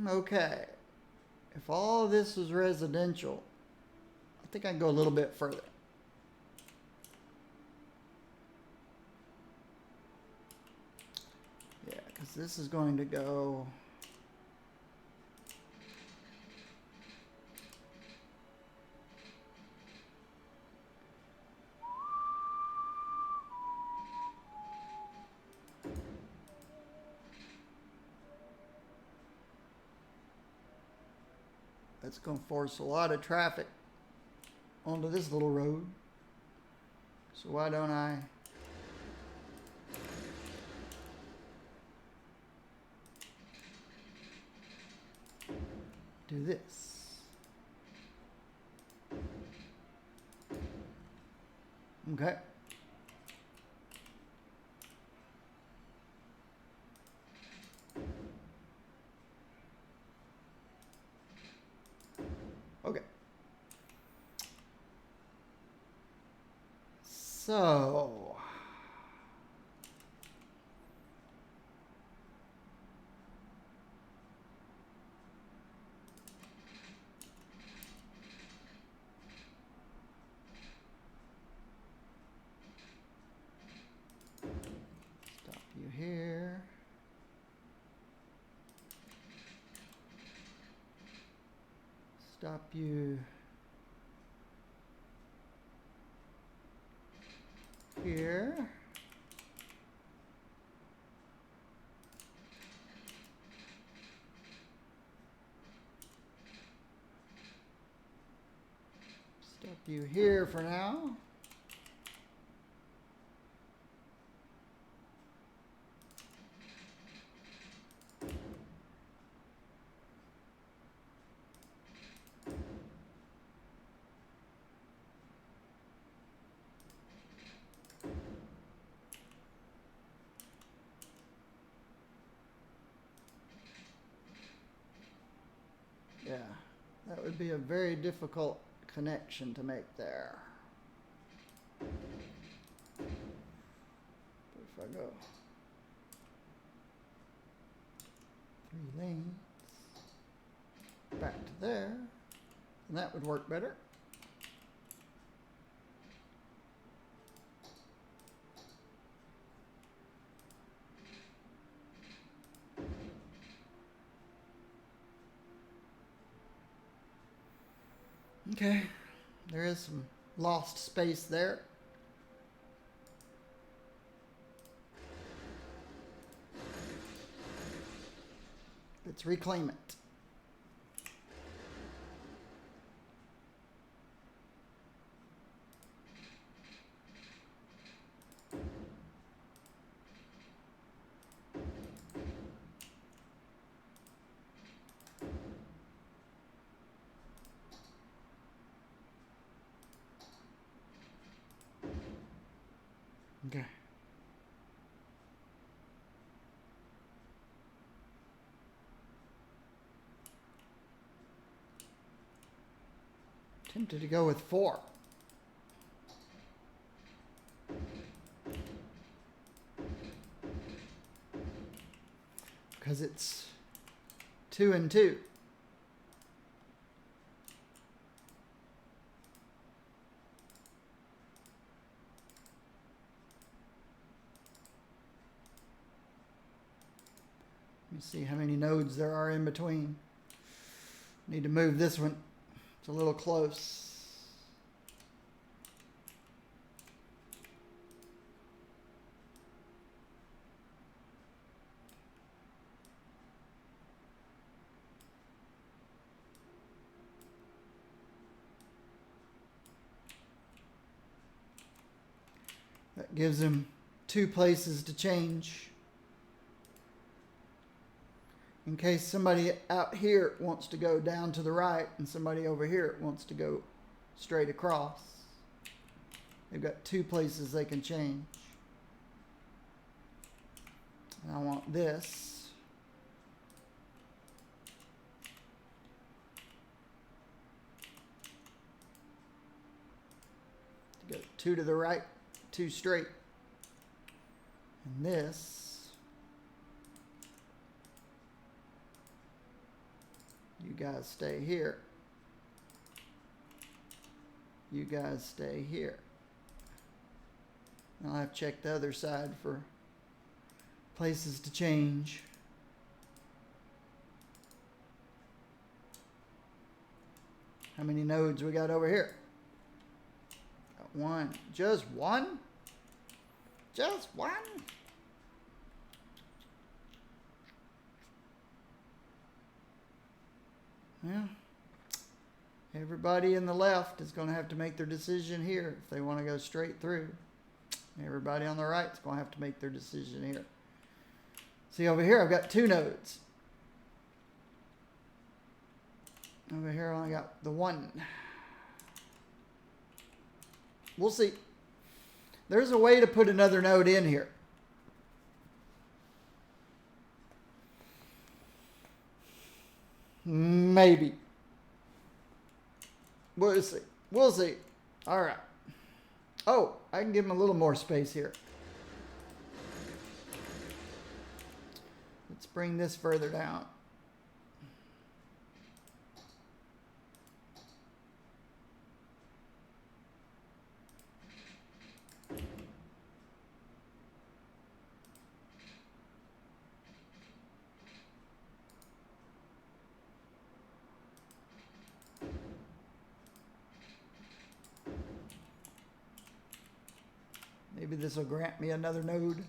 Okay. If all of this was residential, I think I can go a little bit further. Yeah, because this is going to go... That's going to force a lot of traffic onto this little road. So why don't I do this? Okay. Okay. So, stop you here. Stop you here. Stop you here for now. Yeah, that would be a very difficult connection to make there. But if I go 3 lanes back to there, That would work better. Okay, there is some lost space there. Let's reclaim it. Okay. Tempted to go with 4. Because it's 2 and 2. Let me see how many nodes there are in between. Need to move this one. It's a little close. That gives him 2 places to change. In case somebody out here wants to go down to the right and somebody over here wants to go straight across. They've got 2 places they can change. And I want this. To go 2 to the right, 2 straight. And this. You guys stay here. You guys stay here. I'll have to check the other side for places to change. How many nodes we got over here? Got 1. Just 1? Just 1? Yeah. Everybody in the left is going to have to make their decision here if they want to go straight through. Everybody on the right is going to have to make their decision here. See, over here I've got 2 nodes. Over here I only got the 1. We'll see. There's a way to put another node in here. Maybe. We'll see. We'll see. All right. Oh, I can give him a little more space here. Let's bring this further down. Maybe this will grant me another node.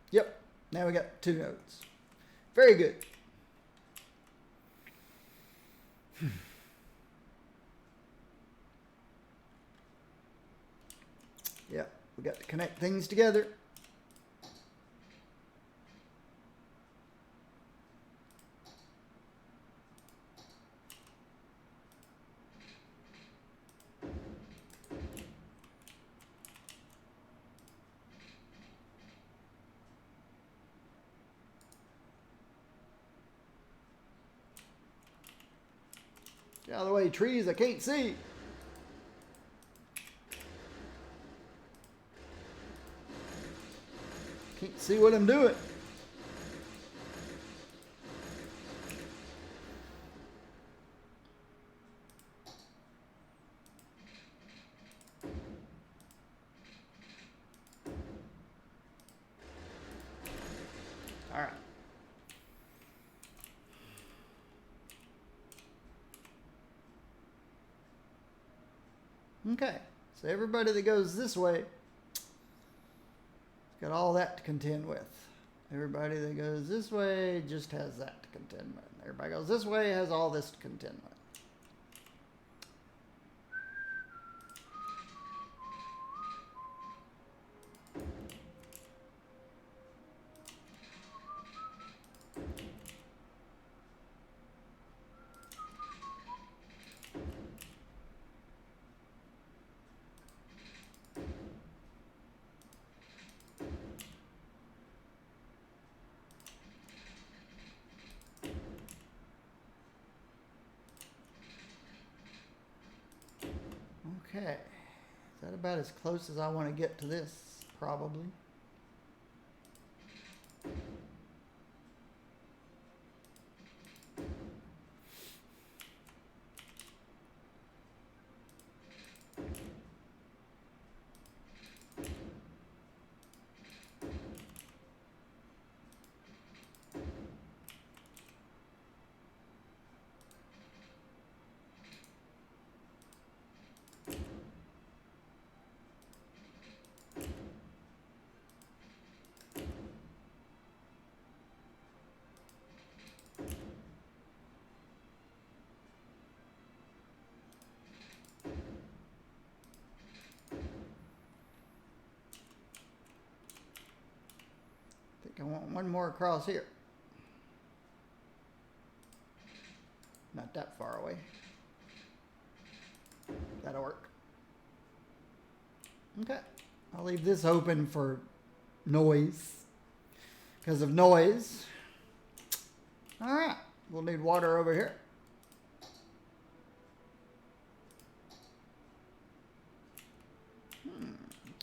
Yep, now we got 2 nodes. Very good. Yep, we got to connect things together. Get out of the way, trees, I can't see. Can't see what I'm doing. All right. Okay, so everybody that goes this way got all that to contend with. Everybody that goes this way just has that to contend with. Everybody goes this way has all this to contend with. Okay, is that about as close as I want to get to this? Probably. I want one more across here. Not that far away. That'll work. Okay. I'll leave this open for noise. Because of noise. Alright. We'll need water over here.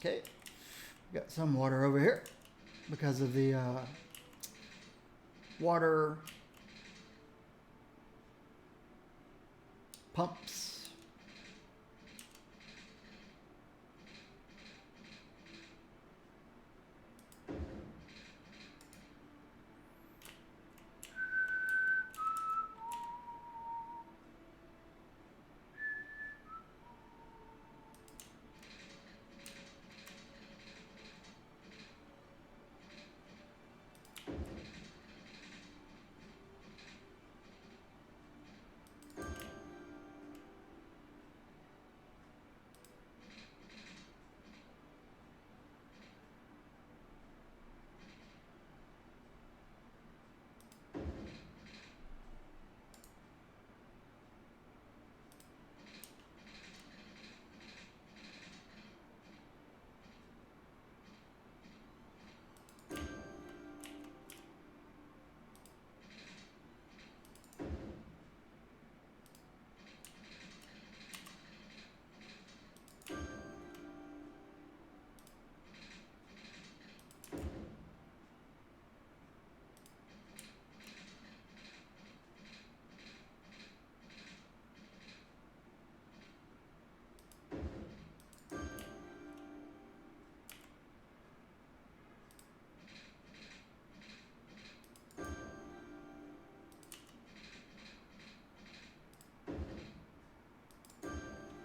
Okay. Got some water over here. Because of the water pumps.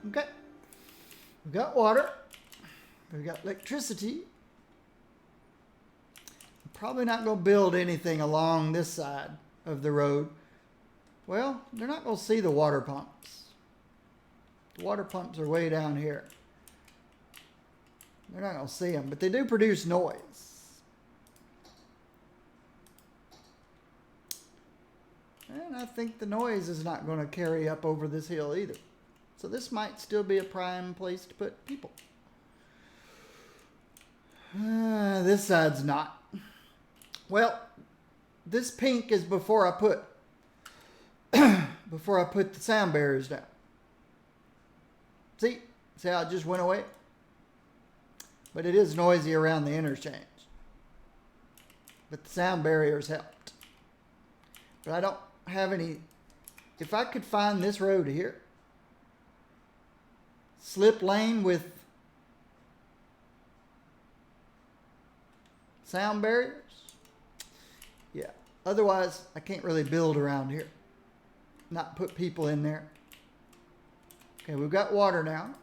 Okay. We've got water. We've got electricity. I'm probably not going to build anything along this side of the road. Well, they're not going to see the water pumps. The water pumps are way down here. They're not going to see them, but they do produce noise. And I think the noise is not going to carry up over this hill either. So this might still be a prime place to put people. This side's not. Well, this pink is before I put the sound barriers down. See how it just went away? But it is noisy around the interchange. but the sound barriers helped. But I don't have any. If I could find this road here, slip lane with sound barriers, yeah. Otherwise, I can't really build around here. Not put people in there. Okay, we've got water now.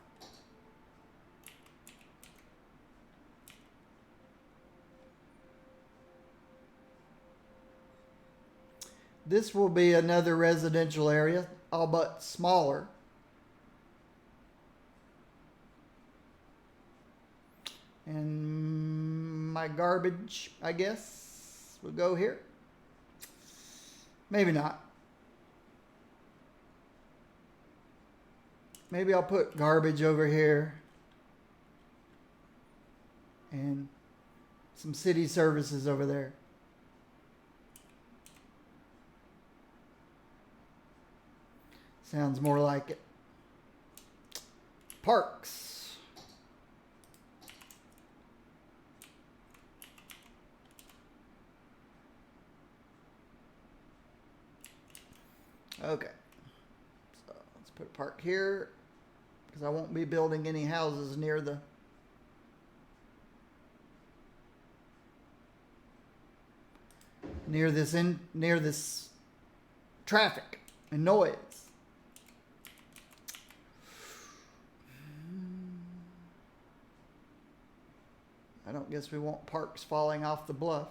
This will be another residential area, all but smaller. And my garbage, I guess, will go here. Maybe not. Maybe I'll put garbage over here. And some city services over there. Sounds more like it. Parks. Okay. So let's put a park here because I won't be building any houses near the near this traffic and noise. I don't guess we want parks falling off the bluff.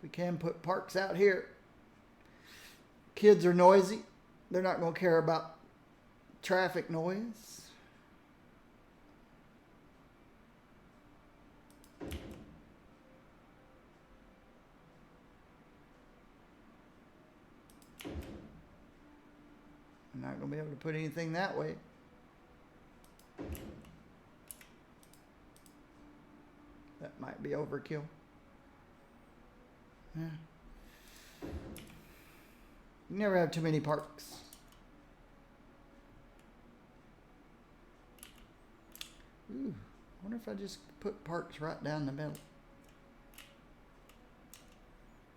We can put parks out here. Kids are noisy. They're not going to care about traffic noise. I'm not going to be able to put anything that way. That might be overkill. Yeah. You never have too many parks. Ooh, I wonder if I just put parks right down the middle.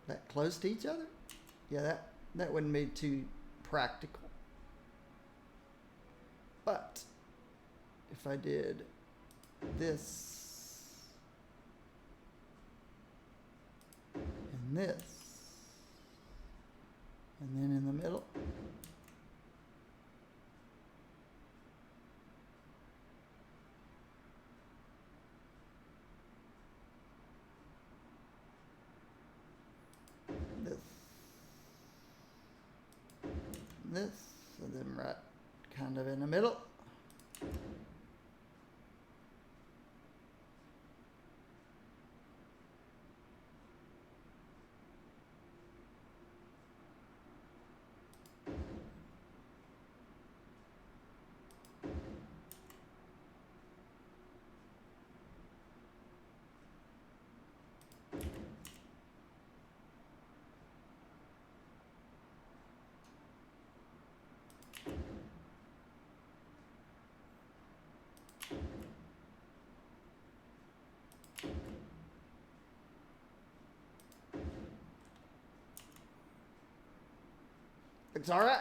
That close to each other? Yeah, that wouldn't be too practical. But if I did this and this, and then in the middle, this, and then right kind of in the middle. Looks all right.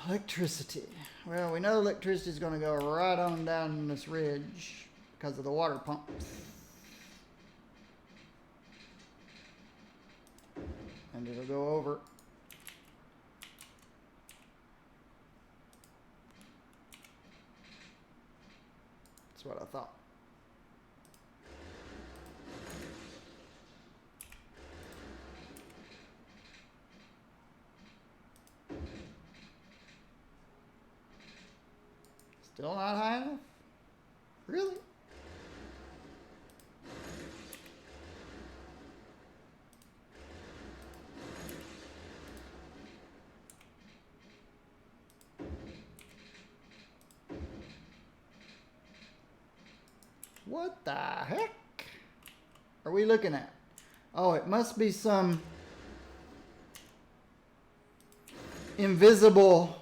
Electricity. Well, we know electricity is going to go right on down this ridge because of the water pumps. And it'll go over. That's what I thought. Still not high enough? Really? What the heck are we looking at? Oh, it must be some invisible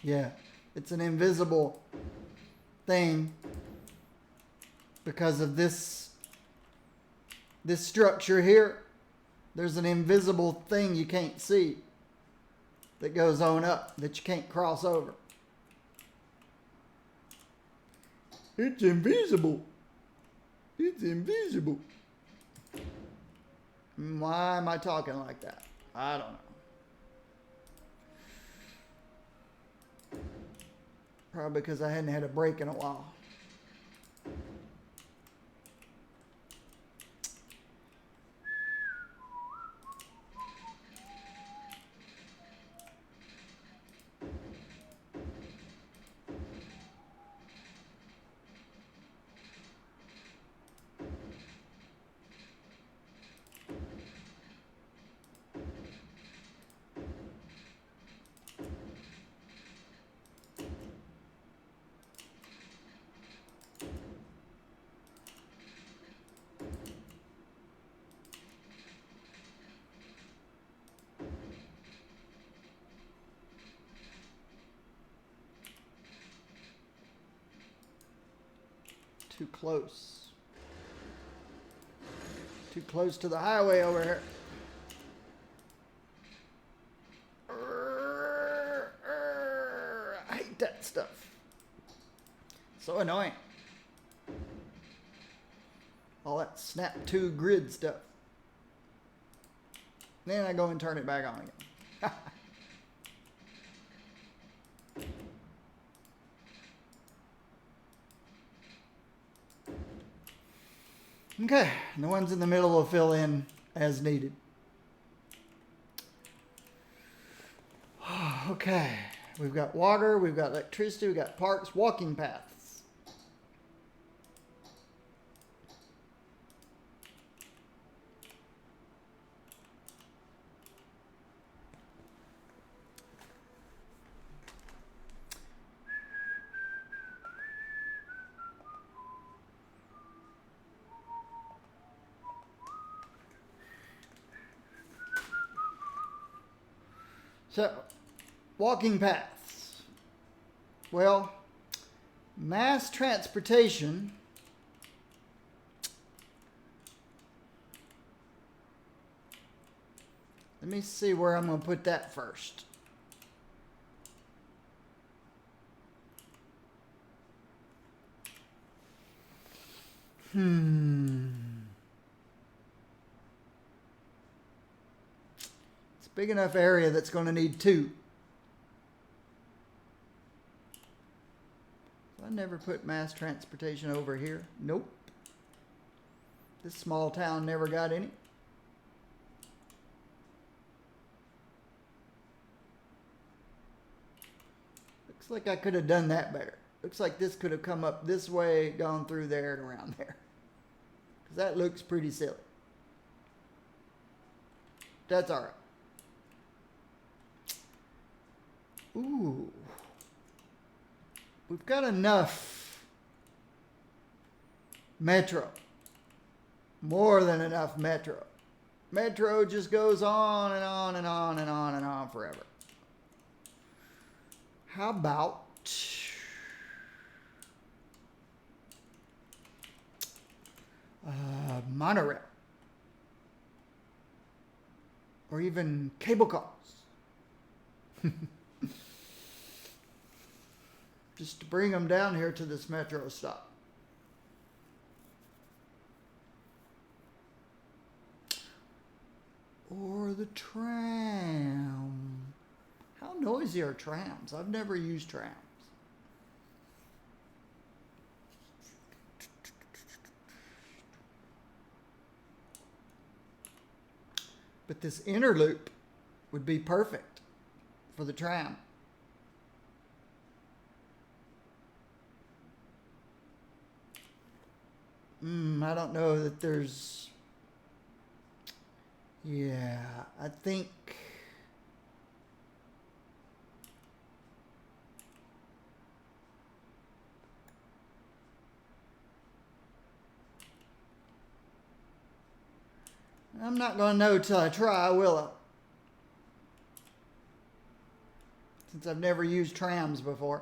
yeah, it's an invisible thing because of this structure here. There's an invisible thing you can't see that goes on up that you can't cross over. It's invisible. It's invisible. Why am I talking like that? I don't know. Probably because I hadn't had a break in a while. Too close. Too close to the highway over here. I hate that stuff. So annoying. All that snap to grid stuff. Then I go and turn it back on again. Okay, and the ones in the middle will fill in as needed. Okay, we've got water, we've got electricity, we've got parks, walking paths. So, walking paths. Well, mass transportation let me see where I'm going to put that first. It's a big enough area that's going to need two. I never put mass transportation over here. Nope. This small town never got any. Looks like I could have done that better. Looks like this could have come up this way, gone through there, and around there. Because that looks pretty silly. That's all right. Ooh. We've got enough metro. More than enough metro. Metro just goes on and on and on and on and on forever. How about monorail? Or even cable cars. Just to bring them down here to this metro stop. Or the tram. How noisy are trams? I've never used trams. But this inner loop would be perfect for the tram. I don't know that there's Yeah, I think. I'm not going to know till I try, will I? Since I've never used trams before.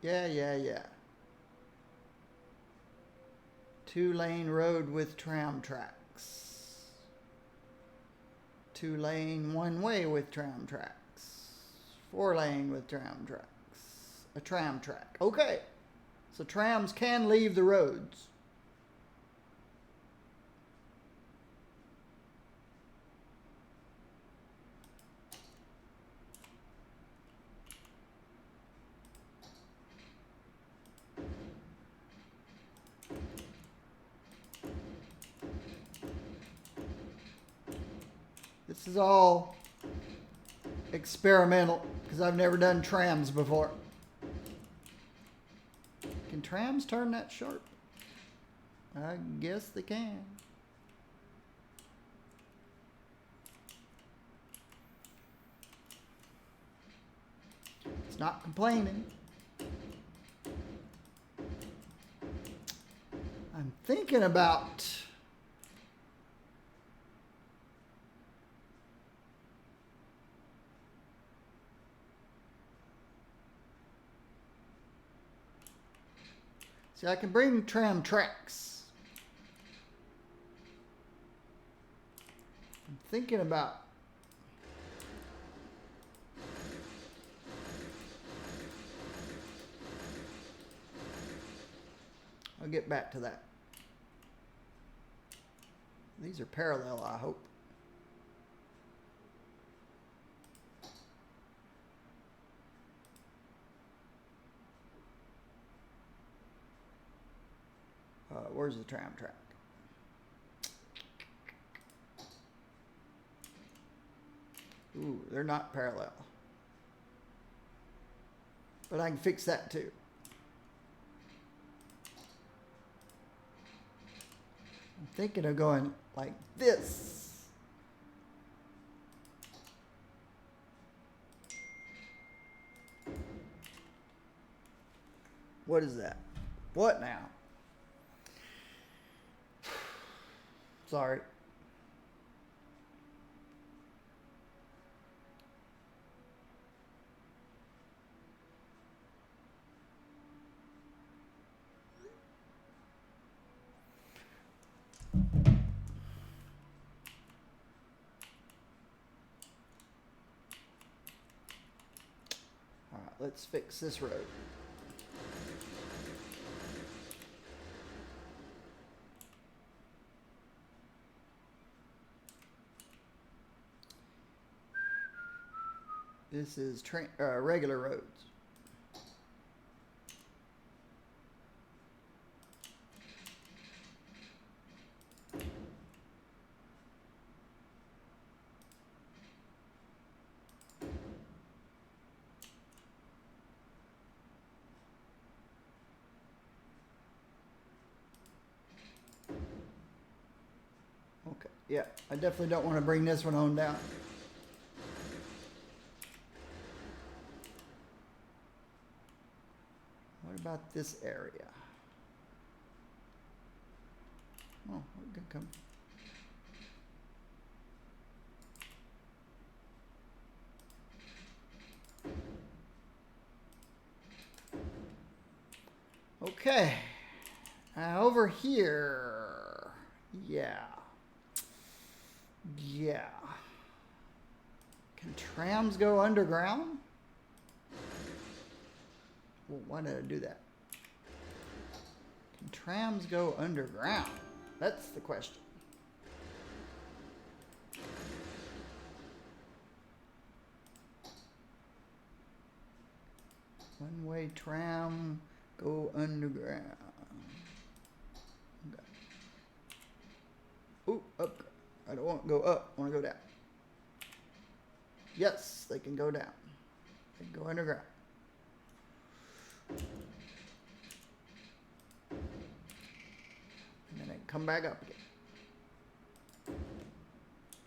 Yeah. 2-lane road with tram tracks. 2-lane one-way with tram tracks. 4-lane with tram tracks. A tram track. Okay. So trams can leave the roads. This is all experimental because I've never done trams before. Can trams turn that sharp? I guess they can. It's not complaining. I'm thinking about see, I can bring tram tracks. I'm thinking about I'll get back to that. These are parallel, I hope. Where's the tram track? Ooh, they're not parallel. But I can fix that too. I'm thinking of going like this. What is that? What now? Sorry. All right, let's fix this road. This is regular roads. Okay, yeah, I definitely don't want to bring this one on down. What about this area? Oh, we can come. Okay, over here, yeah. Can trams go underground? Well, why did I do that? Can trams go underground? That's the question. One-way tram go underground. Okay. Ooh, up. I don't want to go up. I want to go down. Yes, they can go down. They can go underground. come back up again.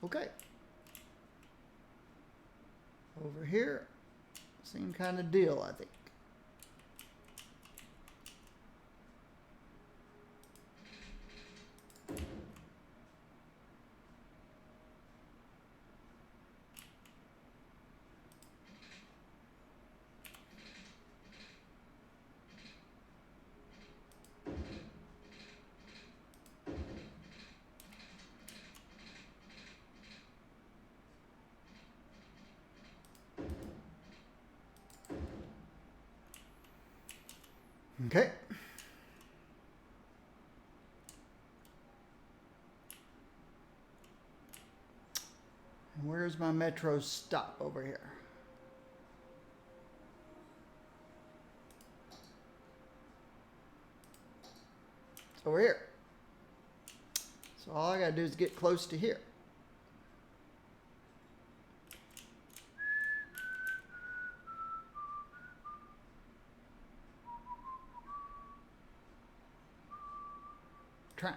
Okay. Over here, same kind of deal, I think. Okay. And where's my metro stop over here? It's over here. So all I gotta do is get close to here. Try.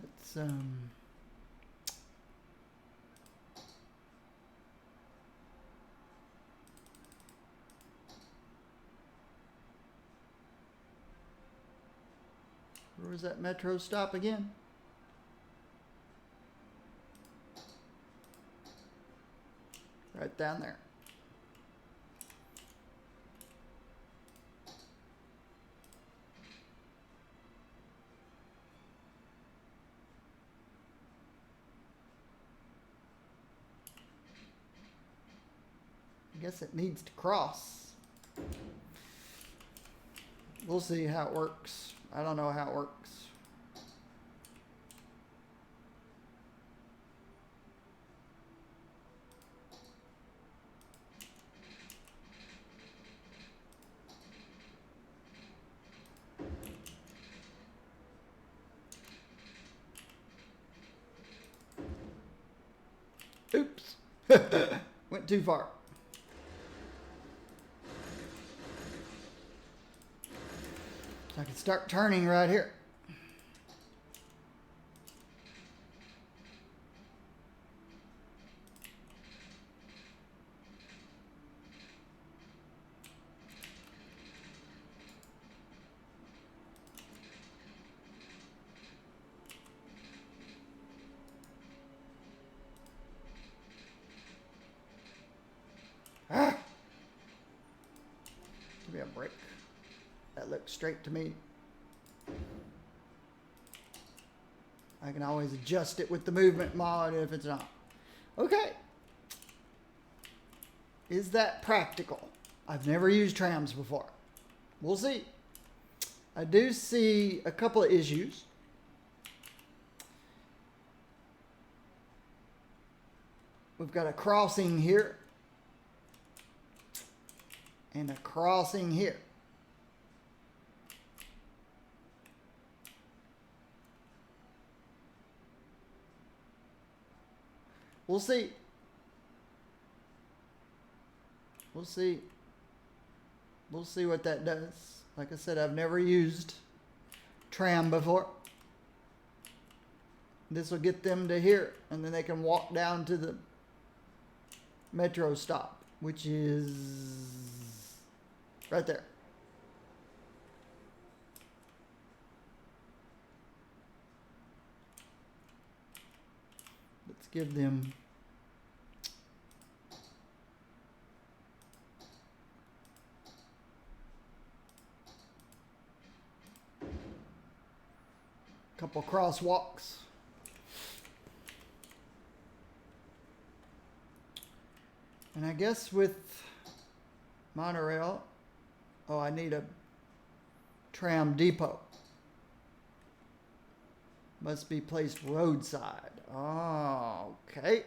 Let's where was that metro stop again? Right down there. I guess it needs to cross. We'll see how it works. I don't know how it works. Oops. Went too far. So I can start turning right here. Ah! Give me a break. That looks straight to me. I can always adjust it with the movement mod if it's not. Okay. Is that practical? I've never used trams before. We'll see. I do see a couple of issues. We've got a crossing here and a crossing here. We'll see. We'll see. We'll see what that does. Like I said, I've never used tram before. This will get them to here, and then they can walk down to the metro stop, which is right there. Let's give them a couple crosswalks. And I guess with monorail, oh, I need a tram depot. Must be placed roadside. Oh, okay.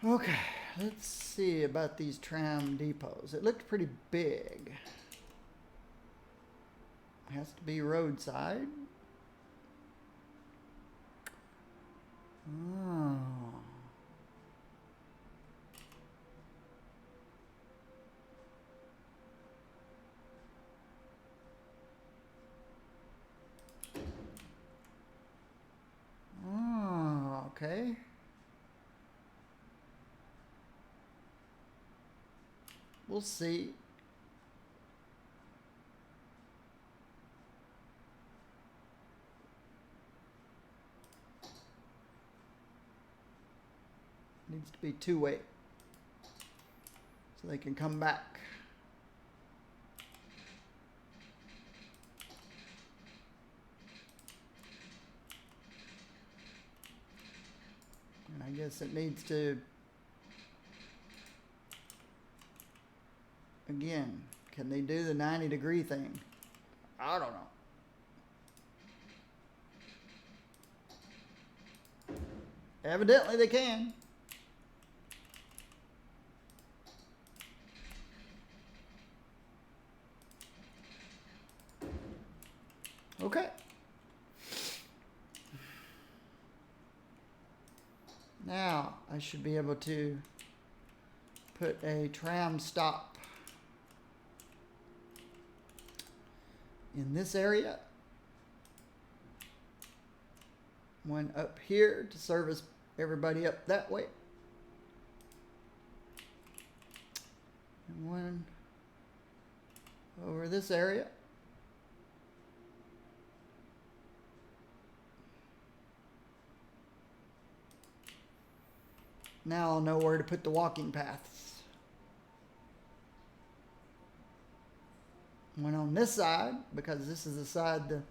Okay, let's see about these tram depots. It looked pretty big. It has to be roadside. Oh. Oh, okay. We'll see. Needs to be two-way so they can come back. And I guess it needs to, again, can they do the 90-degree thing? I don't know. Evidently they can. Okay. Now I should be able to put a tram stop in this area. One up here to service everybody up that way. And one over this area. Now I'll know where to put the walking paths. One on this side, because this is the side the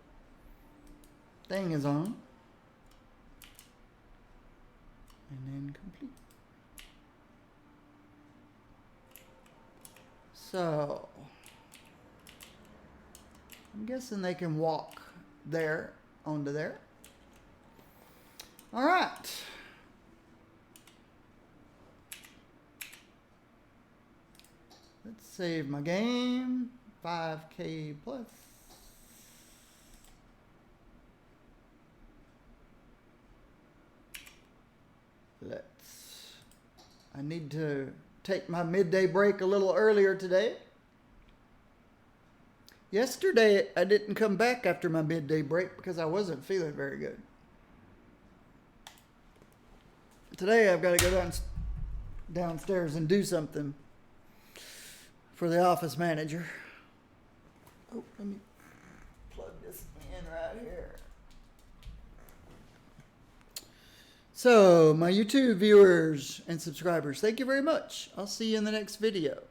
thing is on. And then complete. So, I'm guessing they can walk there onto there. All right. Let's save my game. 5K plus. I need to take my midday break a little earlier today. Yesterday, I didn't come back after my midday break because I wasn't feeling very good. Today, I've got to go downstairs and do something for the office manager. Oh, let me plug this in right here. So, my YouTube viewers and subscribers, thank you very much. I'll see you in the next video.